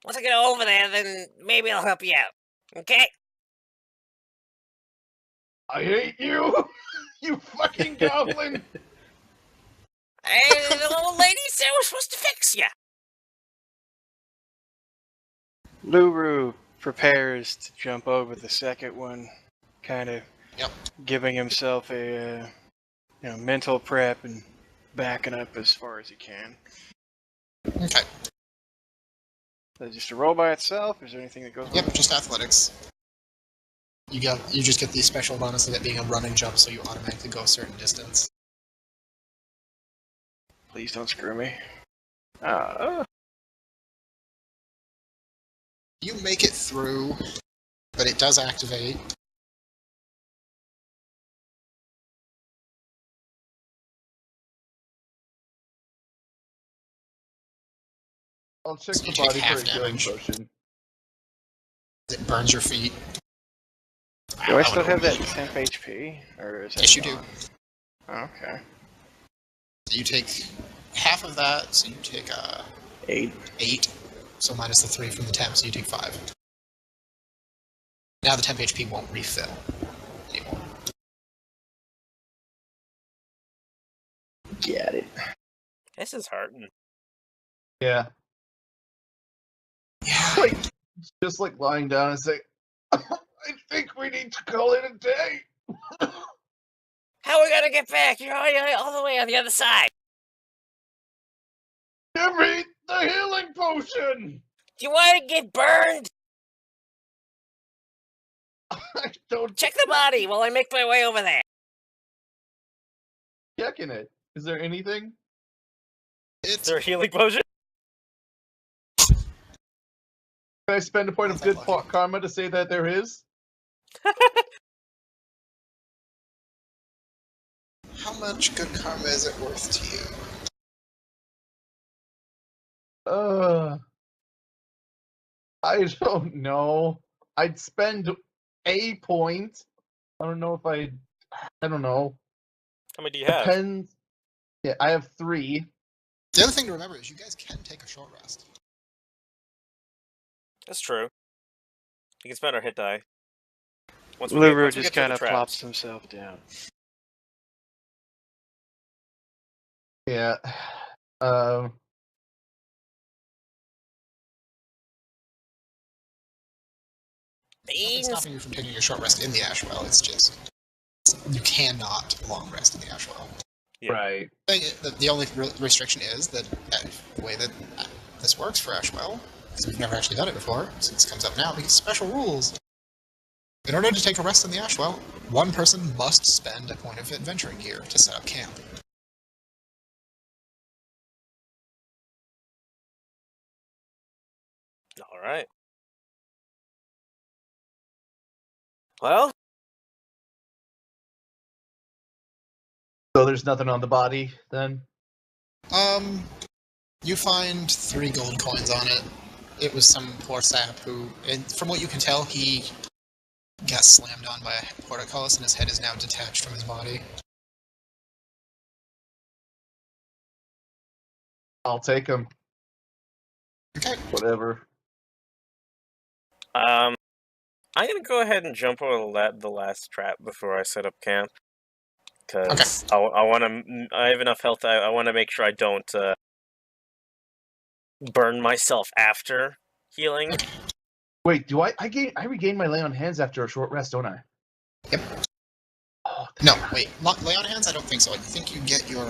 Once I get over there, then maybe I'll help you out. Okay? I hate you, you fucking goblin. Hey, the old lady said we're supposed to fix you. Luru prepares to jump over the second one, kind of giving himself a mental prep and backing up as far as he can. Okay. Is that just a roll by itself? Is there anything that goes with Yep, it? just athletics. You just get the special bonus of it being a running jump, so you automatically go a certain distance. Please don't screw me. You make it through, but it does activate. I'll check So the you take body for half a healing damage. potion. It burns your feet. Do I still have that temp HP? Or is that Yes, you do. gone? Oh, okay. You take half of that, so you take 8. So minus the 3 from the temp, so you take 5. Now the temp HP won't refill anymore. Get it. This is hurting. Yeah. Yeah. Like, just like lying down and say, I think we need to call it a day. How are we gonna get back? You're all the way on the other side. Give me the healing potion! Do you want to get burned? I don't Check the body while I make my way over there. checking it. Is there anything? Is It's there a healing potion? Can I spend a point of Not that good lucky. karma to say that there is? how much good karma is it worth to you? I don't know. I'd spend a point. I don't know if I don't know. How many do you have? Depends. Yeah, I have 3. The other thing to remember is you guys can take a short rest. That's true. You can spend our hit die. Once we Luururet get just through kind the of traps. plops himself down. Yeah. Nothing Beans. stopping you from taking a short rest in the Ashwell. It's just you cannot long rest in the Ashwell. Yeah. Right. The only restriction is that the way that this works for Ashwell, because we've never actually done it before, since it comes up now, because special rules. In order to take a rest in the Ashwell, one person must spend a point of adventuring gear to set up camp. All right. Well, So there's nothing on the body then? You find 3 gold coins on it. It was some poor sap who, and from what you can tell, he got slammed on by a portcullis and his head is now detached from his body. I'll take them. Okay. Whatever. I'm gonna go ahead and jump over the last trap before I set up camp. Because I want to. I have enough health. I want to make sure I don't burn myself after healing. Wait, do I regain my lay on hands after a short rest, don't I? Yep. Oh, No, wait. Lay on hands? I don't think so. I think you get your,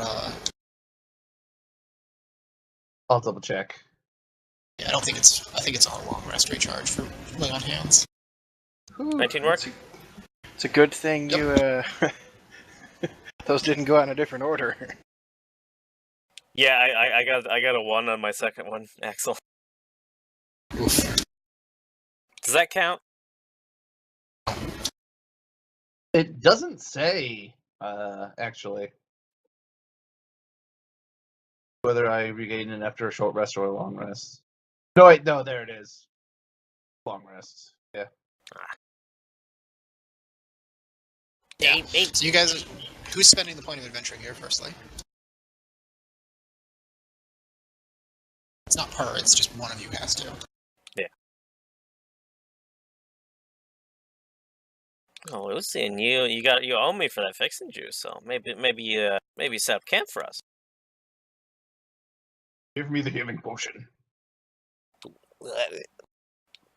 I'll double check. Yeah, I think it's a long rest recharge for lay on hands. 19 work. It's a good thing Yep. you those didn't go out in a different order. Yeah, I got a 1 on my second one, Axel. Oof. Does that count? It doesn't say, actually, whether I regain it after a short rest or a long rest. No, wait, no, there it is. Long rest. Yeah. Yeah. Hey, So you guys, who's spending the point of adventuring here, firstly? It's not her, it's just one of you has to. Oh, Lucian, you owe me for that fixing juice, so maybe set up camp for us. Give me the healing potion.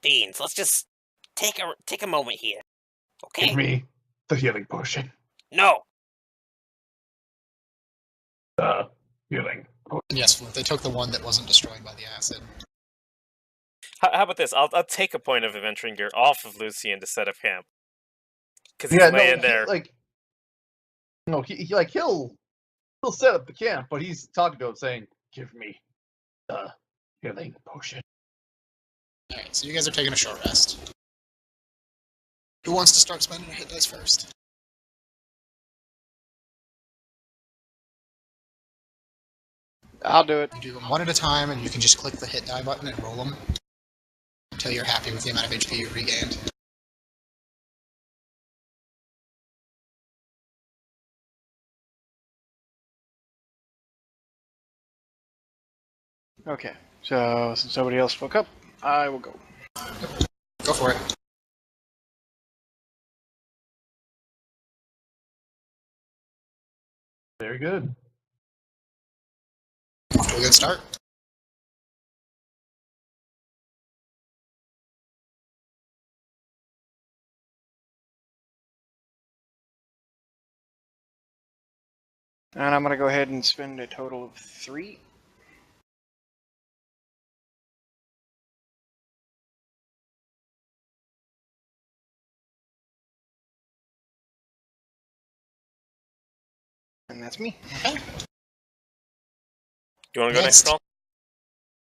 Beans, let's just take a moment here, okay? Give me the healing potion. No, The healing potion. Yes, Flint, they took the one that wasn't destroyed by the acid. How about this? I'll take a point of adventuring gear off of Lucian to set up camp. Because he's Yeah, laying no, there. He'll set up the camp, but he's talking to him saying, "Give me the healing potion." Alright, so you guys are taking a short rest. Who wants to start spending a hit dice first? I'll do it. You do them one at a time, and you can just click the hit die button and roll them until you're happy with the amount of HP you regained. Okay, so since somebody else woke up, I will go. Go for it. Very good. Off to a good start. And I'm going to go ahead and spend a total of 3. And that's me. Okay. You want to go next, Kraul?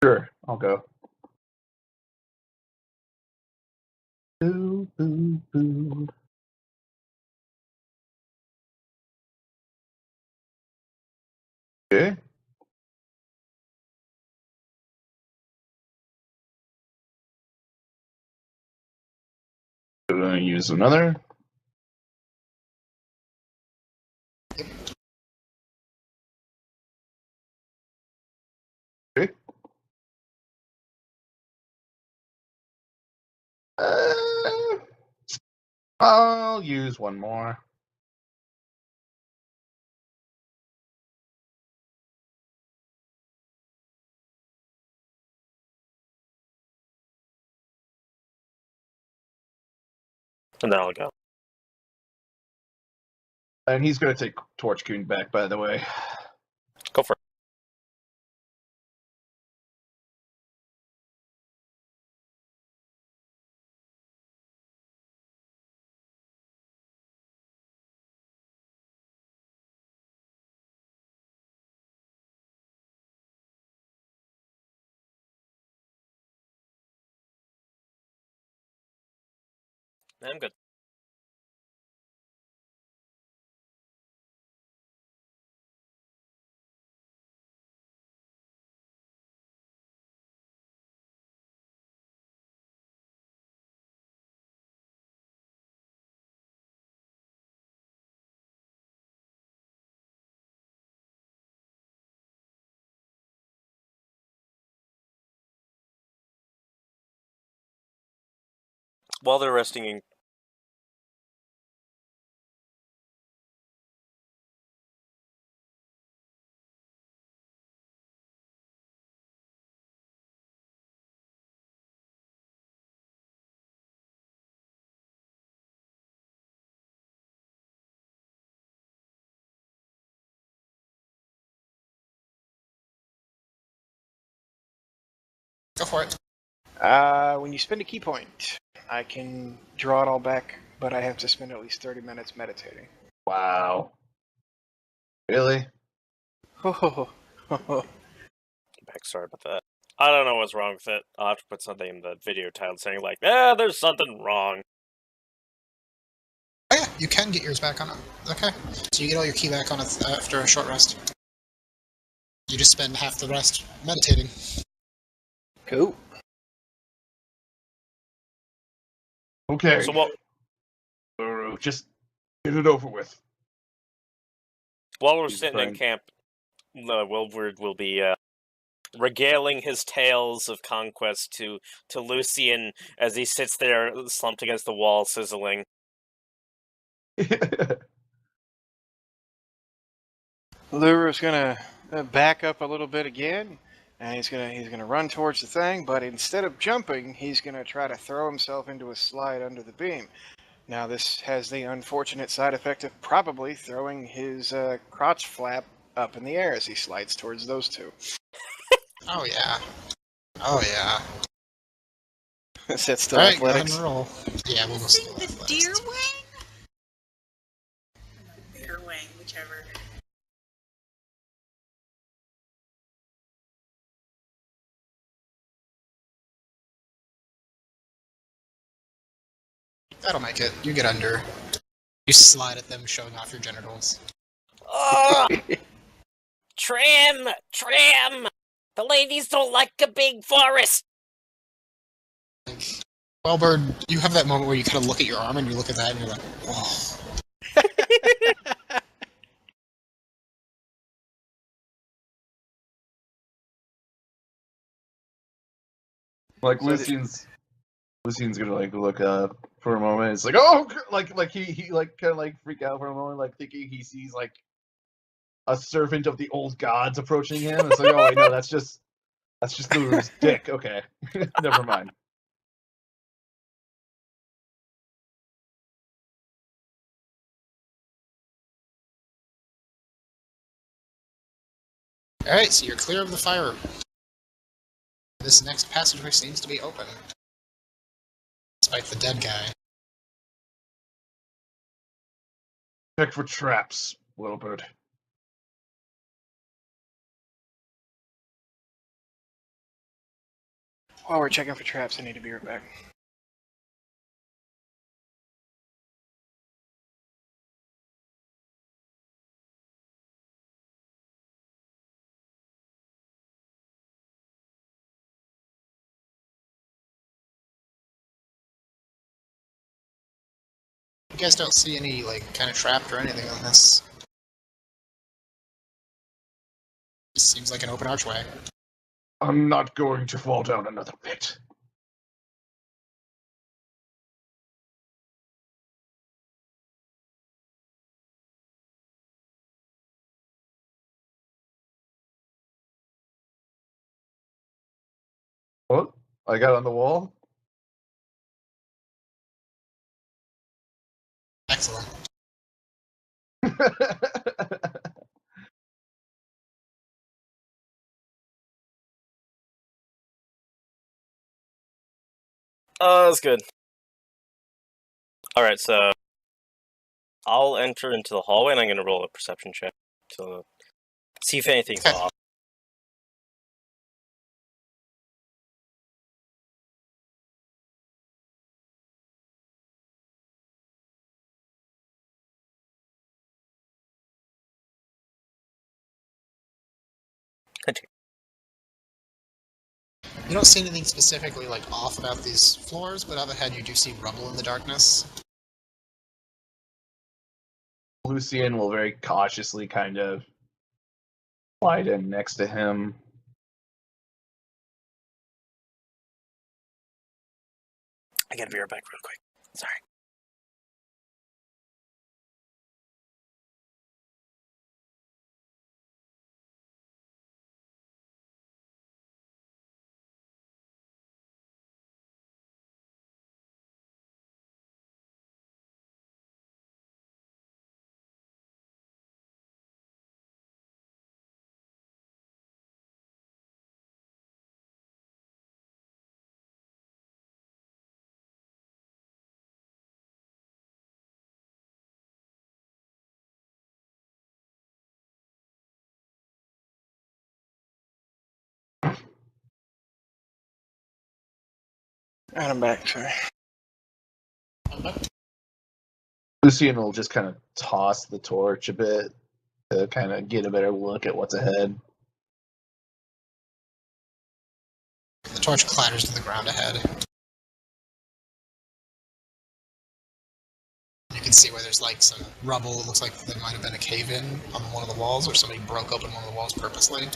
Sure, I'll go. Boo, boo, boo. Okay. I'm going to use another. Okay. I'll use one more. And then I'll go. And he's going to take Torch Coon back, by the way. Go for it. I'm good. While they're resting in... Go for it. When you spend a key point, I can draw it all back, but I have to spend at least 30 minutes meditating. Wow. Really? Back, sorry about that. I don't know what's wrong with it. I'll have to put something in the video title saying like, there's something wrong. Oh yeah, you can get yours back on it. Okay. So you get all your key back on it after a short rest. You just spend half the rest meditating. Cool. Okay. So what? Just get it over with. While we're He's sitting in praying. camp, Welburd will be regaling his tales of conquest to Lucian as he sits there slumped against the wall, sizzling. Luururet's gonna back up a little bit again, and he's gonna run towards the thing. But instead of jumping, he's gonna try to throw himself into a slide under the beam. Now this has the unfortunate side effect of probably throwing his crotch flap up in the air as he slides towards those two. Oh yeah. Oh yeah. That's still Alright, go ahead athletics. and roll. Yeah, we'll go Is still it the athletics. deer wing? Bear wing, whichever. That'll make it. You get under. You slide at them, showing off your genitals. Oh! Trim! Trim! The ladies don't like a big forest! Welburd, you have that moment where you kind of look at your arm and you look at that and you're like, oh. Like Lucian's gonna like look up for a moment. It's like, oh, like he like kind of like freak out for a moment, like thinking he sees like a servant of the old gods approaching him. It's like, oh wait, no, that's just Luru's dick. Okay, never mind. Alright, so you're clear of the fire. This next passageway seems to be open. Despite the dead guy. Check for traps, Welburd. While we're checking for traps, I need to be right back. You guys don't see any, like, kind of trapped or anything on this. This seems like an open archway. I'm not going to fall down another pit. What? I got on the wall? Excellent. Oh, that's good. Alright, so I'll enter into the hallway and I'm gonna roll a perception check to see if anything's Okay. off. You don't see anything specifically, like, off about these floors, but overhead you do see rubble in the darkness. Lucian will very cautiously kind of slide in next to him. I gotta be right back real quick. Sorry. And I'm back, sorry. Lucian will just kind of toss the torch a bit to kind of get a better look at what's ahead. The torch clatters to the ground ahead. You can see where there's, like, some rubble. It looks like there might have been a cave-in on one of the walls, or somebody broke open one of the walls purposely.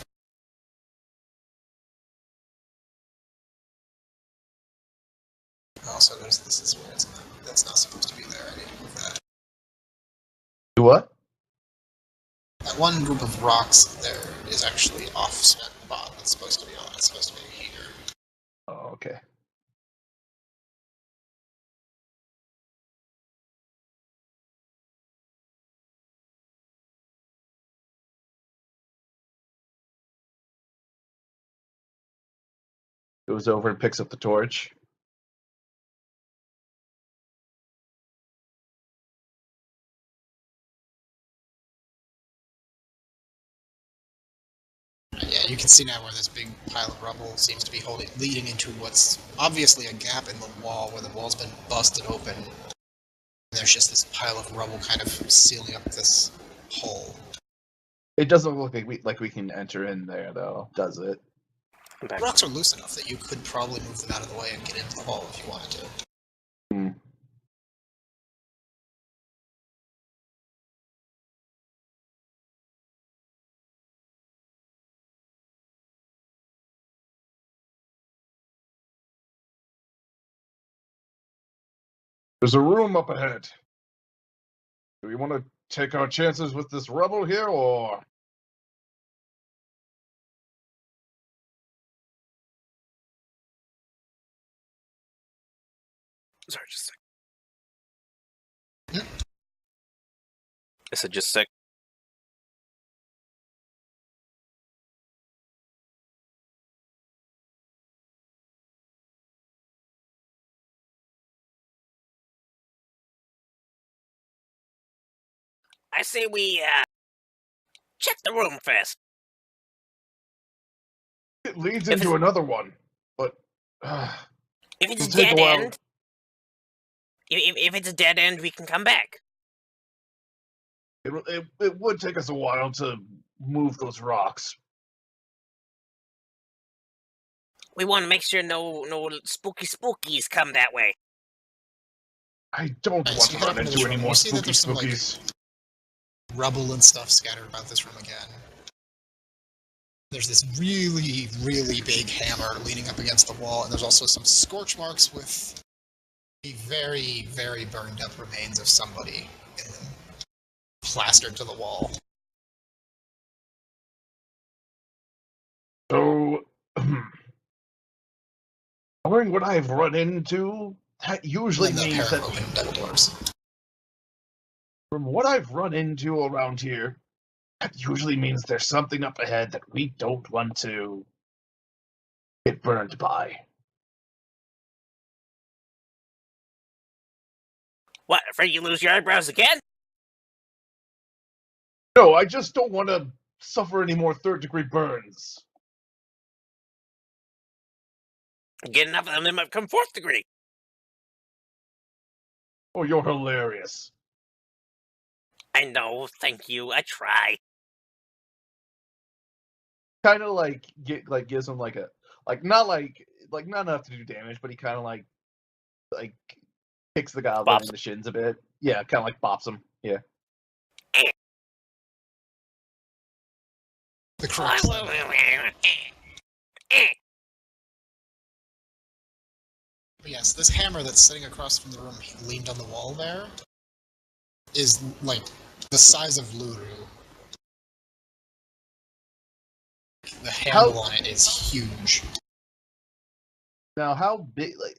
Also, there's this is where that's not supposed to be there. I need to move that. Do what? That one group of rocks there is actually off spot. It's supposed to be on. It's supposed to be a heater. Oh, okay. Goes over and picks up the torch. Yeah, you can see now where this big pile of rubble seems to be leading into what's obviously a gap in the wall, where the wall's been busted open. And there's just this pile of rubble kind of sealing up this hole. It doesn't look like we can enter in there, though, does it? I'm back. The rocks are loose enough that you could probably move them out of the way and get into the hole if you wanted to. Hmm. There's a room up ahead. Do we want to take our chances with this rubble here, or...? Sorry, just a sec. Hmm? I said just a sec. say we check the room first. It leads If into it's- another one, but If it's a it'll take a dead while. end, if it's a dead end, we can come back. It would take us a while to move those rocks. We want to make sure no spookies come that way. I don't Right, want so to you head run up into into this any room, more you see that there's some, like, spookies. rubble and stuff scattered about this room again. There's this really, really big hammer leaning up against the wall, and there's also some scorch marks with the very, very burned up remains of somebody in them, plastered to the wall. So, knowing what I've run into, that usually And then the means pair that of open double doors. from what I've run into around here, that usually means there's something up ahead that we don't want to get burned by. What, afraid you lose your eyebrows again? No, I just don't want to suffer any more third-degree burns. Get enough of them, they might come fourth degree. Oh, you're hilarious. I know, thank you, I try. Kind of like gives him like a not enough to do damage, but he kind of like kicks the goblin Bops. in the shins a bit. Yeah, kind of like bops him. Yeah. The correct But yes, this hammer that's sitting across from the room, leaned on the wall there, is like the size of Luru. The handle on it is huge. Now, how big? Like,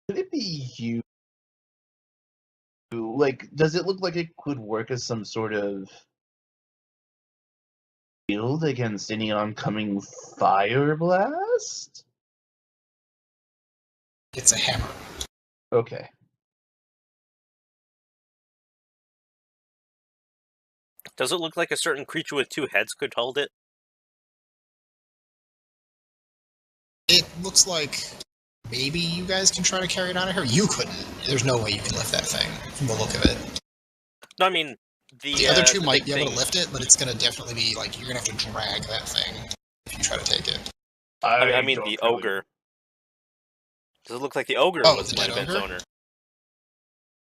could it be huge? Like, does it look like it could work as some sort of shield against any oncoming fire blast? It's a hammer. Okay. Does it look like a certain creature with two heads could hold it? It looks like maybe you guys can try to carry it out of here. You couldn't. There's no way you can lift that thing from the look of it. No, I mean The other two the might big be able to thing- lift it, but it's going to definitely be like you're going to have to drag that thing if you try to take it. I mean don't the really- ogre. Does it look like the ogre Oh, was the might dead have been its ogre? owner?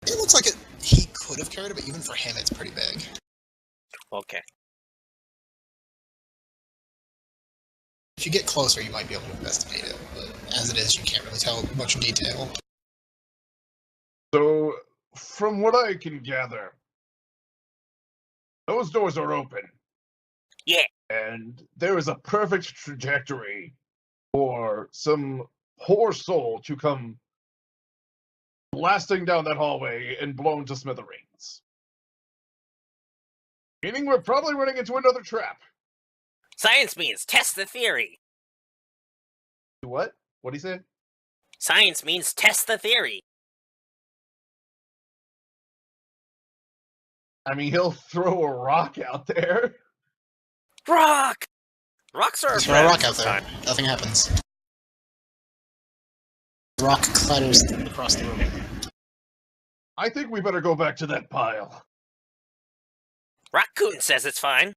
It looks like he could have carried it, but even for him, it's pretty big. Okay. If you get closer, you might be able to investigate it, but as it is, you can't really tell much detail. So, from what I can gather, those doors are open. Yeah. And there is a perfect trajectory for some poor soul to come blasting down that hallway and blown to smithereens. Meaning we're probably running into another trap. Science means test the theory. What? What do you say? Science means test the theory. I mean, he'll throw a rock out there. Rock! Rocks are our Just throw a rock friends out there. this time. Nothing happens. The rock clatters across the room. I think we better go back to that pile. Raccoon says it's fine.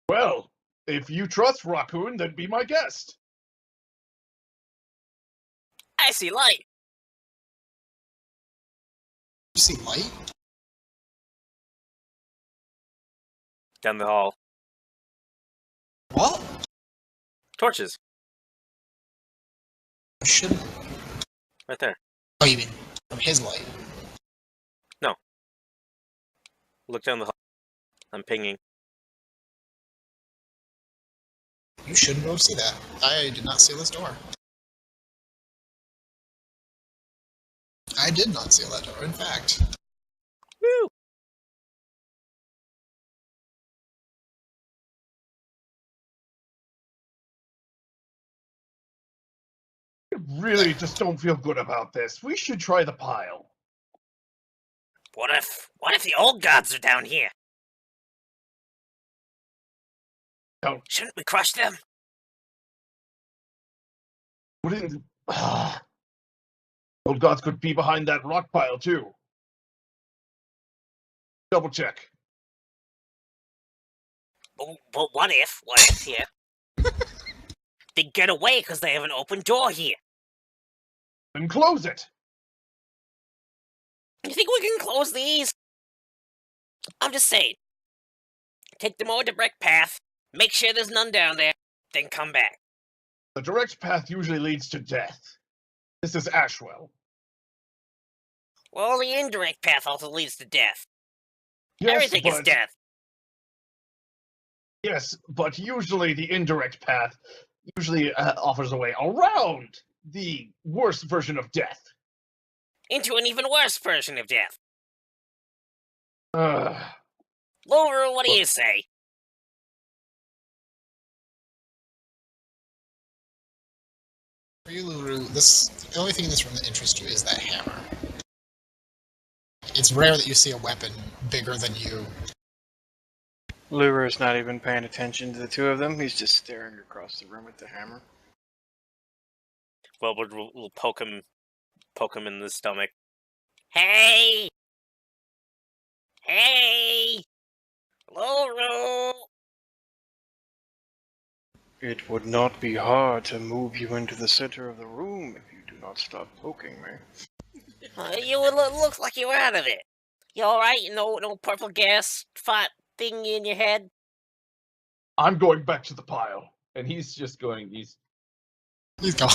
Well, if you trust Raccoon, then be my guest. I see light. You see light? Down the hall. What? Torches. You shouldn't. Right there. Oh, you mean from his light? Look down the hall. I'm pinging. You shouldn't be able to see that. I did not seal this door. I did not seal that door, in fact. Woo! I really just don't feel good about this. We should try the pile. What if the old gods are down here? Don't. Shouldn't we crush them? Wouldn't... Old gods could be behind that rock pile, too. Double check. But what if here, they get away because they have an open door here? Then close it. You think we can close these? I'm just saying. Take the more direct path, make sure there's none down there, then come back. The direct path usually leads to death. This is Ashwell. Well, the indirect path also leads to death. Yes, Everything is death. Yes, but usually the indirect path offers a way around the worst version of death. Into an even worse version of death. Uh, Luururet, what do you say? For you, Luururet, the only thing in this room that interests you is that hammer. It's rare that you see a weapon bigger than you. Luururet's not even paying attention to the two of them. He's just staring across the room at the hammer. Welburd will poke him in the stomach. Hey! Hey! Luururet! It would not be hard to move you into the center of the room if you do not stop poking me. You look like you're out of it. You alright? No purple gas fart thing in your head? I'm going back to the pile. And he's just going, he's gone.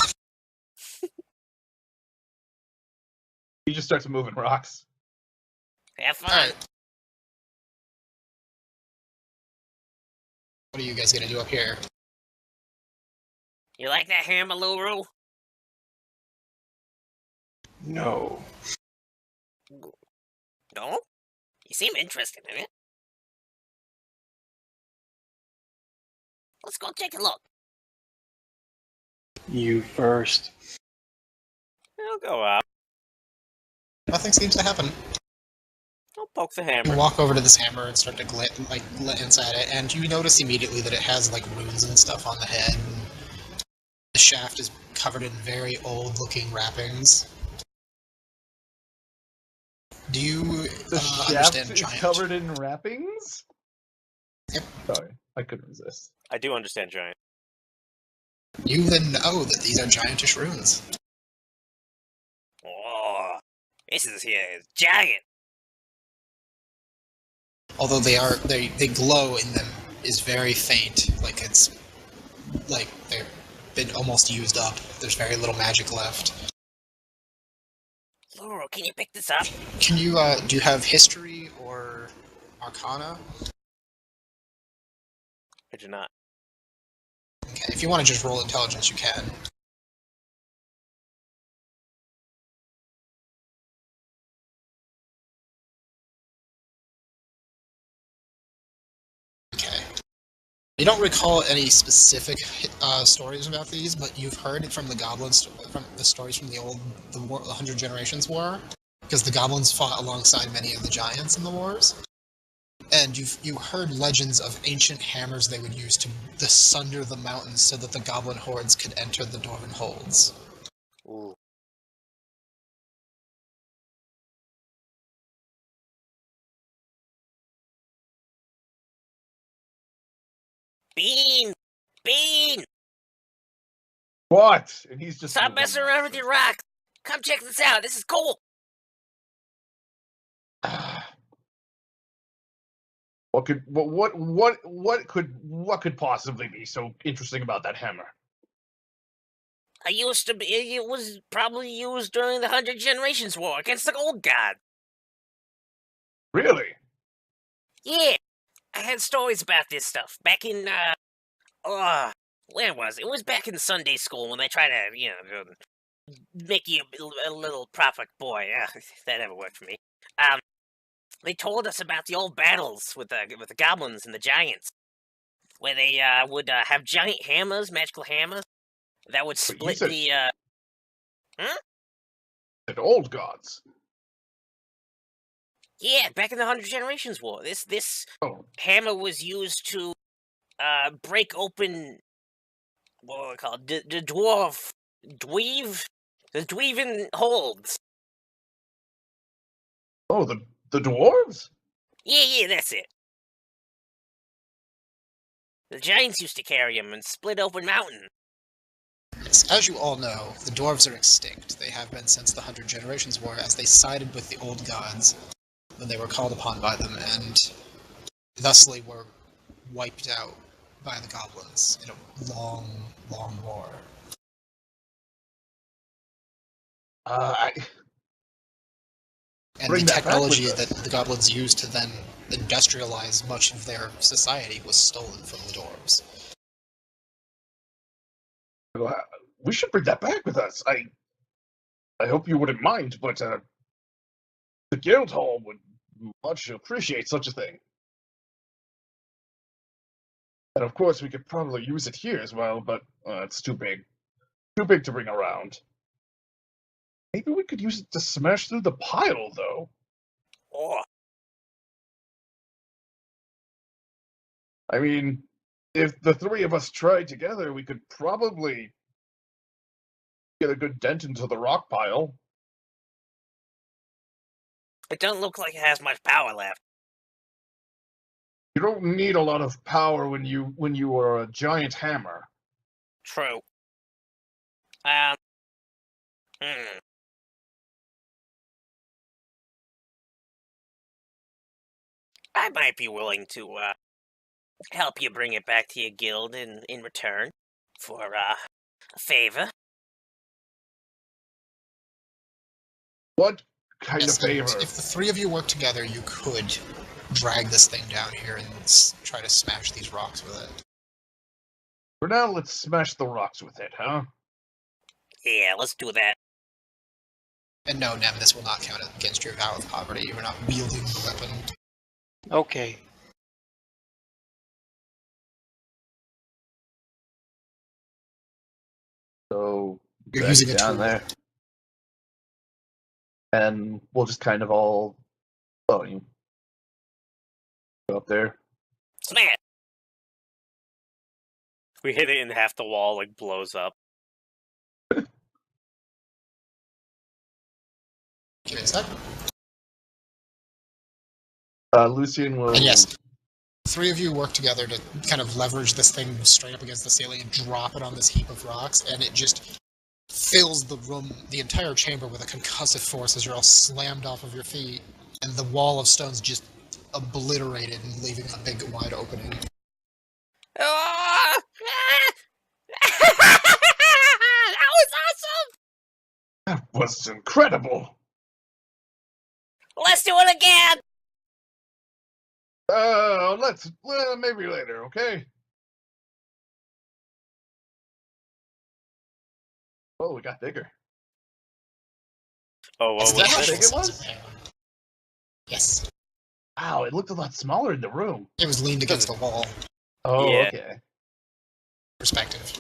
He just starts moving rocks. Have fun. Alright. What are you guys gonna do up here? You like that hammer, Luururet? No. No? You seem interested in it. Let's go take a look. You first. I'll go up. Nothing seems to happen. I'll poke the You hammer. walk over to this hammer and start to glit inside it, and you notice immediately that it has like runes and stuff on the head. And the shaft is covered in very old-looking wrappings. Do you The shaft understand is giant? covered in wrappings? Yep. Sorry, I couldn't resist. I do understand giant. You then know that these are giantish runes. Oh, this is giant. Although they glow in them is very faint, like it's like they've been almost used up. There's very little magic left. Luururet, can you pick this up? Can you do you have history or arcana? I do not. Okay, if you want to just roll intelligence, you can. Okay. You don't recall any specific stories about these, but you've heard it from the goblins, from the stories from the 100 Generations War, because the goblins fought alongside many of the giants in the wars. And you heard legends of ancient hammers they would use to sunder the mountains so that the goblin hordes could enter the dwarven holds. Ooh. Bean! Bean! What? And he's just Stop moving messing around with your rocks! Come check this out, this is cool! What could possibly be so interesting about that hammer? It was probably used during the 100 Generations War against the Old God. Really? Yeah, I had stories about this stuff back in, where was it? It was back in Sunday school when they tried to, make you a little prophet boy. That never worked for me. They told us about the old battles with the goblins and the giants, where they would have giant hammers, magical hammers, that would split said- the. And old gods. Yeah, back in the 100 Generations War, this Oh, hammer was used to break open what were they called? The dweeven holds. oh, the dwarves? Yeah, that's it. The giants used to carry them and split open mountain. Yes, as you all know, the dwarves are extinct. They have been since the 100 Generations War, as they sided with the old gods when they were called upon by them, and thusly were wiped out by the goblins in a long, long war. I And Bring the that back with technology us. that the goblins used to then industrialize much of their society was stolen from the dwarves. we should bring that back with us. I hope you wouldn't mind, but the guild hall would much appreciate such a thing. And of course, we could probably use it here as well, but it's too big to bring around. Maybe we could use it to smash through the pile, though. Oh, I mean, if the three of us tried together, we could probably get a good dent into the rock pile. it doesn't look like it has much power left. You don't need a lot of power when you are a giant hammer. True. Hmm. I might be willing to help you bring it back to your guild in return for a favor. What kind Yes, of favor? if the three of you work together, you could drag this thing down here and try to smash these rocks with it. For now, let's smash the rocks with it, huh? Yeah, let's do that. And no, Nem, this will not count against your vow of poverty. You are not wielding the weapon. Okay. So You're drag using it a down tool. there, and we'll just kind of all you go up there. Smash! We hit it and half the wall like blows up. Give me a sec. Lucian will. And yes, three of you work together to kind of leverage this thing straight up against the ceiling and drop it on this heap of rocks, and it just fills the room, the entire chamber, with a concussive force as you're all slammed off of your feet, and the wall of stones just obliterated and leaving a big wide opening. Ah! That was awesome! That was incredible. Let's do it again! Let's maybe later, okay? Oh, we got bigger. Oh, what As was the that how it? big actual it was? size of hammer. Yes. Wow, it looked a lot smaller in the room. It was leaned against the wall. Oh, Yeah. okay. Perspective.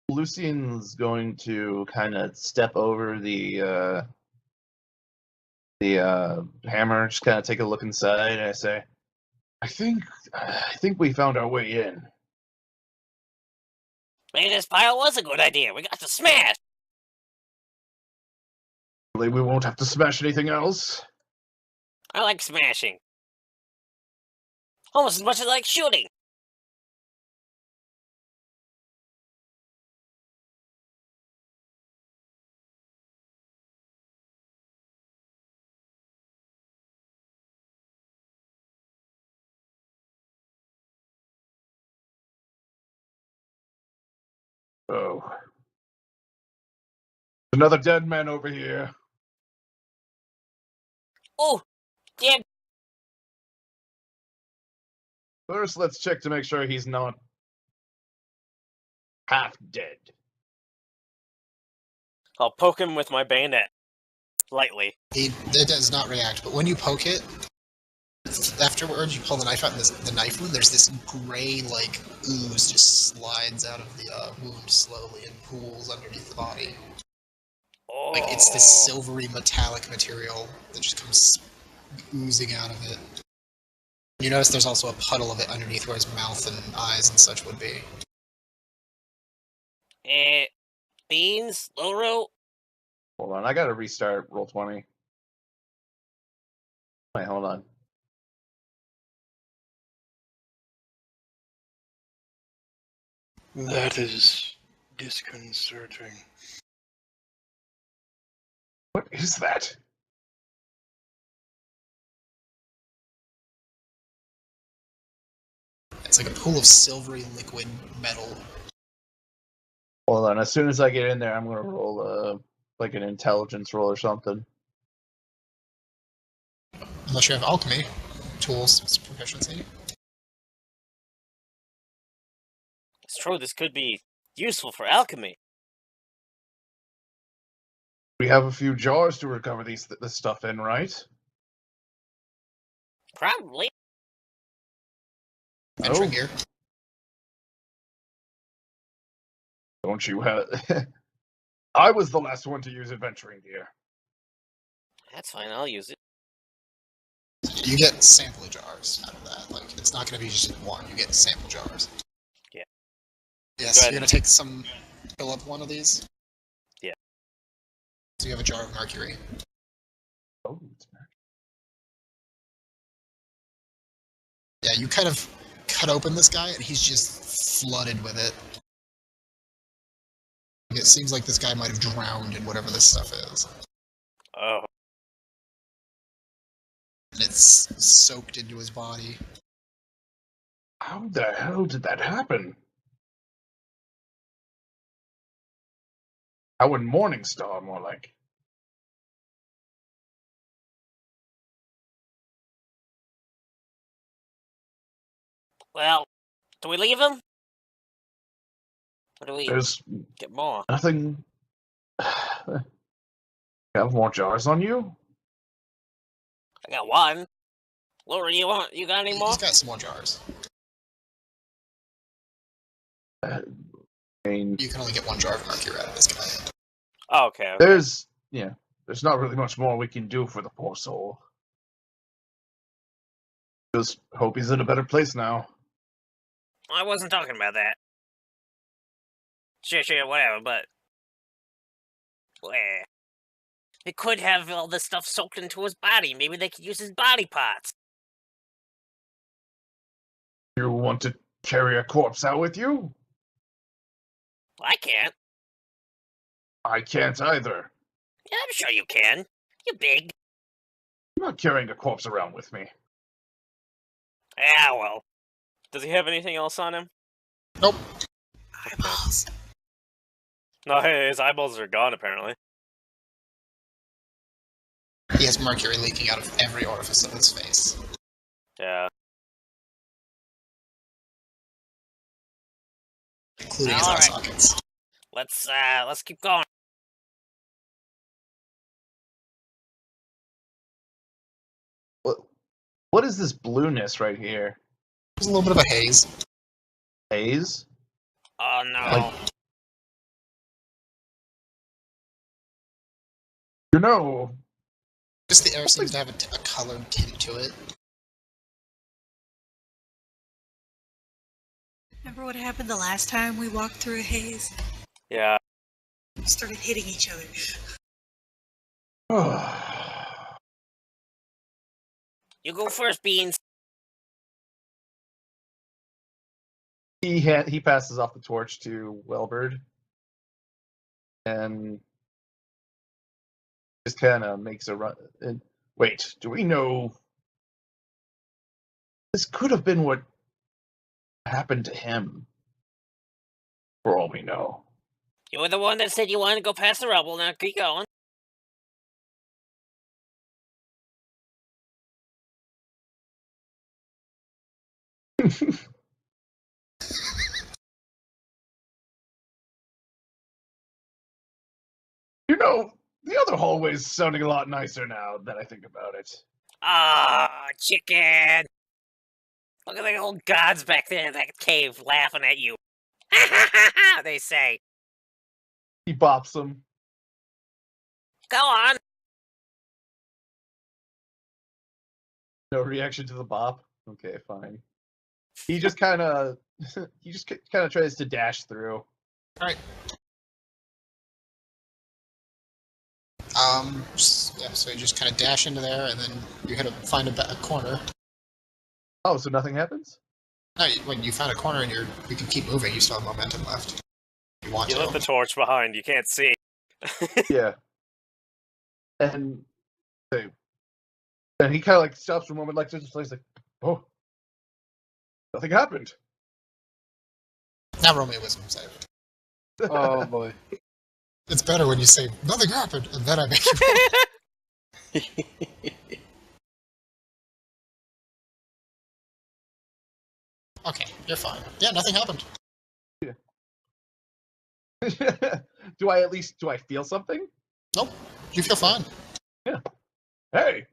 Lucian's going to kind of step over the hammer, just kind of take a look inside, and I say, I think we found our way in. Maybe this pile was a good idea. We got to smash! Hopefully we won't have to smash anything else. I like smashing. Almost as much as I like shooting. Oh. Another dead man over here. Oh, damn. First, let's check to make sure he's not half dead. I'll poke him with my bayonet. Lightly. It does not react, but when you poke it, afterwards you pull the knife out, and the knife wound, there's this gray, like, ooze just slides out of the wound slowly and pools underneath the body. Oh, Like, it's this silvery metallic material that just comes oozing out of it. You notice there's also a puddle of it underneath where his mouth and eyes and such would be. Beans, Loro. Hold on, I gotta restart Roll20. Wait, hold on. That is disconcerting. What is that? It's like a pool of silvery liquid metal. Hold on, as soon as I get in there, I'm gonna roll like an intelligence roll or something. Unless you have alchemy tools proficiency. It's true, this could be useful for alchemy. We have a few jars to recover this stuff in, right? Probably. Entering gear. Don't you have... I was the last one to use adventuring gear. That's fine, I'll use it. You get sample jars out of that. Like, it's not going to be just one. You get sample jars. Yeah. Yes, Go you're going to take some... Fill up one of these? Yeah. So you have a jar of mercury. Oh, it's back. Yeah, you kind of cut open this guy, and he's just flooded with it. It seems like this guy might have drowned in whatever this stuff is. Oh. And it's soaked into his body. How the hell did that happen? How in Morningstar, more like. Well, do we leave him? Or do we There's get more? nothing... You have more jars on you? I got one. Laura, you got any more? He's got some more jars. I mean, You can only get one jar of mercury out of this guy. Oh, okay. there's not really much more we can do for the poor soul. Just hope he's in a better place now. I wasn't talking about that. Sure, whatever, but... Well, he could have all this stuff soaked into his body. Maybe they could use his body parts. You want to carry a corpse out with you? I can't. I can't either. Yeah, I'm sure you can. You're big. I'm not carrying a corpse around with me. Yeah, well. Does he have anything else on him? Nope. Eyeballs. No, his eyeballs are gone, apparently. He has mercury leaking out of every orifice of his face. Yeah. Including his eye Alright. sockets. Let's keep going. What is this blueness right here? There's a little bit of a haze. Haze? Oh, no. Like- You know, Just the air seems to have a colored tint to it. Remember what happened the last time we walked through a haze? Yeah. We started hitting each other. You go first, Beans. He passes off the torch to Welburd, and just kind of makes a run. And wait, do we know? This could have been what happened to him, for all we know. You were the one that said you wanted to go past the rubble. Now keep going. You know, the other hallway's sounding a lot nicer now that I think about it. Ah, chicken! Look at the old gods back there in that cave laughing at you. Ha ha ha ha, they say. He bops him. Go on. No reaction to the bop. Okay, fine. He just kind of tries to dash through. Alright. Yeah, so you just kind of dash into there, and then you gotta find a corner. Oh, so nothing happens? No, when you found a corner and you can keep moving, you still have momentum left. You want You to. left the torch behind. You can't see. Yeah. And he kind of like stops for a moment, like just like, oh, nothing happened. Now roll me a wisdom save. Oh boy. It's better when you say nothing happened, and then I make you roll. Okay, you're fine. Yeah, nothing happened. Do I feel something? Nope, you feel fine. Yeah. Hey!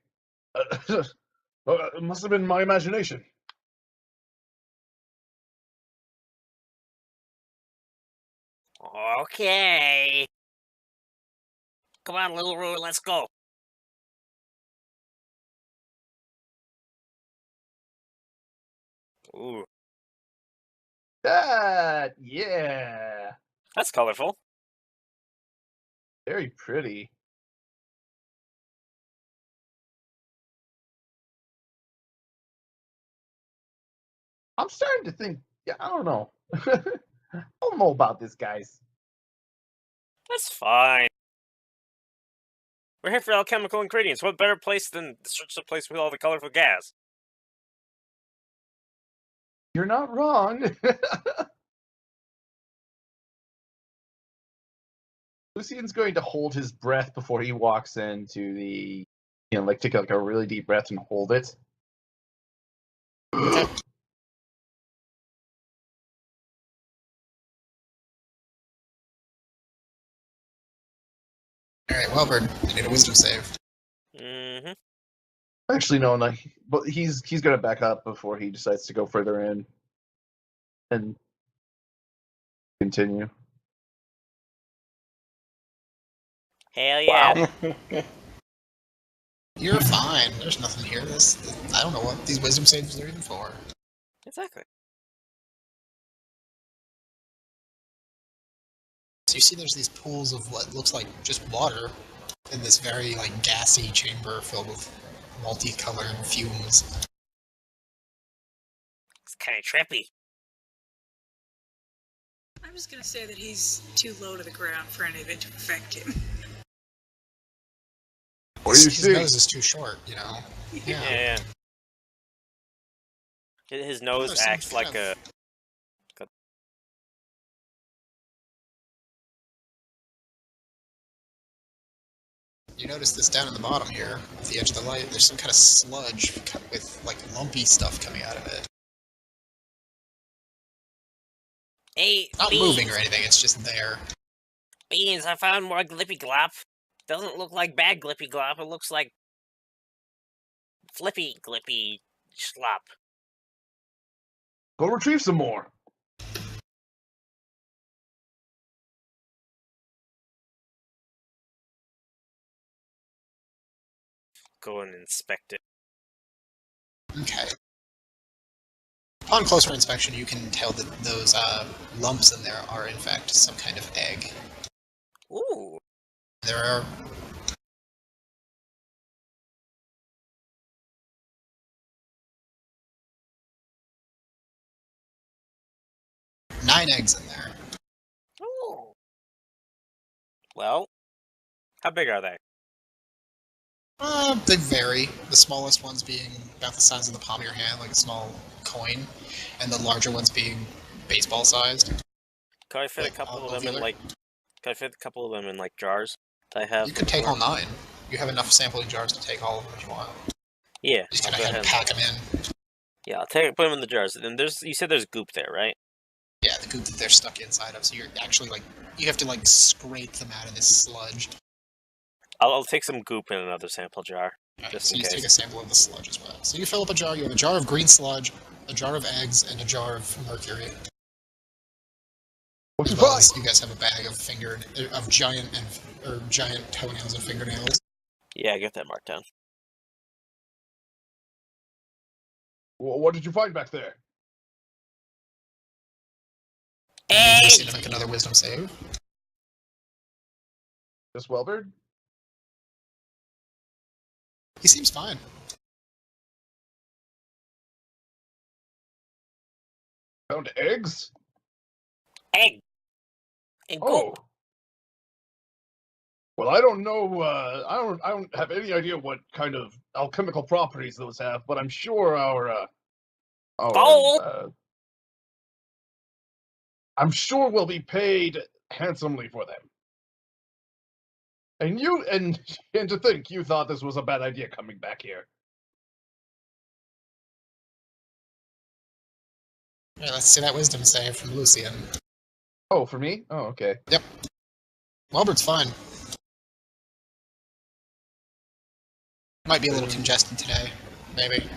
It must have been my imagination. Okay. Come on, Luururet, let's go. Ooh, Yeah. that's colorful. Very pretty. I'm starting to think, yeah, I don't know. I don't know about this, guys. That's fine. We're here for alchemical ingredients. What better place than search the place with all the colorful gas? You're not wrong. Lucian's going to hold his breath before he walks into the, like take like a really deep breath and hold it. Alright, Welburd, you need a wisdom save. Mm-hmm. Actually, no, but he's gonna back up before he decides to go further in and continue. Hell yeah. Wow. You're fine. There's nothing here. I don't know what these wisdom saves are even for. Exactly. So you see there's these pools of what looks like just water in this very gassy chamber filled with multicolored fumes. It's kind of trippy. I'm just gonna say that he's too low to the ground for any of it to affect him. What do you His see? nose is too short, you know? Yeah. His nose There's some acts like kind of- You notice this down in the bottom here, at the edge of the light, there's some kind of sludge with lumpy stuff coming out of it. Hey, Not Beans. moving or anything, it's just there. Beans, I found more Glippy Glop. Doesn't look like bad Glippy Glop, it looks like Flippy Glippy Schlop. Go retrieve some more. go and inspect it. Okay. Upon closer inspection, you can tell that those lumps in there are in fact some kind of egg. Ooh. There are 9 eggs in there. Ooh. Well, how big are they? They vary. The smallest ones being about the size of the palm of your hand, like a small coin, and the larger ones being baseball-sized. Can I fit Like, a couple of them in ovular? like? Can I fit a couple of them in like jars that I have? You could take all 9. You have enough sampling jars to take all of them if you want. Yeah. Just I'll kind go of ahead. pack them in. Yeah, I'll put them in the jars. And you said there's goop there, right? Yeah, the goop that they're stuck inside of. So you're actually you have to scrape them out of this sludge. I'll take some goop in another sample jar. Right, Just so in you case. take a sample of the sludge as well. So you fill up a jar. You have a jar of green sludge, a jar of eggs, and a jar of mercury. What'd As you well find? as you guys have a bag of giant toenails and fingernails. Yeah, get that marked down. What did you find back there? I need Lucian Eggs! to make another wisdom save. This Welburd? He seems fine. Found eggs? Egg! And Oh. goop! Well, I don't know. I don't have any idea what kind of alchemical properties those have, but I'm sure Gold! I'm sure we'll be paid handsomely for them. And and to think you thought this was a bad idea coming back here. Yeah, let's see that wisdom save from Lucian. Oh, for me? Oh, okay. Yep. Welburd's fine. Might be a little congested today, maybe.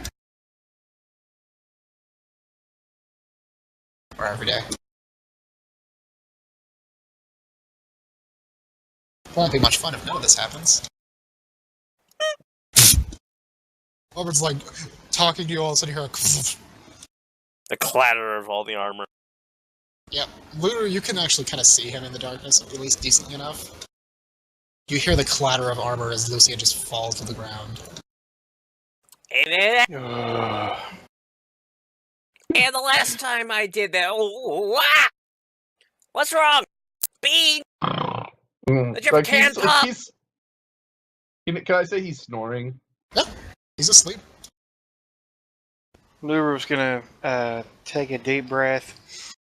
Or every day. Won't be much fun if none of this happens. Welburd's like talking to you all of a sudden you hear The clatter of all the armor. Yep. Luururet, you can actually kind of see him in the darkness, at least decently enough. You hear the clatter of armor as Lucian just falls to the ground. And the last time I did that, what's wrong? Bean! Did your can pop? Can I say he's snoring? Yep. He's asleep. Luururet's gonna take a deep breath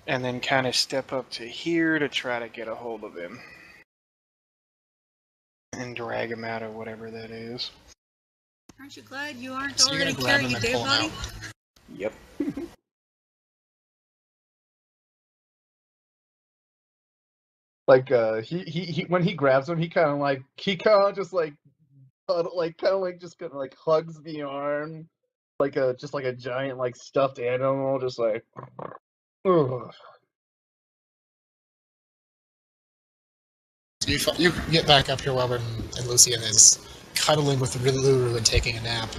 and then kind of step up to here to try to get a hold of him. And drag him out of whatever that is. Aren't you glad you aren't So you're already gonna grab him carrying a and dead pull him body? out. Yep. Like he when he grabs him, he kind of just like hugs the arm, like a giant like stuffed animal, just like. Ugh. So you get back up here, Welberd, and Lucian is cuddling with Luururet and taking a nap.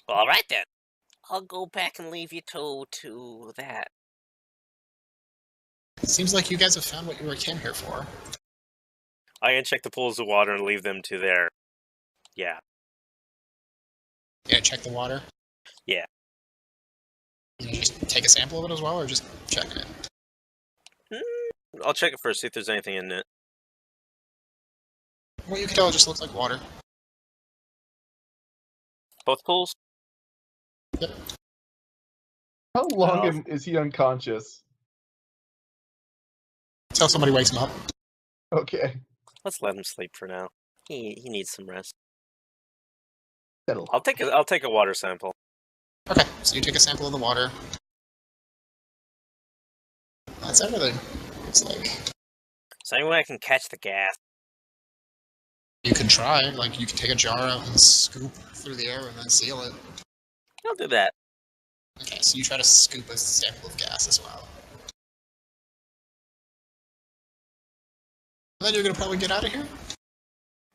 Alright then. I'll go back and leave you to that. Seems like you guys have found what you came here for. I can check the pools of water and leave them to their... Yeah. Yeah, check the water. Yeah. You just take a sample of it as well, or just checking it? I'll check it first, see if there's anything in it. Well, you can tell it just looks like water. Both pools? Yep. How long is he unconscious? Until somebody wakes him up. Okay. Let's let him sleep for now. He needs some rest. Settle. I'll take a water sample. Okay, so you take a sample of the water. That's everything. It's like... Is there any way I can catch the gas? You can try, like, you can take a jar out and scoop through the air and then seal it. I'll do that. Okay, so you try to scoop a sample of gas as well. And then you're gonna probably get out of here?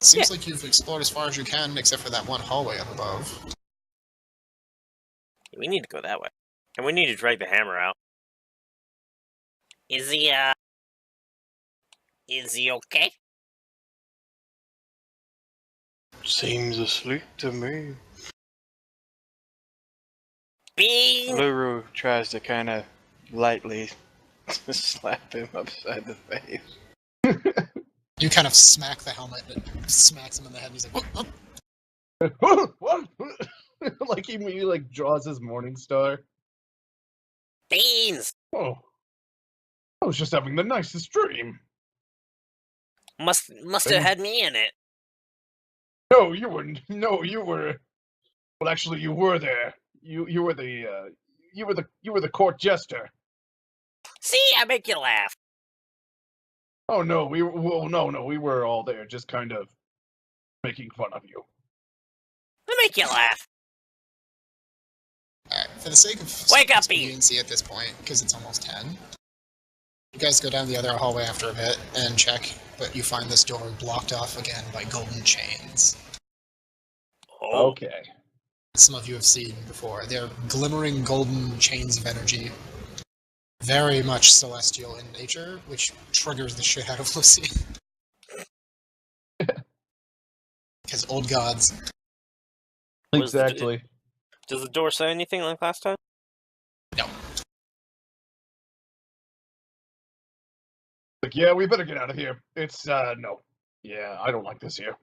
Seems like you've explored as far as you can, except for that one hallway up above. We need to go that way. And we need to drag the hammer out. Is he okay? Seems asleep to me. Bean! Luururet tries to kind of lightly slap him upside the face. You kind of smack the helmet and it smacks him in the head and he's like, "What?" What? Like he like draws his morning star. Beans! Oh. I was just having the nicest dream. Must have had me in it. No, you were. No, you were. Well, actually, you were there. You were the court jester. See, I make you laugh. Oh no, we were. Well, no, we were all there, just kind of making fun of you. I make you laugh. Alright, for the sake of Wake up, expediency at this point, because it's almost 10, you guys go down the other hallway after a bit and check, but you find this door blocked off again by golden chains. Oh, Okay. Some of you have seen before. They're glimmering golden chains of energy. Very much celestial in nature, which triggers the shit out of Lucy. Because old gods. Was the- Exactly. does the door say anything like last time? No. Like, yeah, we better get out of here. It's, no. Yeah, I don't like this here.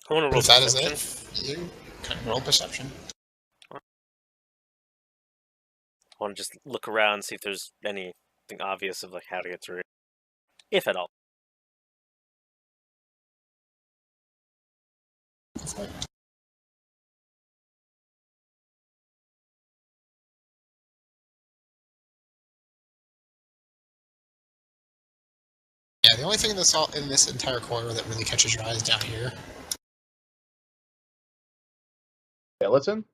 I want to roll If that is perception. it, you can roll perception. I want to just look around and see if there's anything obvious of like how to get through, if at all. Yeah, the only thing that's all in this entire corridor that really catches your eye is down here. Skeleton?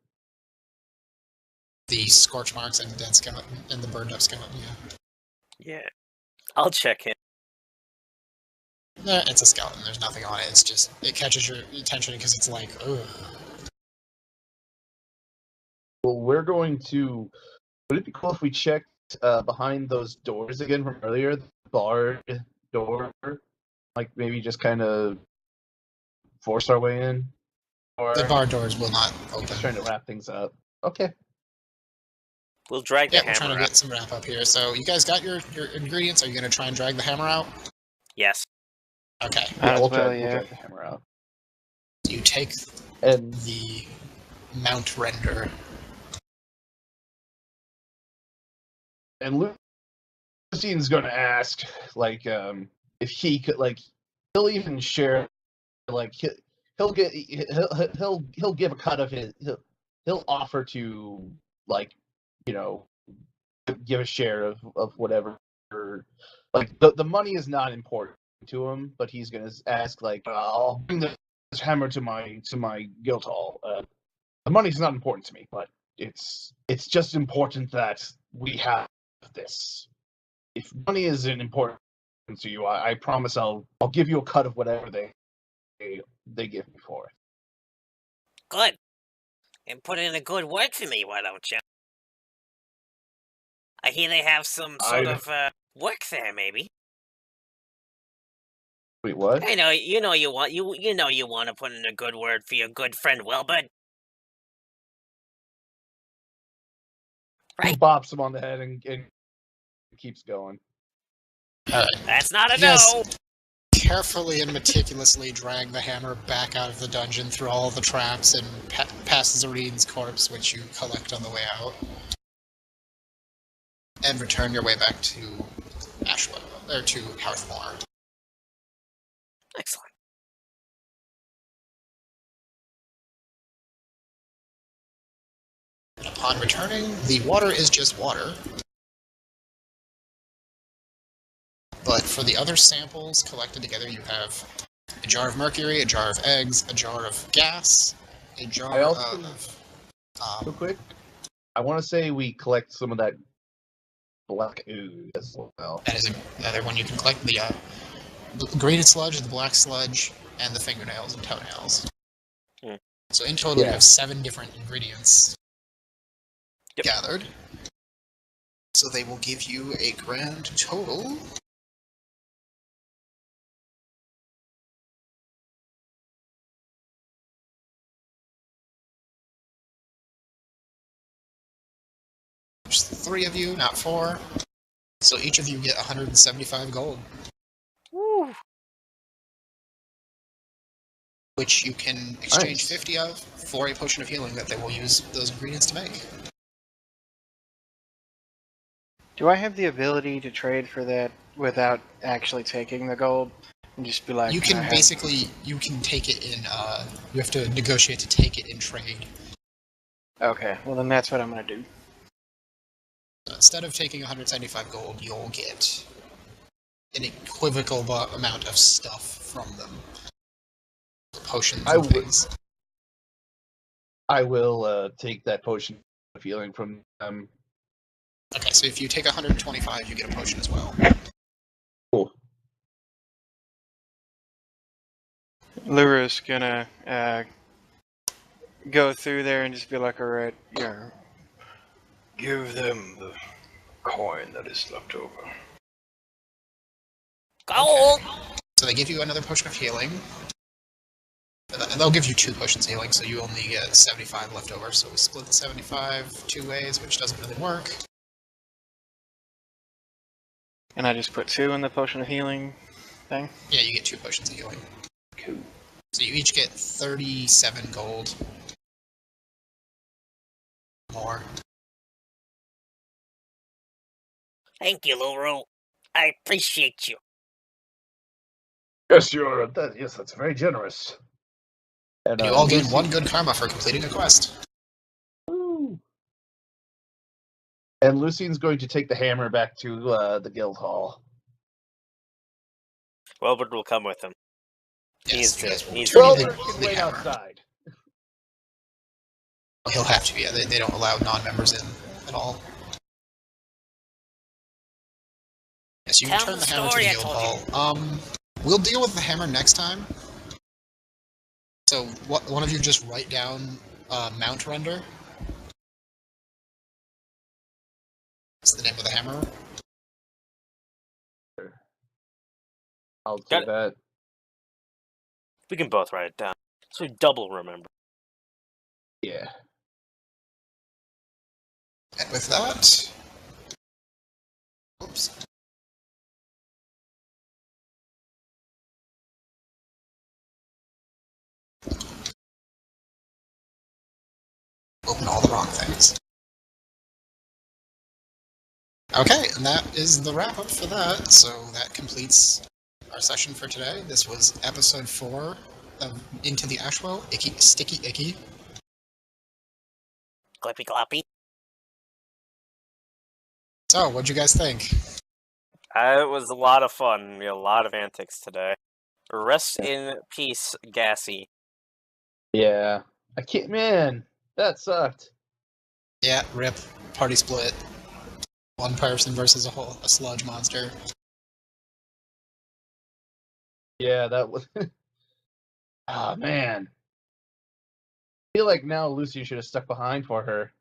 The scorch marks and the dead skeleton and the burned up skeleton, yeah. Yeah, I'll check in. It's a skeleton, there's nothing on it, it's just, it catches your attention because it's like, ugh. Well, we're going to. Would it be cool if we checked behind those doors again from earlier? The barred door? Like maybe just kind of force our way in? Or The bar doors will not open. just trying to wrap things up. Okay. We'll drag the Yeah, we're trying hammer to out. get some wrap up here. So, you guys got your ingredients? Are you going to try and drag the hammer out? Yes. Okay. Yeah, As we'll well, drag, yeah. we'll drag the hammer out. You take And the mount render. and Lucian's going to ask, like, if he could, like, he'll even share, like, he'll give a cut of his, he'll offer to, like, you know, give a share of whatever. Like, the money is not important to him, but he's going to ask, like, I'll bring this hammer to my guild hall. The money's not important to me, but it's just important that we have this. If money isn't important to you, I promise I'll give you a cut of whatever they give me for it. Good. And put in a good word for me, why don't you? I hear they have some sort of work there, maybe. Wait, what? I know you want to put in a good word for your good friend Welburd. He Right. bops him on the head and keeps going. Alright. That's not a Yes. no. Carefully and meticulously drag the hammer back out of the dungeon through all the traps and past Zareen's corpse, which you collect on the way out. And return your way back to Ashwell, or to Hearthmore. Excellent. And upon returning, the water is just water. But for the other samples collected together, you have a jar of mercury, a jar of eggs, a jar of gas, a jar I also- of... Real quick, I want to say we collect some of that black ooze as well. That is another one you can collect. The green sludge, the black sludge, and the fingernails and toenails. Hmm. So in total, you Yeah. have 7 different ingredients Yep. gathered. So they will give you a grand total. There's 3 of you, not 4. So each of you get 175 gold, Woo. which you can exchange Nice. 50 of for a potion of healing that they will use those ingredients to make. Do I have the ability to trade for that without actually taking the gold? And just be like, You I can have- basically, you can take it in, you have to negotiate to take it in trade. Okay, well then that's what I'm gonna do. Instead of taking 175 gold, you'll get an equivocal amount of stuff from them. Potions I and would- things. I will take that potion of healing from them. Okay, so if you take 125, you get a potion as well. Cool. Luru's gonna go through there and just be like, alright, yeah. Give them the coin that is left over. Gold! So they give you another potion of healing. They'll give you 2 potions of healing, so you only get 75 left over. So we split the 75 2 ways, which doesn't really work. And I just put 2 in the potion of healing thing. Yeah, you get 2 potions of healing. Cool. So you each get 37 gold. More. Thank you, Luru. I appreciate you. Yes, Yes, that's very generous. And You all gain 1 good karma for completing a quest. Woo. And Lucian's going to take the hammer back to the guild hall. Welburd will come with him. Yes, He's he's the- Welburd can wait hammer. outside. He'll have to be. Yeah, they don't allow non-members in at all. Yes, you Tell return the the hammer to the story I guild told hall. We'll deal with the hammer next time. So, one of you just write down mount render. That's the name of the hammer. I'll Got do it. that. We can both write it down. So we double remember. Yeah. And with that... Oops. Open all the wrong things. Okay, and that is the wrap-up for that. So that completes our session for today. This was episode 4 of Into the Ashwell, Sticky Icky. Clippy cloppy. So, what'd you guys think? It was a lot of fun. We had a lot of antics today. Rest in peace, Gassy. Yeah. I can't, man. That sucked. Yeah, rip. Party split. One person versus a sludge monster. Yeah, that was. Ah, man. I feel like now Lucy should have stuck behind for her.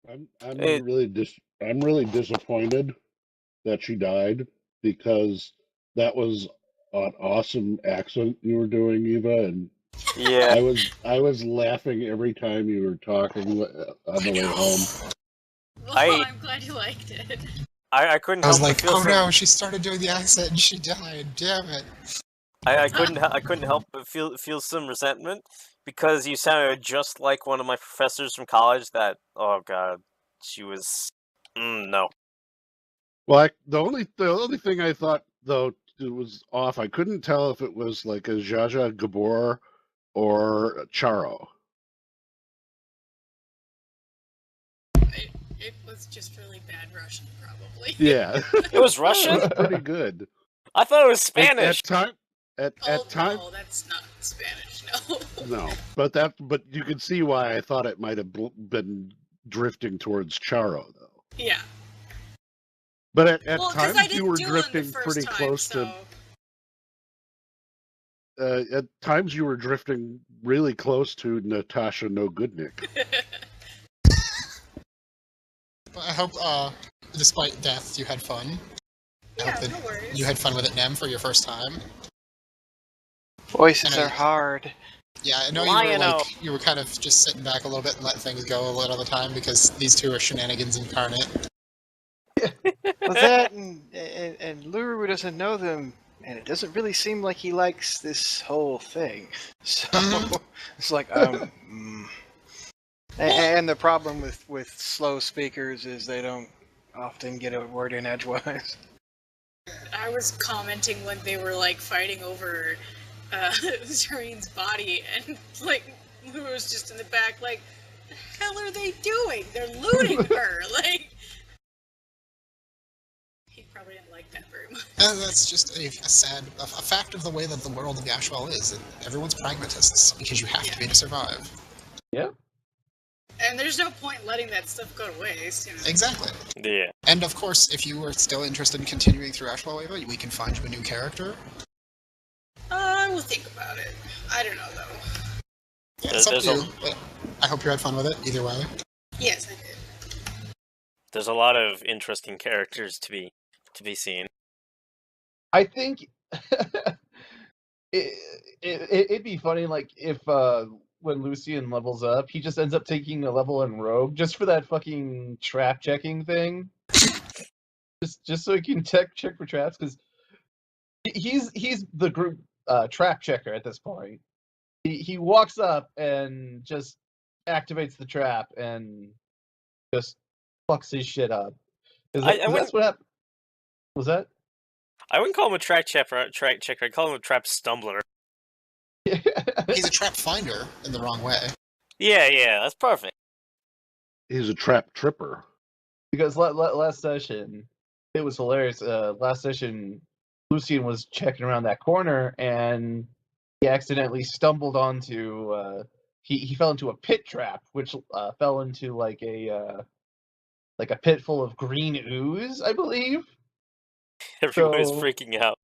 I'm It- really disappointed that she died because that was an awesome accent you were doing, Eva, and Yeah. I was laughing every time you were talking on the way home. Well, I'm glad you liked it. I couldn't I was help like, but feel oh some- no, she started doing the accent and she died. Damn it. I couldn't help but feel some resentment because you sounded just like one of my professors from college. That, oh god, she was no. Well, the only thing I thought though it was off. I couldn't tell if it was like a Jaja Gabor or a Charo. It was just really bad Russian, probably. Yeah, It was Russian. pretty good. I thought it was Spanish. At Oh, time, no, that's not Spanish, no. no, but you can see why I thought it might have been drifting towards Charo though. Yeah. But at Well, 'cause I times you didn't were do it the drifting first pretty time, close so... to. At times you were drifting really close to Natasha No Goodnick. But I hope, despite death, you had fun. I Yeah, hope that no worries. you had fun with it, Nem, for your first time. Voices And I- are hard. Yeah, I know Lion-O. you were kind of just sitting back a little bit and letting things go a little of the time because these two are shenanigans incarnate. Well, that and Luuru doesn't know them, and it doesn't really seem like he likes this whole thing. So it's like and the problem with slow speakers is they don't often get a word in edgewise. I was commenting when they were, like, fighting over Zareen's body, and, like, Lou was just in the back, like, the hell are they doing? They're looting her! Like, he probably didn't like that very much. And that's just a fact of the way that the world of Ashwell is. That everyone's pragmatists because you have to be to survive. Yeah. And there's no point letting that stuff go to waste. Exactly. Yeah. And of course, if you are still interested in continuing through Ashwell, Ava, we can find you a new character. I will think about it. I don't know, though. Yeah, it's up to you, but I hope you had fun with it, either way. Yes, I did. There's a lot of interesting characters to be seen. I think it'd be funny, like, if when Lucian levels up, he just ends up taking a level in Rogue just for that fucking trap checking thing. just so he can check for traps, because he's the group trap checker at this point. He walks up and just activates the trap and just fucks his shit up. That's what happened. Was that? I wouldn't call him a track checker. I'd call him a trap stumbler. He's a trap finder in the wrong way. Yeah, that's perfect. He's a trap tripper. Because last session, it was hilarious. Last session, Lucian was checking around that corner, and he accidentally stumbled onto. He fell into a pit trap, which fell into like a pit full of green ooze, I believe. Everyone was freaking out.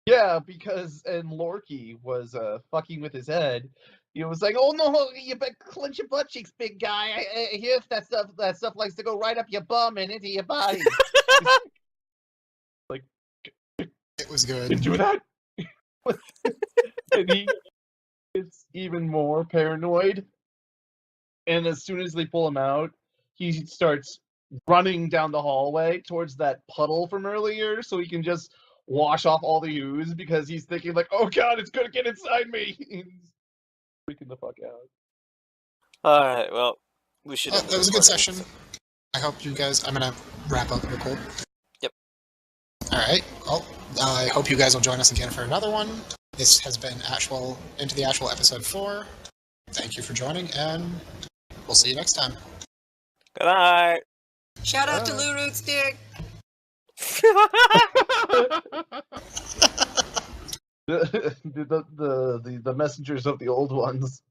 Yeah, because Lorky was fucking with his head. He was like, "Oh no, you better clench your butt cheeks, big guy. I hear that stuff likes to go right up your bum and into your body." Like, it was good. You do that, and he gets even more paranoid. And as soon as they pull him out, he starts running down the hallway towards that puddle from earlier, so he can just wash off all the ooze, because he's thinking like, "Oh god, it's gonna get inside me." He's freaking the fuck out. Alright, well, we should... That was a good session. I hope you guys... I'm gonna wrap up real quick. Yep. Alright, well, I hope you guys will join us again for another one. This has been Ashwell, Into the Ashwell episode 4. Thank you for joining, and we'll see you next time. Good night! Shout out to Luururet's dick. the messengers of the old ones.